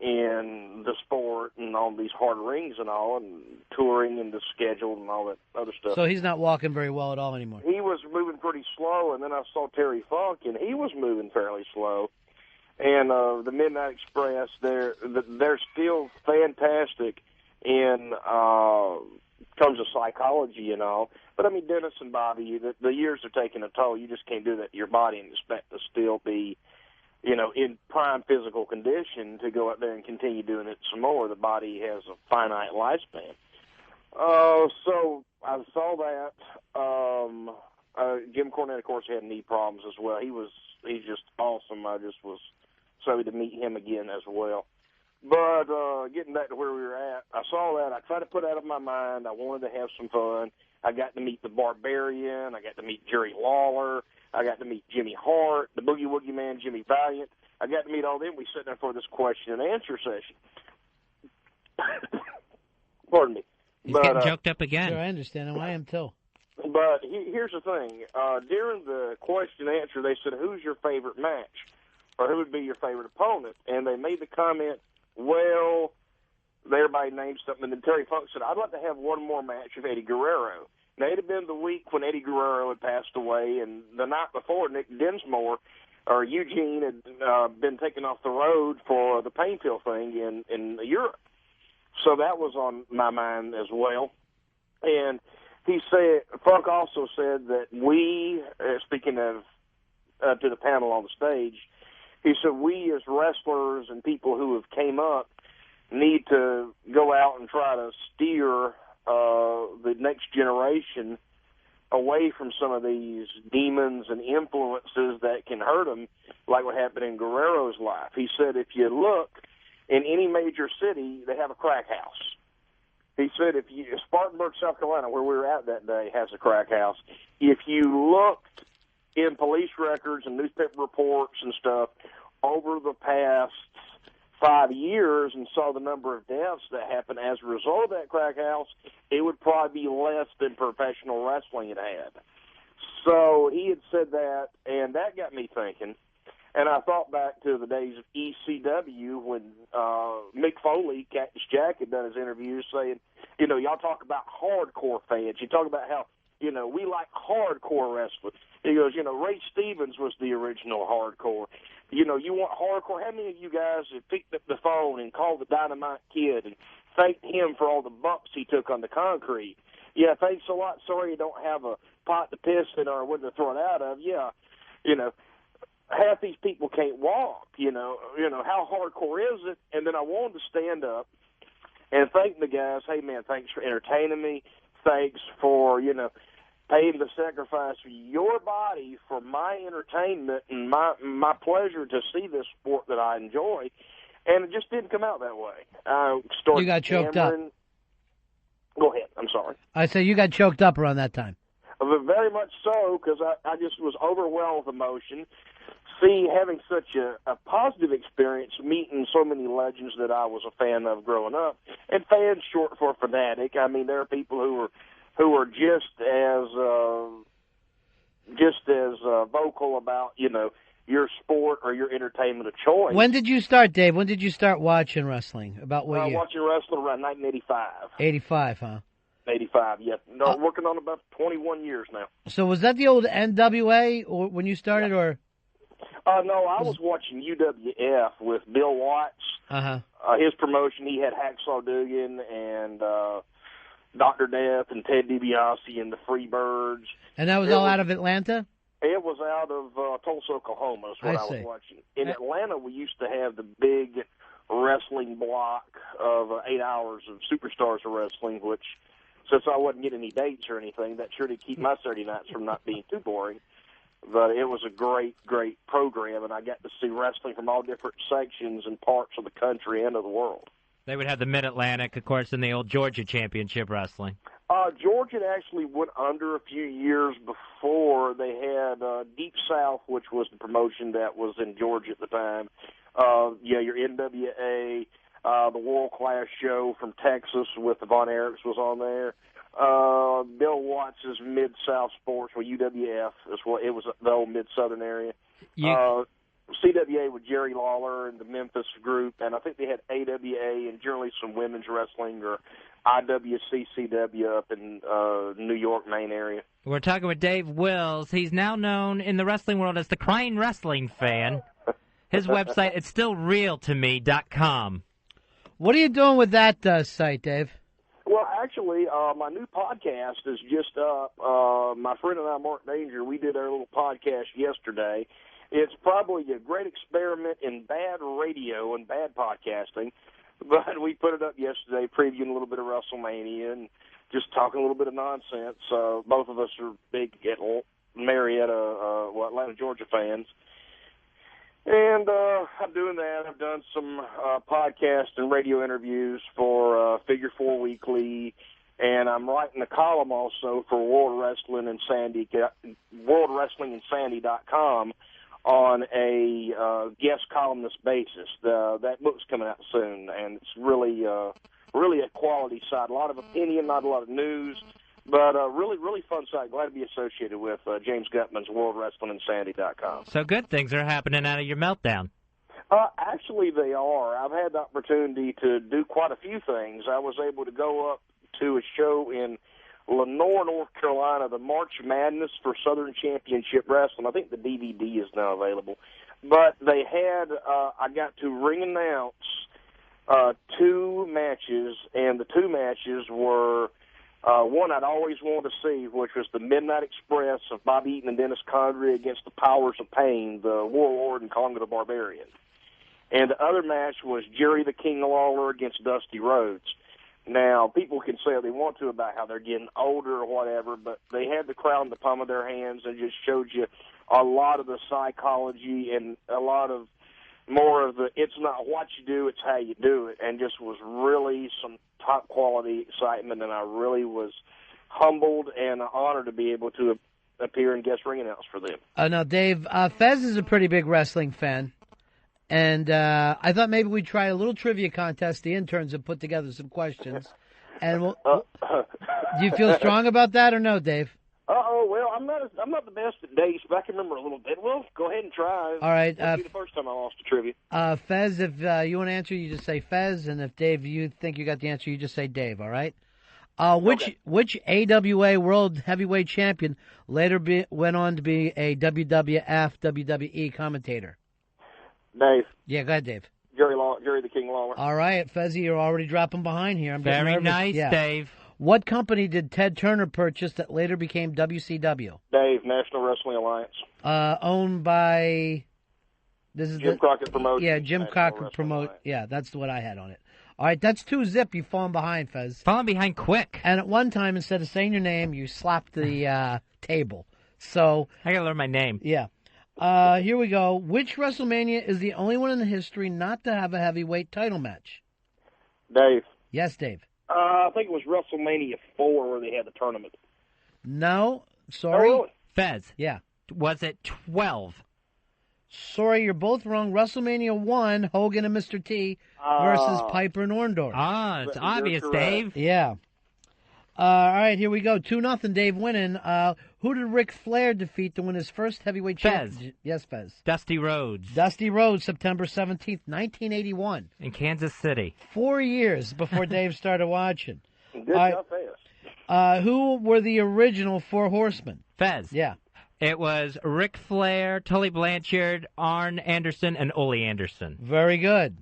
in the sport and all these hard rings and all, and touring and the schedule and all that other stuff. So he's not walking very well at all anymore. He was moving pretty slow, and then I saw Terry Funk, and he was moving fairly slow. And the Midnight Express, they're still fantastic in terms of psychology and all. But, I mean, Dennis and Bobby, the years are taking a toll. You just can't do that to your body and expect to still be, in prime physical condition to go out there and continue doing it some more. The body has a finite lifespan. So I saw that. Jim Cornette, of course, had knee problems as well. He's just awesome. I just was sorry to meet him again as well. But getting back to where we were at, I saw that. I tried to put it out of my mind. I wanted to have some fun. I got to meet the Barbarian. I got to meet Jerry Lawler. I got to meet Jimmy Hart, the Boogie Woogie Man, Jimmy Valiant. I got to meet all them. We sat there for this question and answer session. Pardon me. He's getting joked up again. Sure, I understand him. I am too. But here's the thing. During the question and answer, they said, who's your favorite match? Or who would be your favorite opponent? And they made the comment, well, everybody named something. And then Terry Funk said, I'd like to have one more match with Eddie Guerrero. Now, it had been the week when Eddie Guerrero had passed away, and the night before, Nick Dinsmore, or Eugene, had been taken off the road for the pain pill thing in Europe. So that was on my mind as well. And he said, Funk also said that we, speaking of to the panel on the stage, he said we as wrestlers and people who have came up need to go out and try to steer the next generation away from some of these demons and influences that can hurt them, like what happened in Guerrero's life. He said if you look in any major city, they have a crack house. He said Spartanburg, South Carolina, where we were at that day, has a crack house. If you looked in police records and newspaper reports and stuff over the past 5 years and saw the number of deaths that happened as a result of that crack house, it would probably be less than professional wrestling had had. So he had said that, and that got me thinking. And I thought back to the days of ECW when Mick Foley, Cactus Jack, had done his interviews saying, y'all talk about hardcore fans. You talk about how, we like hardcore wrestling. He goes, Ray Stevens was the original hardcore. You want hardcore? How many of you guys have picked up the phone and called the Dynamite Kid and thanked him for all the bumps he took on the concrete? Yeah, thanks a lot. Sorry you don't have a pot to piss in or where to throw it out of. Yeah, half these people can't walk. How hardcore is it? And then I wanted to stand up and thank the guys. Hey, man, thanks for entertaining me. Thanks for, paying the sacrifice of your body for my entertainment and my pleasure to see this sport that I enjoy. And it just didn't come out that way. I started You got choked up. Go ahead. I'm sorry. I say you got choked up around that time. Very much so, because I just was overwhelmed with emotion. Having such a positive experience, meeting so many legends that I was a fan of growing up, and fans short for fanatic. I mean, there are people who are just as vocal about your sport or your entertainment of choice. When did you start, Dave? When did you start watching wrestling? About what year? Watching wrestling around 1985. 85, huh? 85, yeah. No, working on about 21 years now. So was that the old NWA or when you started, or? No, I was watching UWF with Bill Watts. Uh-huh. His promotion, he had Hacksaw Dugan and Dr. Death and Ted DiBiase and the Freebirds. And that was all out of Atlanta? It was out of Tulsa, Oklahoma is what I was watching. In Atlanta, we used to have the big wrestling block of 8 hours of Superstars of Wrestling, which, since I wasn't getting any dates or anything, that sure did keep my Saturday nights from not being too boring. But it was a great, great program, and I got to see wrestling from all different sections and parts of the country and of the world. They would have the Mid-Atlantic, of course, and the old Georgia Championship Wrestling. Georgia actually went under a few years before. They had Deep South, which was the promotion that was in Georgia at the time. Your NWA, the World Class Show from Texas with the Von Erichs was on there. Bill Watts' Mid-South Sports, or UWF, is what it was, the old Mid-Southern area. CWA with Jerry Lawler and the Memphis group, and I think they had AWA and generally some women's wrestling, or IWCCW up in New York, Maine area. We're talking with Dave Wills. He's now known in the wrestling world as the Crying Wrestling Fan. His website, it's stillrealtome.com. What are you doing with that site, Dave? Well, actually, my new podcast is just up. My friend and I, Mark Danger, we did our little podcast yesterday. It's probably a great experiment in bad radio and bad podcasting, but we put it up yesterday, previewing a little bit of WrestleMania and just talking a little bit of nonsense. Both of us are big Atlanta, Georgia fans. And I'm doing that. I've done some podcast and radio interviews for Figure 4 Weekly, and I'm writing a column also for WorldWrestlingInSandy.com on a guest columnist basis. That book's coming out soon, and it's really a quality site. A lot of opinion, not a lot of news, but a really, really fun site. Glad to be associated with James Gutman's WorldWrestlingInSandy.com. So good things are happening out of your meltdown. Actually, they are. I've had the opportunity to do quite a few things. I was able to go up to a show in Lenore, North Carolina, the March Madness for Southern Championship Wrestling. I think the DVD is now available. But they had, I got to ring announce 2 matches, and the 2 matches were one I'd always wanted to see, which was the Midnight Express of Bobby Eaton and Dennis Condrey against the Powers of Pain, the Warlord and Congo the Barbarian. And the other match was Jerry the King Lawler against Dusty Rhodes. Now, people can say what they want to about how they're getting older or whatever, but they had the crowd in the palm of their hands and just showed you a lot of the psychology and a lot of more of the, it's not what you do, it's how you do it, and just was really some top-quality excitement, and I really was humbled and honored to be able to appear and guest ring announce for them. Now, Dave, Fez is a pretty big wrestling fan, and I thought maybe we'd try a little trivia contest. The interns have put together some questions. And do you feel strong about that or no, Dave? Well, I'm not the best at dates, but I can remember a little bit. Well, go ahead and try. All right. It'll be the first time I lost a trivia. Fez, if you want to answer, you just say Fez, and if Dave, you think you got the answer, you just say Dave. All right. Which AWA World Heavyweight Champion later went on to be a WWF WWE commentator? Dave. Yeah, go ahead, Dave. Jerry the King Lawler. All right, Fezzy, you're already dropping behind here. I'm getting Very nervous. nice, Yeah. Dave. What company did Ted Turner purchase that later became WCW? Dave, National Wrestling Alliance. Owned by... Jim Crockett Promotions. Yeah, Jim Crockett Promote. Yeah, that's what I had on it. All right, that's 2-zip. You've fallen behind, Fez. Fallen behind quick. And at one time, instead of saying your name, you slapped the table. So I gotta learn my name. Yeah. Here we go. Which WrestleMania is the only one in the history not to have a heavyweight title match? Dave. Yes, Dave. I think it was WrestleMania 4 where they had the tournament. No, sorry. Oh, really? Fez. Yeah. Was it 12? Sorry, you're both wrong. WrestleMania 1, Hogan and Mr. T versus Piper and Orndorff. It's obvious, Dave. Yeah. All right, here we go. 2-0, Dave winning. Who did Ric Flair defeat to win his first heavyweight championship? Yes, Fez. Dusty Rhodes. Dusty Rhodes, September 17th, 1981. In Kansas City. 4 years before Dave started watching. Good job, Fez. Who were the original Four Horsemen? Fez. Yeah. It was Ric Flair, Tully Blanchard, Arn Anderson, and Ole Anderson. Very good.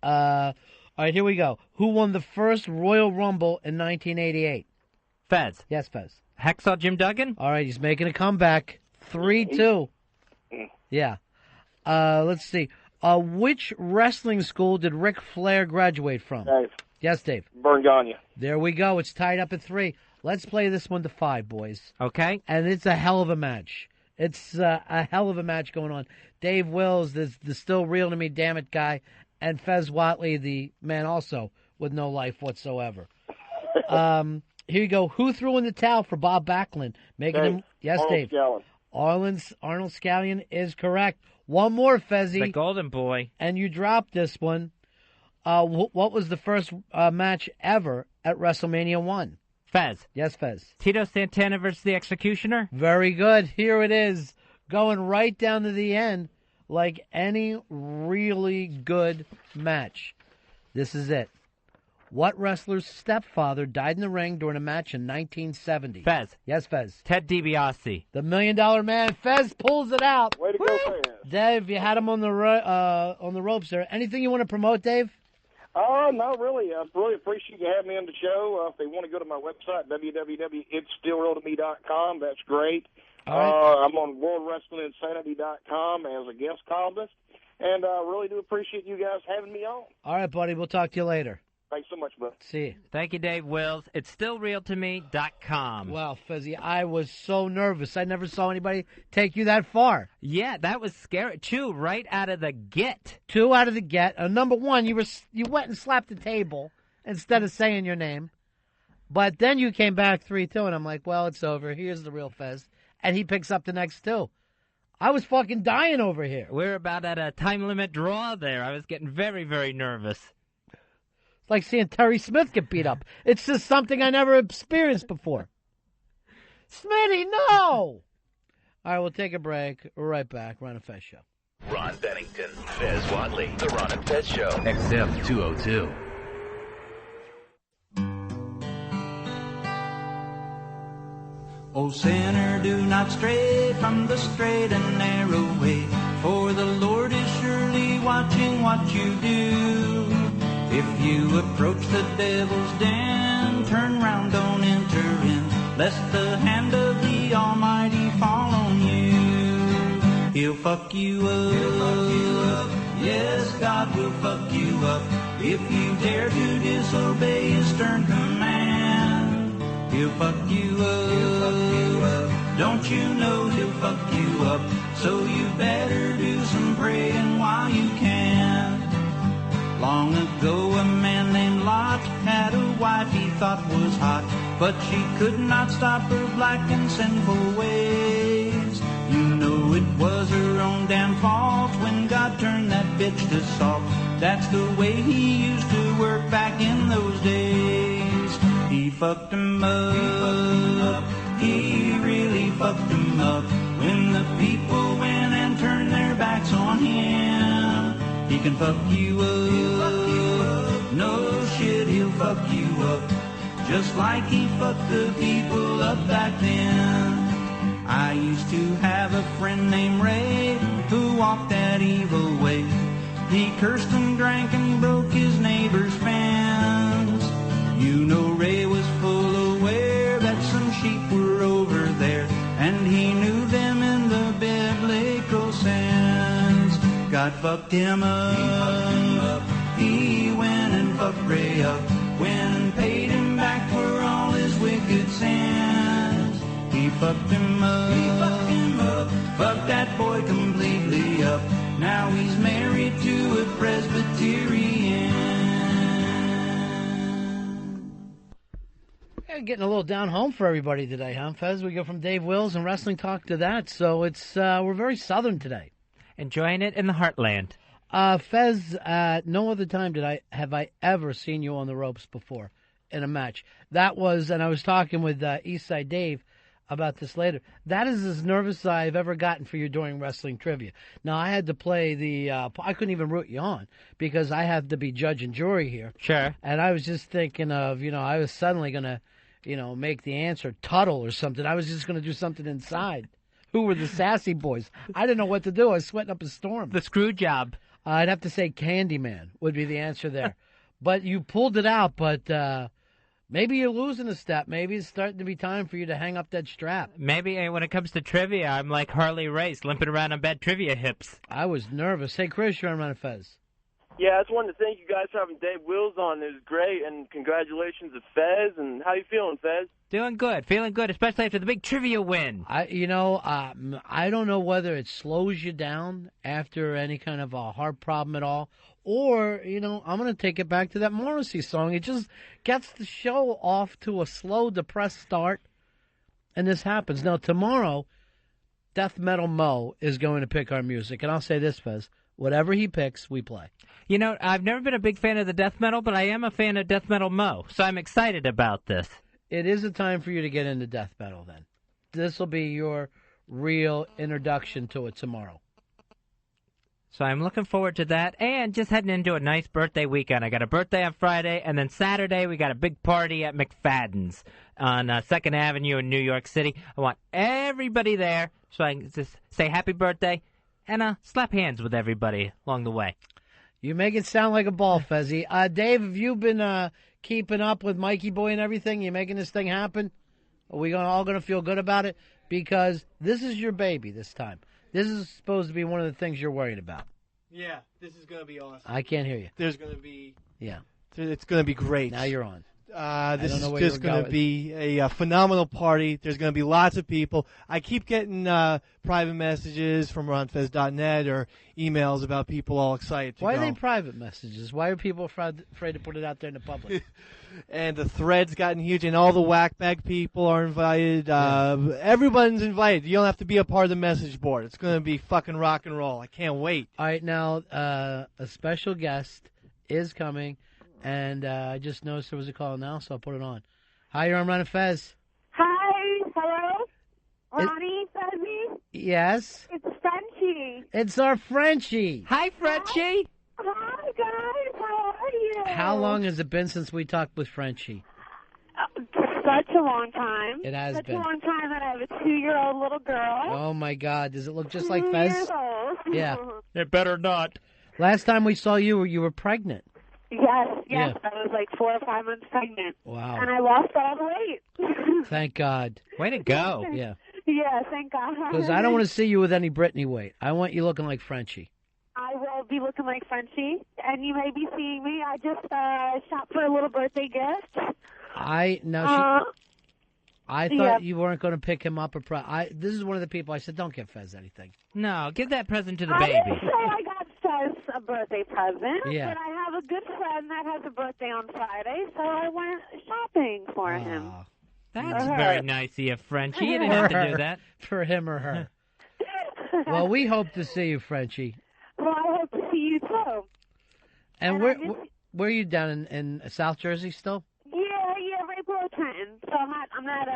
All right, here we go. Who won the first Royal Rumble in 1988? Fez. Yes, Fez. Hacksaw Jim Duggan? All right, he's making a comeback. 3-2. Yeah. Let's see. Which wrestling school did Ric Flair graduate from? Dave. Yes, Dave. Berngagne. There we go. It's tied up at 3. Let's play this one to 5, boys. Okay. And it's a hell of a match. It's a hell of a match going on. Dave Wills, the still real to me, damn it guy, and Fez Whatley, the man also with no life whatsoever. Here you go. Who threw in the towel for Bob Backlund? Making Dave. him. Yes, Arnold Dave. Scallion. Arnold Scallion is correct. One more, Fezzy. The Golden Boy. And you dropped this one. What was the first match ever at WrestleMania 1? Fez. Yes, Fez. Tito Santana versus the Executioner? Very good. Here it is. Going right down to the end like any really good match. This is it. What wrestler's stepfather died in the ring during a match in 1970? Fez. Yes, Fez. Ted DiBiase. The $1 Million Man. Fez pulls it out. Way to go, Fez. Dave, you had him on the ropes there. Anything you want to promote, Dave? Not really. I really appreciate you having me on the show. If they want to go to my website, www.itsstillrealtome.com, that's great. Right. I'm on WorldWrestlingInsanity.com as a guest columnist, and I really do appreciate you guys having me on. All right, buddy. We'll talk to you later. Thanks so much, bud. See you. Thank you, Dave Wills. It's stillrealtome.com. Wow, Fezzy, I was so nervous. I never saw anybody take you that far. Yeah, that was scary. 2 right out of the get. 2 out of the get. Number 1, you went and slapped the table instead of saying your name. But then you came back 3-2, and I'm like, well, it's over. Here's the real Fez. And he picks up the next 2. I was fucking dying over here. We're about at a time limit draw there. I was getting very, very nervous. It's like seeing Terry Smith get beat up. It's just something I never experienced before. Smitty, no! All right, we'll take a break. We're right back. Ron and Fez Show. Ron Bennington, Fez Whatley, The Ron and Fez Show. XM 202. O sinner, do not stray from the straight and narrow way, for the Lord is surely watching what you do. If you approach the devil's den, turn round, don't enter in, lest the hand of the Almighty fall on you. He'll fuck you up. Yes, God will fuck you up if you dare to disobey His stern command. He'll fuck you up. Don't you know He'll fuck you up? So you better do some praying while you can. Long ago a man named Lot had a wife he thought was hot, but she could not stop her black and sinful ways. You know it was her own damn fault when God turned that bitch to salt. That's the way He used to work back in those days. He fucked him up. He really fucked him up when the people went and turned their backs on him. He can fuck you up. No shit, he'll fuck you up. Just like he fucked the people up back then. I used to have a friend named Ray who walked that evil way. He cursed and drank and broke his neighbor's fence. You know Ray was full aware that some sheep were over there, and he knew them in the biblical sense. God fucked him up. He went and fucked Ray up, went and paid him back for all his wicked sins. He fucked him up, fucked that boy completely up. Now he's married to a Presbyterian. Yeah, getting a little down home for everybody today, huh, Fez? We go from Dave Wills and wrestling talk to that, so it's we're very southern today. Enjoying it in the heartland. Fez, no other time have I ever seen you on the ropes before in a match. That was, and I was talking with Eastside Dave about this later. That is as nervous as I've ever gotten for you during wrestling trivia. Now, I had to play I couldn't even root you on because I have to be judge and jury here. Sure. And I was just thinking of, I was suddenly going to, make the answer Tuttle or something. I was just going to do something inside. Who were the sassy boys? I didn't know what to do. I was sweating up a storm. The screw job. I'd have to say Candyman would be the answer there. But you pulled it out, but maybe you're losing a step. Maybe it's starting to be time for you to hang up that strap. Maybe when it comes to trivia, I'm like Harley Race, limping around on bad trivia hips. I was nervous. Hey, Chris, you're on Ron and Fez. Yeah, I just wanted to thank you guys for having Dave Wills on. It was great, and congratulations to Fez. And how you feeling, Fez? Doing good, feeling good, especially after the big trivia win. I don't know whether it slows you down after any kind of a heart problem at all, or, I'm going to take it back to that Morrissey song. It just gets the show off to a slow, depressed start, and this happens. Now, tomorrow, Death Metal Mo is going to pick our music, and I'll say this, Fez, whatever he picks, we play. I've never been a big fan of the death metal, but I am a fan of Death Metal Mo, so I'm excited about this. It is a time for you to get into death metal, then. This will be your real introduction to it tomorrow. So I'm looking forward to that, and just heading into a nice birthday weekend. I got a birthday on Friday, and then Saturday we got a big party at McFadden's on 2nd Avenue in New York City. I want everybody there so I can just say happy birthday and slap hands with everybody along the way. You make it sound like a ball, Fezzy. Dave, have you been keeping up with Mikey Boy and everything? You making this thing happen? Are we all going to feel good about it? Because this is your baby this time. This is supposed to be one of the things you're worried about. Yeah, this is going to be awesome. I can't hear you. There's going to be... Yeah. It's going to be great. Now you're on. This is just going to be a phenomenal party. There's going to be lots of people. I keep getting private messages from ronfez.net or emails about people all excited to go. Why are they private messages? Why are people afraid to put it out there in the public? And the thread's gotten huge, and all the whack-bag people are invited. Everyone's invited. You don't have to be a part of the message board. It's going to be fucking rock and roll. I can't wait. All right, now, a special guest is coming. And I just noticed there was a call now, so I'll put it on. Hi, you're on Ron and Fez. Hi, hello? Ronnie, Fezzy? Yes? It's Frenchie. It's our Frenchie. Hi, Frenchie. Hi, guys. How are you? How long has it been since we talked with Frenchie? Such a long time. It has been. Such a long time that I have a 2-year-old little girl. Oh, my God. Does it look just like 2 Fez? years old. Yeah. It better not. Last time we saw you were pregnant. Yes, Yeah. I was like 4 or 5 months pregnant. Wow. And I lost all the weight. Thank God. Way to go. Yeah. Yeah, thank God. Because I don't want to see you with any Britney weight. I want you looking like Frenchie. I will be looking like Frenchie, and you may be seeing me. I just shopped for a little birthday gift. I thought you weren't going to pick him up. This is one of the people I said, don't get Fez anything. No, give that present to the I baby. didn't say I got Fez a birthday present, Yeah. but I have a good friend that has a birthday on Friday, so I went shopping for him. That's very nice of you, Frenchie. You didn't have to do that. For him or her. Well, we hope to see you, Frenchie. Well, I hope to see you, too. And where are you down in South Jersey still? Yeah, right below Trenton. So I'm not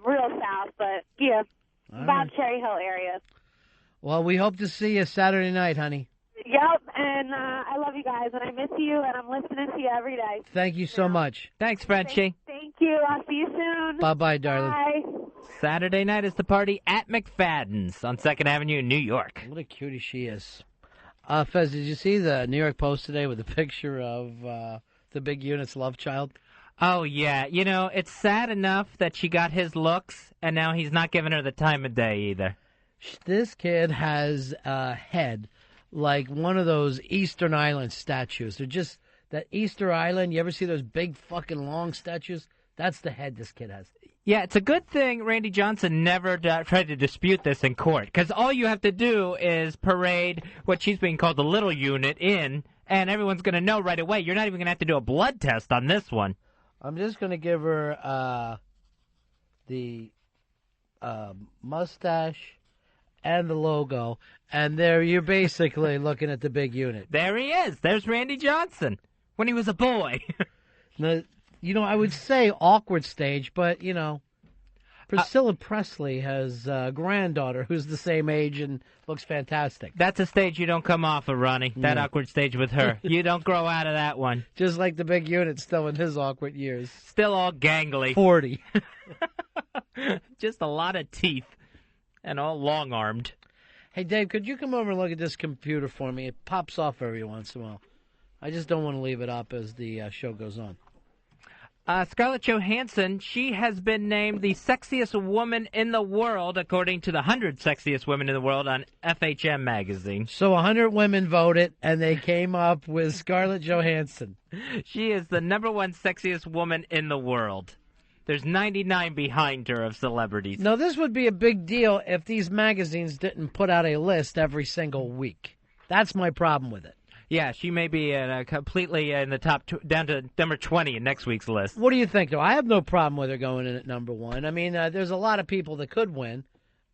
real south, but yeah, about Cherry Hill area. Well, we hope to see you Saturday night, honey. Yep, and I love you guys, and I miss you, and I'm listening to you every day. Thank you so much. Thanks, Frenchie. Thank you. I'll see you soon. Bye-bye, darling. Bye. Saturday night is the party at McFadden's on 2nd Avenue in New York. What a cutie she is. Fez, did you see the New York Post today with a picture of the Big Unit's love child? Oh, yeah. You know, it's sad enough that she got his looks, and now he's not giving her the time of day either. This kid has a head like one of those Eastern Island statues. They're just that Easter Island. You ever see those big fucking long statues? That's the head this kid has. Yeah, it's a good thing Randy Johnson never tried to dispute this in court, because all you have to do is parade what she's being called the little unit in, and everyone's going to know right away. You're not even going to have to do a blood test on this one. I'm just going to give her the mustache and the logo, and there you're basically looking at the Big Unit. There he is. There's Randy Johnson when he was a boy. Now, you know, I would say awkward stage, but, you know, Priscilla Presley has a granddaughter who's the same age and looks fantastic. That's a stage you don't come off of, Ronnie, that awkward stage with her. You don't grow out of that one. Just like the Big Unit still in his awkward years. Still all gangly. 40. Just a lot of teeth and all long-armed. Hey, Dave, could you come over and look at this computer for me? It pops off every once in a while. I just don't want to leave it up as the show goes on. Scarlett Johansson, she has been named the sexiest woman in the world, according to the 100 sexiest women in the world on FHM magazine. So 100 women voted, and they came up with Scarlett Johansson. She is the #1 sexiest woman in the world. There's 99 behind her of celebrities. Now, this would be a big deal if these magazines didn't put out a list every single week. That's my problem with it. Yeah, she may be completely in the top, down to number 20 in next week's list. What do you think, though? I have no problem with her going in at #1. I mean, there's a lot of people that could win,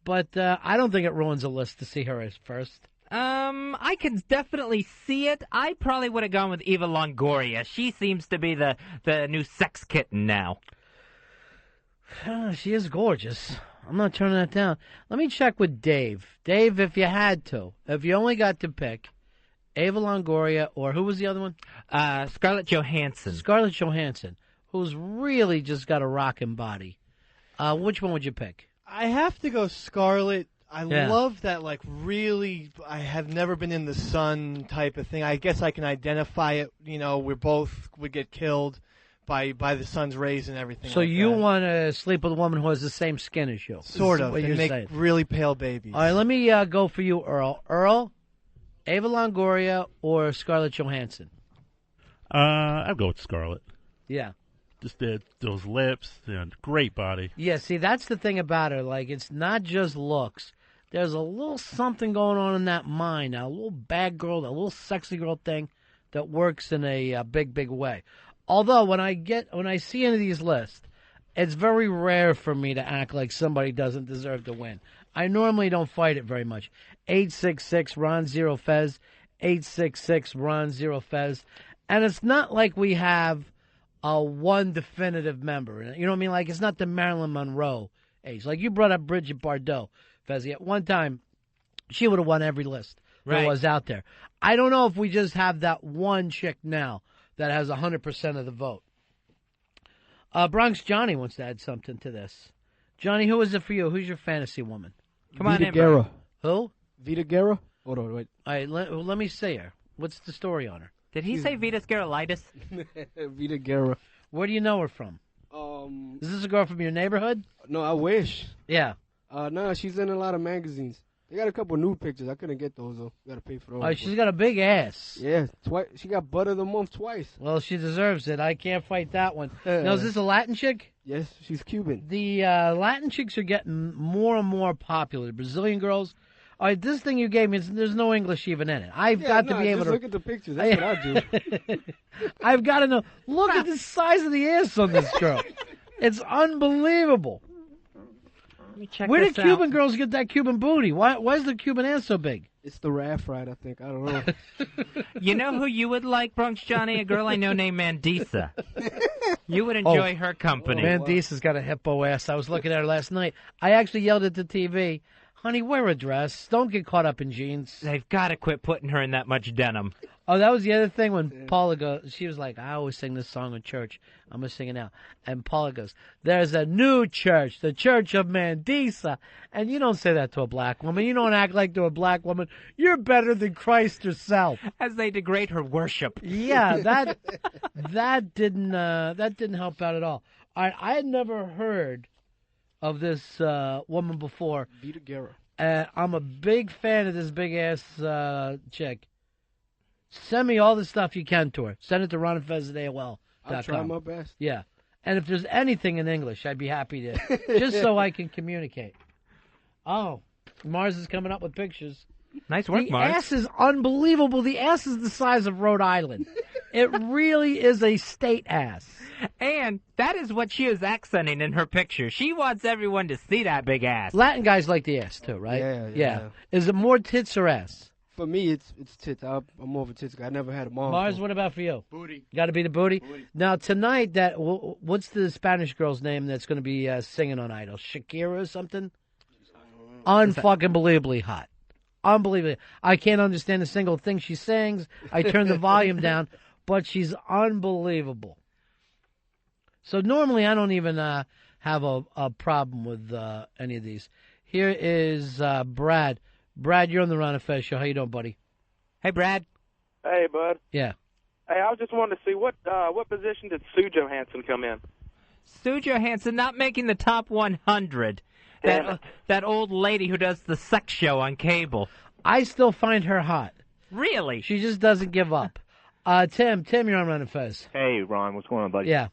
but I don't think it ruins a list to see her as first. I can definitely see it. I probably would have gone with Eva Longoria. She seems to be the new sex kitten now. She is gorgeous. I'm not turning that down. Let me check with Dave. Dave, if you had to, if you only got to pick Eva Longoria, or who was the other one? Scarlett Johansson. Scarlett Johansson, who's really just got a rockin' body. Which one would you pick? I have to go Scarlett. I love that, like, really, I have never been in the sun type of thing. I guess I can identify it. You know, we both would get killed by the sun's rays and everything. So like you that. want to sleep with a woman who has the same skin as you? Sort of, what and you're make saying. really pale babies. All right, let me go for you, Earl. Earl, Eva Longoria or Scarlett Johansson? I'd go with Scarlett. Yeah. Just those lips and great body. Yeah, see, that's the thing about her. Like, it's not just looks. There's a little something going on in that mind, a little bad girl, a little sexy girl thing that works in a big, big way. Although, when I see any of these lists, it's very rare for me to act like somebody doesn't deserve to win. I normally don't fight it very much. 866-RON-0-FEZ, 866-RON-0-FEZ. And it's not like we have one definitive member. You know what I mean? Like, it's not the Marilyn Monroe age. Like, you brought up Bridget Bardot, Fezzy. At one time, she would have won every list that was out there. I don't know if we just have that one chick now that has 100% of the vote. Bronx Johnny wants to add something to this. Johnny, who is it for you? Who's your fantasy woman? Come on in, Guerra. Who? Vita Guerra? Hold on, wait. All right, let me see her. What's the story on her? Did he say Vita Scarolitis? Vita Guerra. Where do you know her from? Is this a girl from your neighborhood? No, I wish. Yeah. No, she's in a lot of magazines. They got a couple nude pictures. I couldn't get those, though. Got to pay for those. Oh, she's got a big ass. Yeah, twice. She got butt of the month twice. Well, she deserves it. I can't fight that one. Now, is this a Latin chick? Yes, she's Cuban. The Latin chicks are getting more and more popular. The Brazilian girls. All right, this thing you gave me, there's no English even in it. I've got to be able to look at the pictures. That's what I do. I've got to know. Look at the size of the ass on this girl. It's unbelievable. Let me check Where this did Cuban out. girls get that Cuban booty? Why is the Cuban ass so big? It's the raft ride, I think. I don't know. You know who you would like, Bronx Johnny? A girl I know named Mandisa. You would enjoy her company. Mandisa's got a hippo ass. I was looking at her last night. I actually yelled at the TV, honey, wear a dress. Don't get caught up in jeans. They've got to quit putting her in that much denim. Oh, that was the other thing when Paula goes, she was like, I always sing this song in church. I'm going to sing it now. And Paula goes, there's a new church, the Church of Mandisa. And you don't say that to a black woman. You don't act like to a black woman, you're better than Christ herself. As they degrade her worship. Yeah, that didn't help out at all. I had never heard of this woman before. Vita Guerra. I'm a big fan of this big-ass chick. Send me all the stuff you can to her. Send it to Ron and Fez at AOL.com. I'll try my best. Yeah. And if there's anything in English, I'd be happy to, just so I can communicate. Oh, Mars is coming up with pictures. Nice work, Mars. The ass is unbelievable. The ass is the size of Rhode Island. It really is a state ass. And that is what she is accenting in her picture. She wants everyone to see that big ass. Latin guys like the ass, too, right? Yeah. Is it more tits or ass? For me, it's tits. I'm more of a tits guy. I never had a mom. Mars, what about for you? Booty. Got to be the booty? Now, tonight, what's the Spanish girl's name that's going to be singing on Idol? Shakira or something? Unfucking-believably hot. Unbelievably. I can't understand a single thing she sings. I turn the volume down, but she's unbelievable. So normally I don't even have a problem with any of these. Here is Brad. Brad, you're on the Ron and Fez show. How you doing, buddy? Hey, Brad. Hey, bud. Yeah. Hey, I was just wanting to see what position did Sue Johansson come in? Sue Johansson not making the top 100. That old lady who does the sex show on cable. I still find her hot. Really? She just doesn't give up. Tim, you're on Ron and Fez. Hey, Ron, what's going on, buddy? Yeah.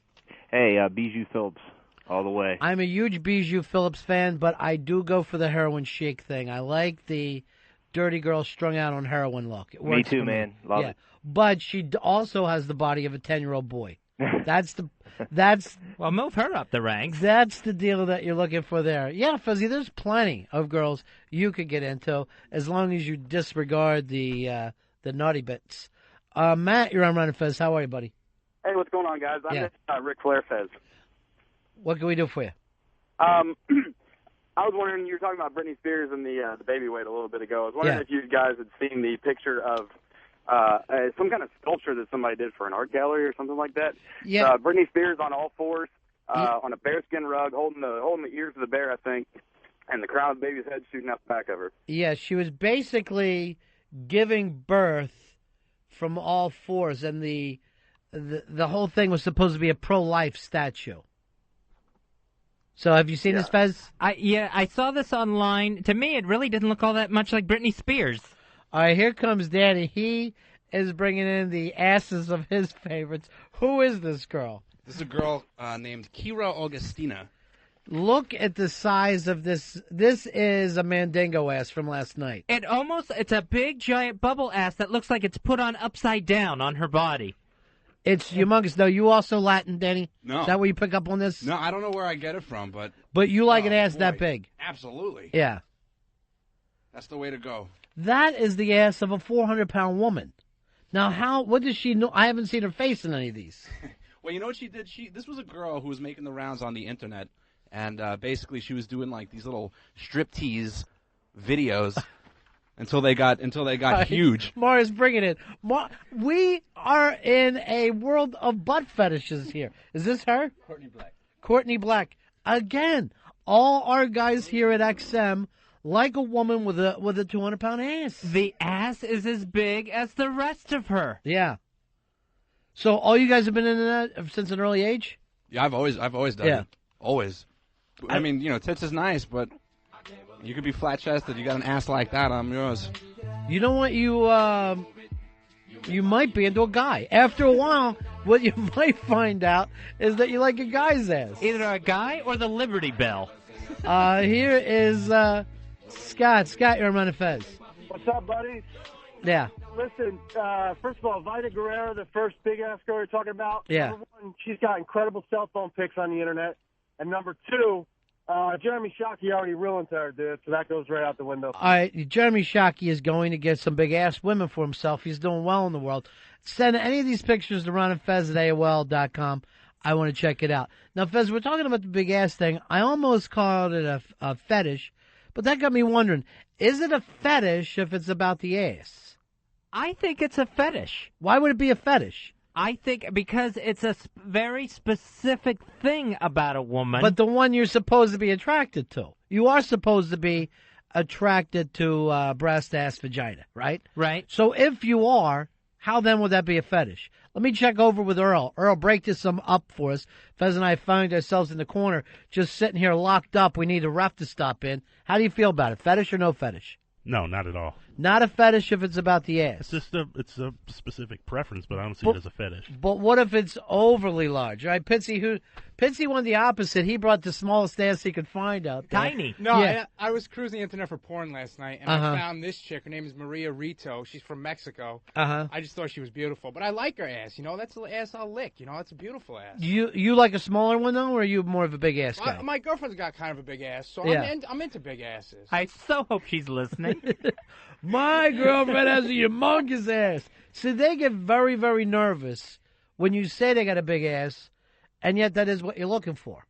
Hey, Bijou Phillips, all the way. I'm a huge Bijou Phillips fan, but I do go for the heroin chic thing. I like the dirty girl strung out on heroin look. It works Me too, for man. Love it. But she also has the body of a 10-year-old boy. That's well, move her up the ranks. That's the deal that you're looking for there. Yeah, Fuzzy, there's plenty of girls you could get into as long as you disregard the naughty bits. Matt, you're on Ron and Fez. How are you, buddy? Hey, what's going on, guys? I'm just Ric Flair Fez. What can we do for you? I was wondering, you were talking about Britney Spears and the baby weight a little bit ago. I was wondering if you guys had seen the picture of some kind of sculpture that somebody did for an art gallery or something like that. Yeah. Britney Spears on all fours, on a bearskin rug, holding the ears of the bear, I think, and the crown of the baby's head shooting out the back of her. Yeah, she was basically giving birth from all fours, and the whole thing was supposed to be a pro-life statue. So have you seen this, Fez? I saw this online. To me, it really didn't look all that much like Britney Spears. All right, here comes Danny. He is bringing in the asses of his favorites. Who is this girl? This is a girl named Kira Augustina. Look at the size of this. This is a Mandingo ass from last night. It's a big, giant bubble ass that looks like it's put on upside down on her body. It's humongous. Though you also Latin, Danny? No. Is that where you pick up on this? No, I don't know where I get it from, but... But you like an ass that big? Absolutely. Yeah. That's the way to go. That is the ass of a 400-pound woman. Now, what does she know? I haven't seen her face in any of these. Well, you know what she did? This was a girl who was making the rounds on the internet, and basically she was doing like these little striptease videos until they got huge. Mara's bringing it. We are in a world of butt fetishes here. Is this her? Courtney Black. Again, all our guys here at XM like a woman with a 200-pound ass. The ass is as big as the rest of her. Yeah. So all you guys have been into that since an early age? Yeah, I've always done it. Always. I mean, tits is nice, but you could be flat-chested. You got an ass like that, I'm yours. You know what? You might be into a guy. After a while, what you might find out is that you like a guy's ass. Either a guy or the Liberty Bell. Here is Scott. Scott, you're on Ron and Fez. What's up, buddy? Yeah. Listen, first of all, Vita Guerrero, the first big-ass girl you're talking about. Yeah. Number one, she's got incredible cell phone pics on the internet. And number two, Jeremy Shockey already ruined her, dude, so that goes right out the window. All right, Jeremy Shockey is going to get some big-ass women for himself. He's doing well in the world. Send any of these pictures to Ron and Fez at AOL.com. I want to check it out. Now, Fez, we're talking about the big-ass thing. I almost called it a fetish, but that got me wondering, is it a fetish if it's about the ass? I think it's a fetish. Why would it be a fetish? I think because it's a very specific thing about a woman. But the one you're supposed to be attracted to. You are supposed to be attracted to breast, ass, vagina, right? Right. So if you are, how then would that be a fetish? Let me check over with Earl. Earl, break this up for us. Fez and I find ourselves in the corner, just sitting here locked up. We need a ref to stop in. How do you feel about it? Fetish or no fetish? No, not at all. Not a fetish if it's about the ass. It's just a specific preference, but I don't see it as a fetish. But what if it's overly large? Right, Pitsy went the opposite. He brought the smallest ass he could find out there. Tiny. No, Yeah. I was cruising the internet for porn last night, and Uh-huh. I found this chick. Her name is Maria Rito. She's from Mexico. Uh-huh. I just thought she was beautiful, but I like her ass. You know, that's the ass I'll lick. You know, that's a beautiful ass. You like a smaller one though, or are you more of a big ass guy? My girlfriend's got kind of a big ass, so Yeah. I'm into big asses. I so hope she's listening. My girlfriend has a humongous ass. See, they get very, very nervous when you say they got a big ass, and yet that is what you're looking for.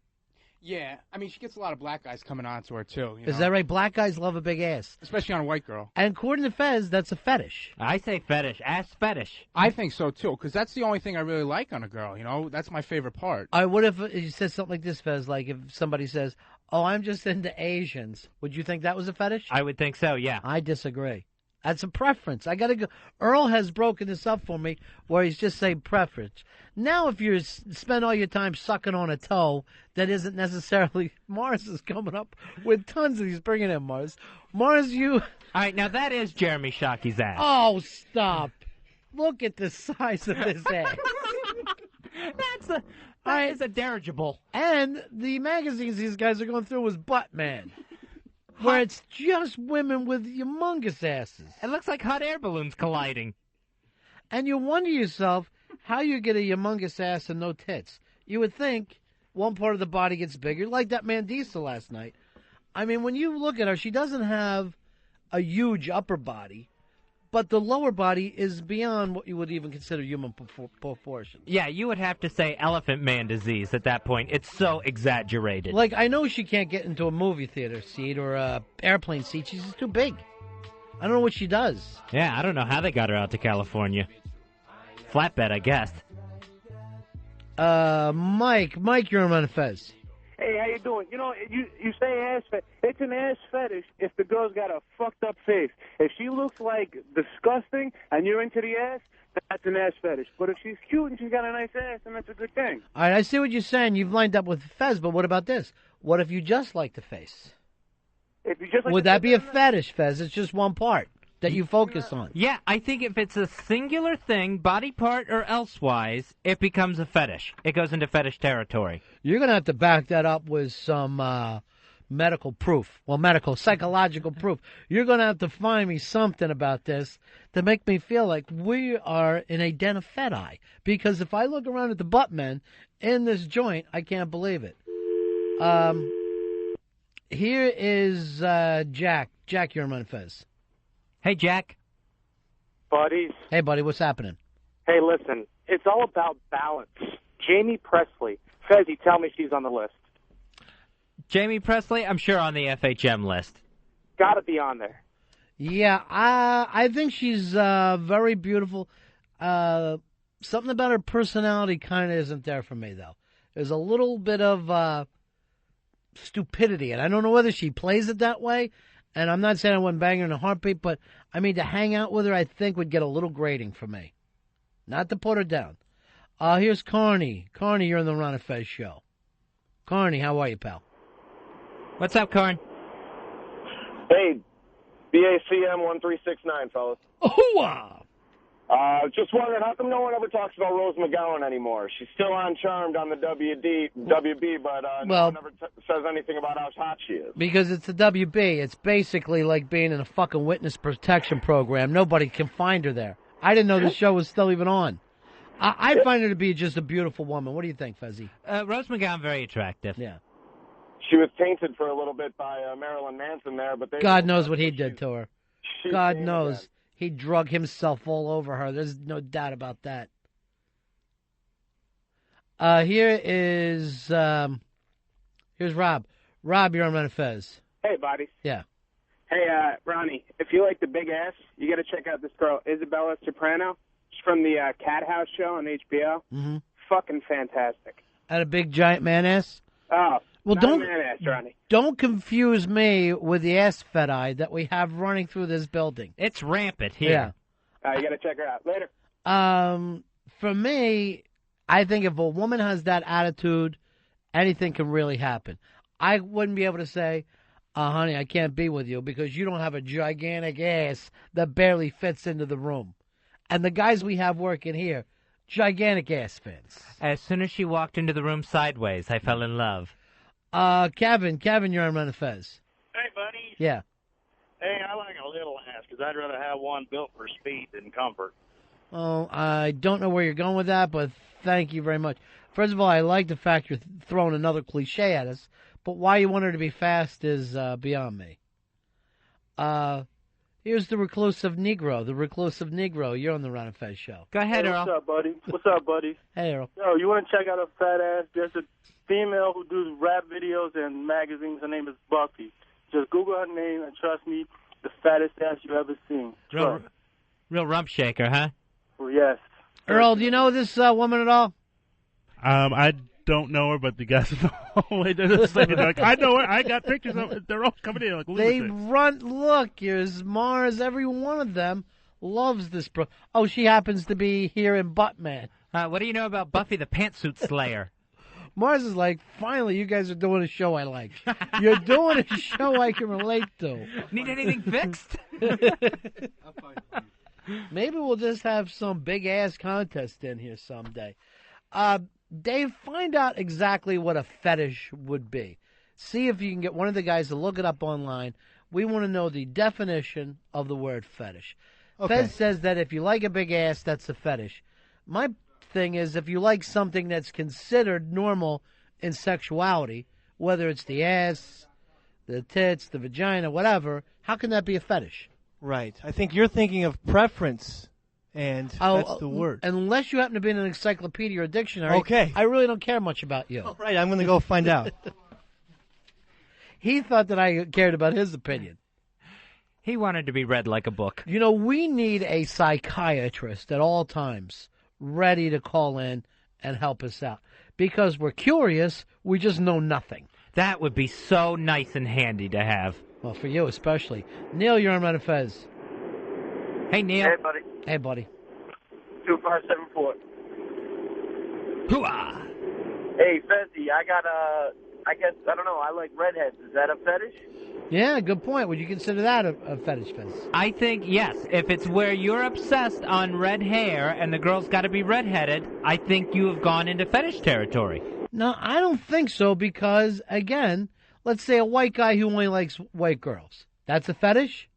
Yeah, I mean, she gets a lot of black guys coming on to her, too. You Is know? that right? Black guys love a big ass. Especially on a white girl. And according to Fez, that's a fetish. I say fetish. Ass fetish. I think so, too, because that's the only thing I really like on a girl, you know? That's my favorite part. All right, what if you said something like this, Fez? Like if somebody says, "Oh, I'm just into Asians," would you think that was a fetish? I would think so, yeah. I disagree. That's a preference. I gotta go. Earl has broken this up for me, where he's just saying preference. Now, if you spend all your time sucking on a toe, that isn't necessarily. Mars is coming up with tons of these. Bringing in Mars. Mars, you. All right, now that is Jeremy Shockey's ass. Oh, stop! Look at the size of this ass. That is a dirigible. And the magazines these guys are going through was Butt Man, where it's just women with humongous asses. It looks like hot air balloons colliding. And you wonder yourself how you get a humongous ass and no tits. You would think one part of the body gets bigger, like that man Diesel last night. I mean, when you look at her, she doesn't have a huge upper body, but the lower body is beyond what you would even consider human proportion. Yeah, you would have to say elephant man disease at that point. It's so exaggerated. Like, I know she can't get into a movie theater seat or a airplane seat. She's just too big. I don't know what she does. Yeah, I don't know how they got her out to California. Flatbed, I guess. Mike, you're on Ron and Fez. Hey, how you doing? You know, you say ass fetish. It's an ass fetish if the girl's got a fucked up face. If she looks like disgusting and you're into the ass, that's an ass fetish. But if she's cute and she's got a nice ass, then that's a good thing. All right, I see what you're saying. You've lined up with Fez, but what about this? What if you just like the face? If you just like Would that be a fetish, Fez? It's just one part that you focus on. Yeah, I think if it's a singular thing, body part or elsewise, it becomes a fetish. It goes into fetish territory. You're going to have to back that up with some medical proof. Well, psychological proof. You're going to have to find me something about this to make me feel like we are in a den of feti. Because if I look around at the butt men in this joint, I can't believe it. Here is Jack. Jack, you're on Ron and Fez. Hey, Jack. Buddies. Hey, buddy, what's happening? Hey, listen, it's all about balance. Jamie Presley. Fezzy, tell me she's on the list. Jamie Presley, I'm sure on the FHM list. Got to be on there. Yeah, I think she's very beautiful. Something about her personality kind of isn't there for me, though. There's a little bit of stupidity, and I don't know whether she plays it that way. And I'm not saying I wouldn't bang her in a heartbeat, but, I mean, to hang out with her, I think would get a little grating for me. Not to put her down. Here's Carney. Carney, you're on the Ron and Fez show. Carney, how are you, pal? What's up, Carn? Hey, BACM 1369, fellas. Oh, just wondering, how come no one ever talks about Rose McGowan anymore? She's still on Charmed on the WB, but no one ever says anything about how hot she is. Because it's the WB. It's basically like being in a fucking witness protection program. Nobody can find her there. I didn't know the show was still even on. I find her to be just a beautiful woman. What do you think, Fezzy? Rose McGowan, very attractive. Yeah. she was tainted for a little bit by Marilyn Manson there, but God knows what he did to her. she God came knows. again. He drug himself all over her. There's no doubt about that. Here's Rob. Rob, you're on Ron and Fez. Hey, buddy. Yeah. Hey, Ronnie, if you like the big ass, you got to check out this girl, Isabella Soprano. She's from the Cat House show on HBO. Mm-hmm. Fucking fantastic. Had a big giant man ass? Oh, Well, not don't- a man ass, Ronnie. Don't confuse me with the ass feti that we have running through this building. It's rampant here. Yeah. You got to check her out. Later. For me, I think if a woman has that attitude, anything can really happen. I wouldn't be able to say, honey, I can't be with you because you don't have a gigantic ass that barely fits into the room. And the guys we have working here, gigantic ass fans. As soon as she walked into the room sideways, I fell in love. Kevin, you're on Ron and Fez. Hey, buddy. Yeah. Hey, I like a little ass because I'd rather have one built for speed than comfort. Oh, I don't know where you're going with that, but thank you very much. First of all, I like the fact you're throwing another cliche at us, but why you want her to be fast is beyond me. Here's the reclusive Negro. The reclusive Negro. You're on the Ron and Fez show. Go ahead, Earl. What's up, buddy? What's up, buddy? Hey, Earl. Yo, you want to check out a fat ass? There's a female who does rap videos and magazines. Her name is Buffy. Just Google her name and trust me, the fattest ass you ever seen. Real rump shaker, huh? Well, yes. Earl, do you know this woman at all? I don't know her, but the guys wait a second. Like, I know her. I got pictures of her. They're all coming in like They lunatics. run. Look, here's Mars. Every one of them loves this. Oh, she happens to be here in Buttman. What do you know about Buffy the Pantsuit Slayer? Mars is like, finally, you guys are doing a show I like. You're doing a show I can relate to. Need anything fixed? Maybe we'll just have some big-ass contest in here someday. Dave, find out exactly what a fetish would be. See if you can get one of the guys to look it up online. We want to know the definition of the word fetish. Okay. Fez says that if you like a big ass, that's a fetish. My thing is, if you like something that's considered normal in sexuality, whether it's the ass, the tits, the vagina, whatever, how can that be a fetish? Right. I think you're thinking of preference, and that's the word. Unless you happen to be in an encyclopedia or dictionary, Okay. I really don't care much about you. All right, I'm going to go find out. He thought that I cared about his opinion. He wanted to be read like a book. You know, we need a psychiatrist at all times ready to call in and help us out. Because we're curious, we just know nothing. That would be so nice and handy to have. Well, for you especially. Neil, you're on Ron and Fez. Hey, Neil. Hey, buddy. Hey, buddy. 2574. Hooah! Hey, Fezzy, I guess, I don't know, I like redheads. Is that a fetish? Yeah, good point. Would you consider that a fetish, Fez? I think, yes. If it's where you're obsessed on red hair and the girl's got to be redheaded, I think you have gone into fetish territory. No, I don't think so because, again, let's say a white guy who only likes white girls. That's a fetish?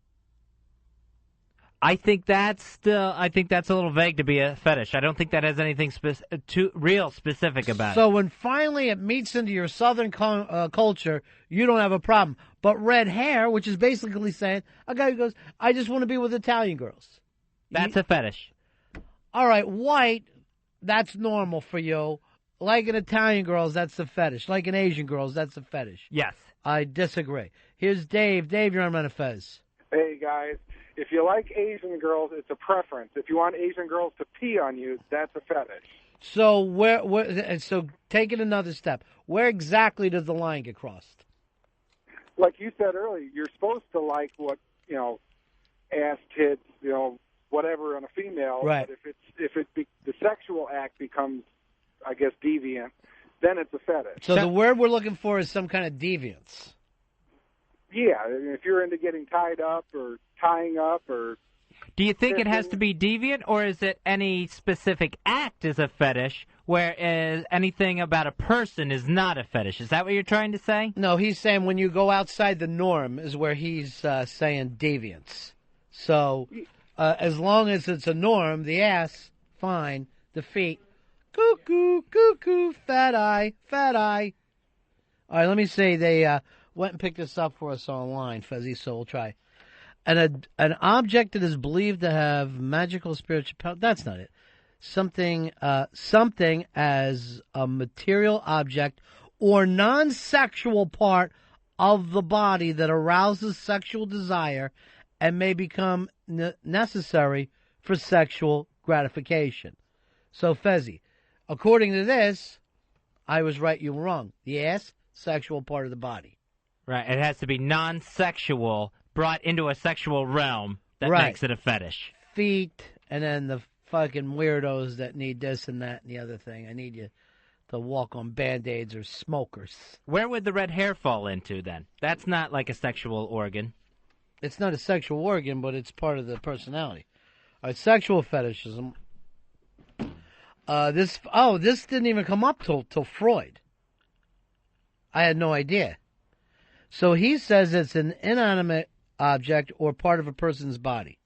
I think that's a little vague to be a fetish. I don't think that has anything real specific about it. So when finally it meets into your southern culture, you don't have a problem. But red hair, which is basically saying, a guy who goes, I just want to be with Italian girls. That's a fetish. All right, white, that's normal for you. Like an Italian girls, that's a fetish. Like an Asian girls, that's a fetish. Yes. I disagree. Here's Dave. Dave, you're on Ron and Fez. Hey, guys. If you like Asian girls, it's a preference. If you want Asian girls to pee on you, that's a fetish. So so take it another step. Where exactly does the line get crossed? Like you said earlier, you're supposed to like what, ass, tits, whatever on a female. Right. But if the sexual act becomes, I guess, deviant, then it's a fetish. So the word we're looking for is some kind of deviance. Yeah, if you're into getting tied up or tying up or... Do you think it has to be deviant, or is it any specific act is a fetish, whereas anything about a person is not a fetish? Is that what you're trying to say? No, he's saying when you go outside the norm is where he's saying deviance. So as long as it's a norm, the ass, fine. The feet, cuckoo, cuckoo, fat eye, fat eye. All right, let me say they went and picked this up for us online, Fezzy, so we'll try. An object that is believed to have magical spiritual power. That's not it. Something as a material object or non-sexual part of the body that arouses sexual desire and may become necessary for sexual gratification. So, Fezzy, according to this, I was right, you were wrong. The ass, sexual part of the body. Right, it has to be non-sexual, brought into a sexual realm that makes it a fetish. Feet, and then the fucking weirdos that need this and that and the other thing. I need you to walk on Band-Aids or smokers. Where would the red hair fall into, then? That's not like a sexual organ. It's not a sexual organ, but it's part of the personality. All right, sexual fetishism. This didn't even come up till Freud. I had no idea. So he says it's an inanimate object or part of a person's body.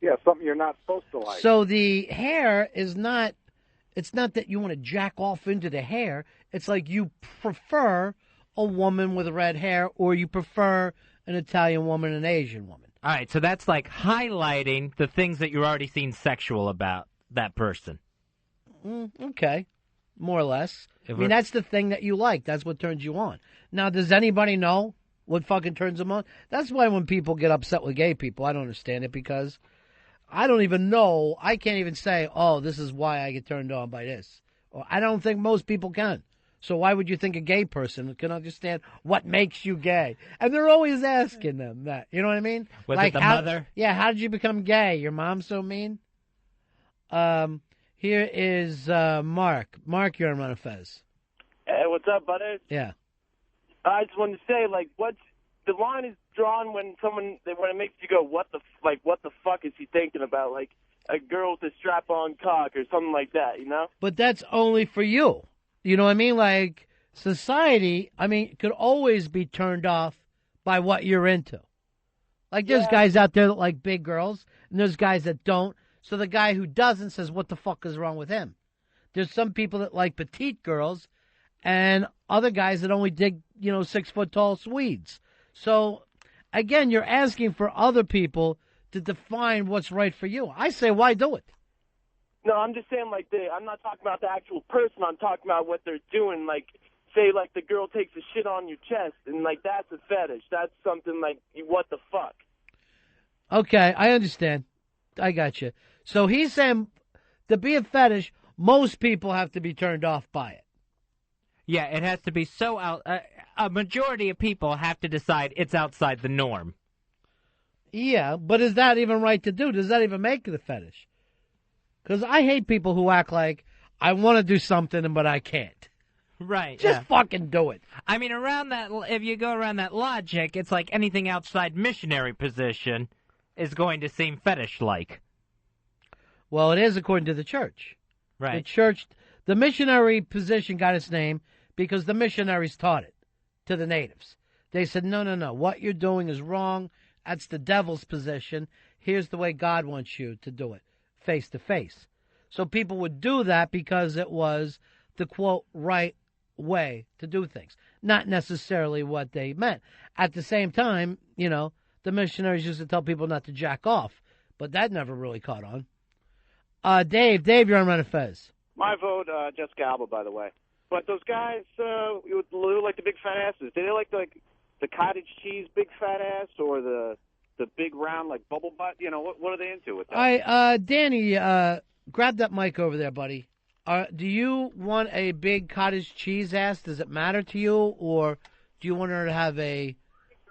Yeah, something you're not supposed to like. So the hair is not, it's not that you want to jack off into the hair. It's like you prefer a woman with red hair or you prefer an Italian woman, an Asian woman. All right, so that's like highlighting the things that you're already seeing sexual about that person. Okay, more or less. I mean, that's the thing that you like. That's what turns you on. Now, does anybody know what fucking turns them on? That's why when people get upset with gay people, I don't understand it because I don't even know. I can't even say, oh, this is why I get turned on by this. Or I don't think most people can. So why would you think a gay person can understand what makes you gay? And they're always asking them that. You know what I mean? Was it the mother? Yeah, how did you become gay? Your mom's so mean? Here is Mark. Mark, you're on Ron and Fez. Hey, what's up, buddy? Yeah. I just wanted to say, like, what's the line is drawn when it makes you go, what the fuck is he thinking about? Like a girl with a strap-on cock or something like that, you know? But that's only for you. You know what I mean? Like, society, I mean, could always be turned off by what you're into. Like, there's guys out there that like big girls, and there's guys that don't. So the guy who doesn't says, what the fuck is wrong with him? There's some people that like petite girls, and other guys that only dig, 6-foot-tall Swedes. So, again, you're asking for other people to define what's right for you. I say, why do it? No, I'm just saying, like, I'm not talking about the actual person. I'm talking about what they're doing. Like, say, like, the girl takes a shit on your chest, and, like, that's a fetish. That's something like, what the fuck? Okay, I understand. I got you. So he's saying to be a fetish, most people have to be turned off by it. Yeah, it has to be so out. A majority of people have to decide it's outside the norm. Yeah, but is that even right to do? Does that even make it a fetish? Because I hate people who act like, I want to do something, but I can't. Right. Just fucking do it. I mean, if you go around that logic, it's like anything outside missionary position is going to seem fetish-like. Well, it is according to the church. Right. The church, the missionary position got its name because the missionaries taught it to the natives. They said, no, what you're doing is wrong. That's the devil's position. Here's the way God wants you to do it, face to face. So people would do that because it was the, quote, right way to do things, not necessarily what they meant. At the same time, the missionaries used to tell people not to jack off, but that never really caught on. Dave, you're on Ron and Fez. My vote, Jessica Alba, by the way. But those guys who like the big fat asses, do they like the cottage cheese big fat ass or the big round like bubble butt? What are they into with that? All right, Danny, grab that mic over there, buddy. Do you want a big cottage cheese ass? Does it matter to you, or do you want her to have a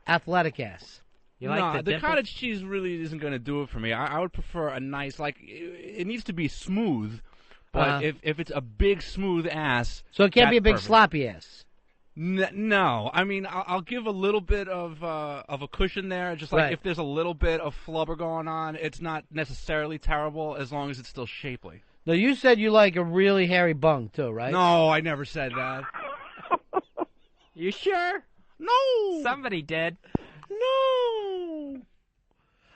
athletic ass? The cottage cheese really isn't going to do it for me. I would prefer a nice, it needs to be smooth, but if it's a big, smooth ass... So it can't be a big perfect. sloppy ass? No. I mean, I'll give a little bit of a cushion there, just like if there's a little bit of flubber going on, it's not necessarily terrible as long as it's still shapely. No, you said you like a really hairy bung, too, right? No, I never said that. You sure? No! Somebody did. No!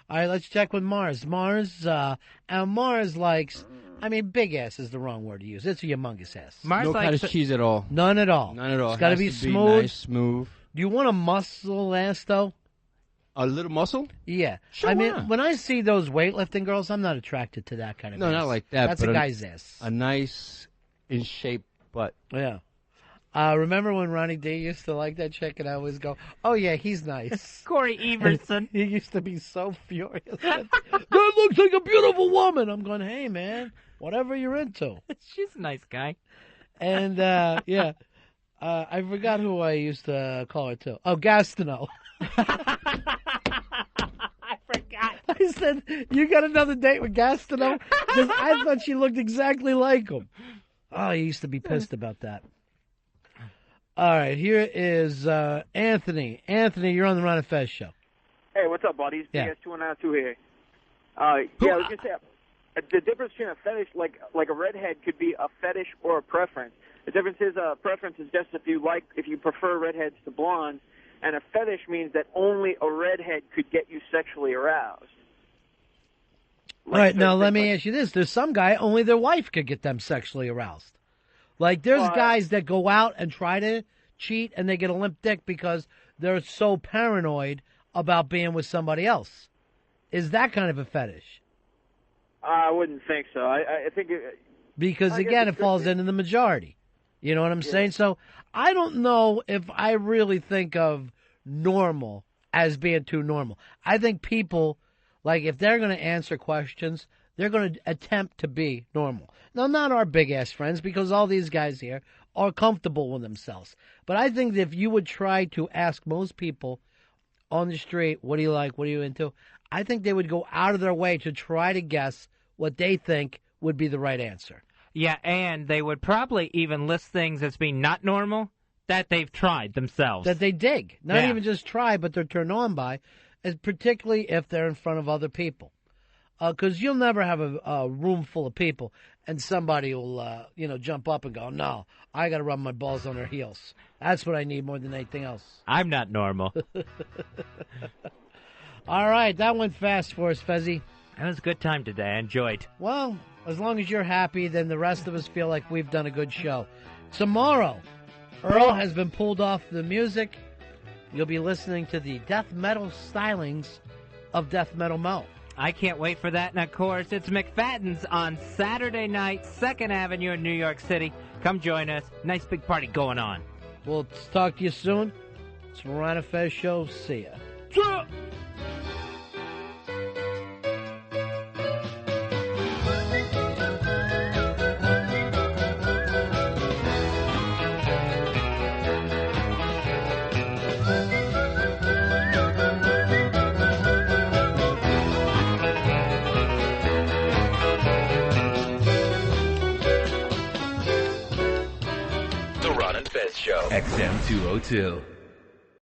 All right, let's check with Mars. Mars likes I mean, big ass is the wrong word to use. It's a humongous ass. No cottage cheese at all. None at all. None at all. It's got to Has be to smooth. nice, smooth. Do you want a muscle ass, though? A little muscle? Yeah. Sure, I why mean, not? when I see those weightlifting girls, I'm not attracted to that kind of No, ass. not like that. That's but a guy's ass. A nice, in shape butt. Yeah. Remember when Ronnie D used to like that chick, and I always go, "Oh yeah, he's nice." Corey Everson. He used to be so furious. That looks like a beautiful woman. I'm going, "Hey man, whatever you're into." She's a nice guy. And yeah, I forgot who I used to call her too. Oh, Gastineau. I forgot. I said, "You got another date with Gastineau?" Because I thought she looked exactly like him. Oh, he used to be pissed about that. All right, here is Anthony. Anthony, you're on the Ron and Fez show. Hey, what's up, buddies? Yeah. BS292 here. Yeah, I was gonna say the difference between a fetish, like a redhead, could be a fetish or a preference. The difference is a preference is just if you prefer redheads to blondes, and a fetish means that only a redhead could get you sexually aroused. All right, now let me ask you this. There's some guy, only their wife could get them sexually aroused. Like, there's guys that go out and try to cheat, and they get a limp dick because they're so paranoid about being with somebody else. Is that kind of a fetish? I wouldn't think so. I think Because, I guess again, it it could falls be. into the majority. You know what I'm saying? So I don't know if I really think of normal as being too normal. I think people, like, if they're going to answer questions, they're going to attempt to be normal. Now, not our big-ass friends, because all these guys here are comfortable with themselves. But I think that if you would try to ask most people on the street, what do you like, what are you into, I think they would go out of their way to try to guess what they think would be the right answer. Yeah, and they would probably even list things as being not normal that they've tried themselves. That they dig. Not Yeah. even just try, but they're turned on by, particularly if they're in front of other people. Because you'll never have a room full of people, and somebody will, jump up and go, "No, I got to rub my balls on their heels. That's what I need more than anything else." I'm not normal. All right, that went fast for us, Fezzy. That was a good time today. I enjoyed. Well, as long as you're happy, then the rest of us feel like we've done a good show. Tomorrow, Earl has been pulled off the music. You'll be listening to the death metal stylings of Death Metal Mo. I can't wait for that. And, of course, it's McFadden's on Saturday night, 2nd Avenue in New York City. Come join us. Nice big party going on. We'll talk to you soon. It's the Ron and Fez show. See ya. The Ron and Fez Show. XM 202.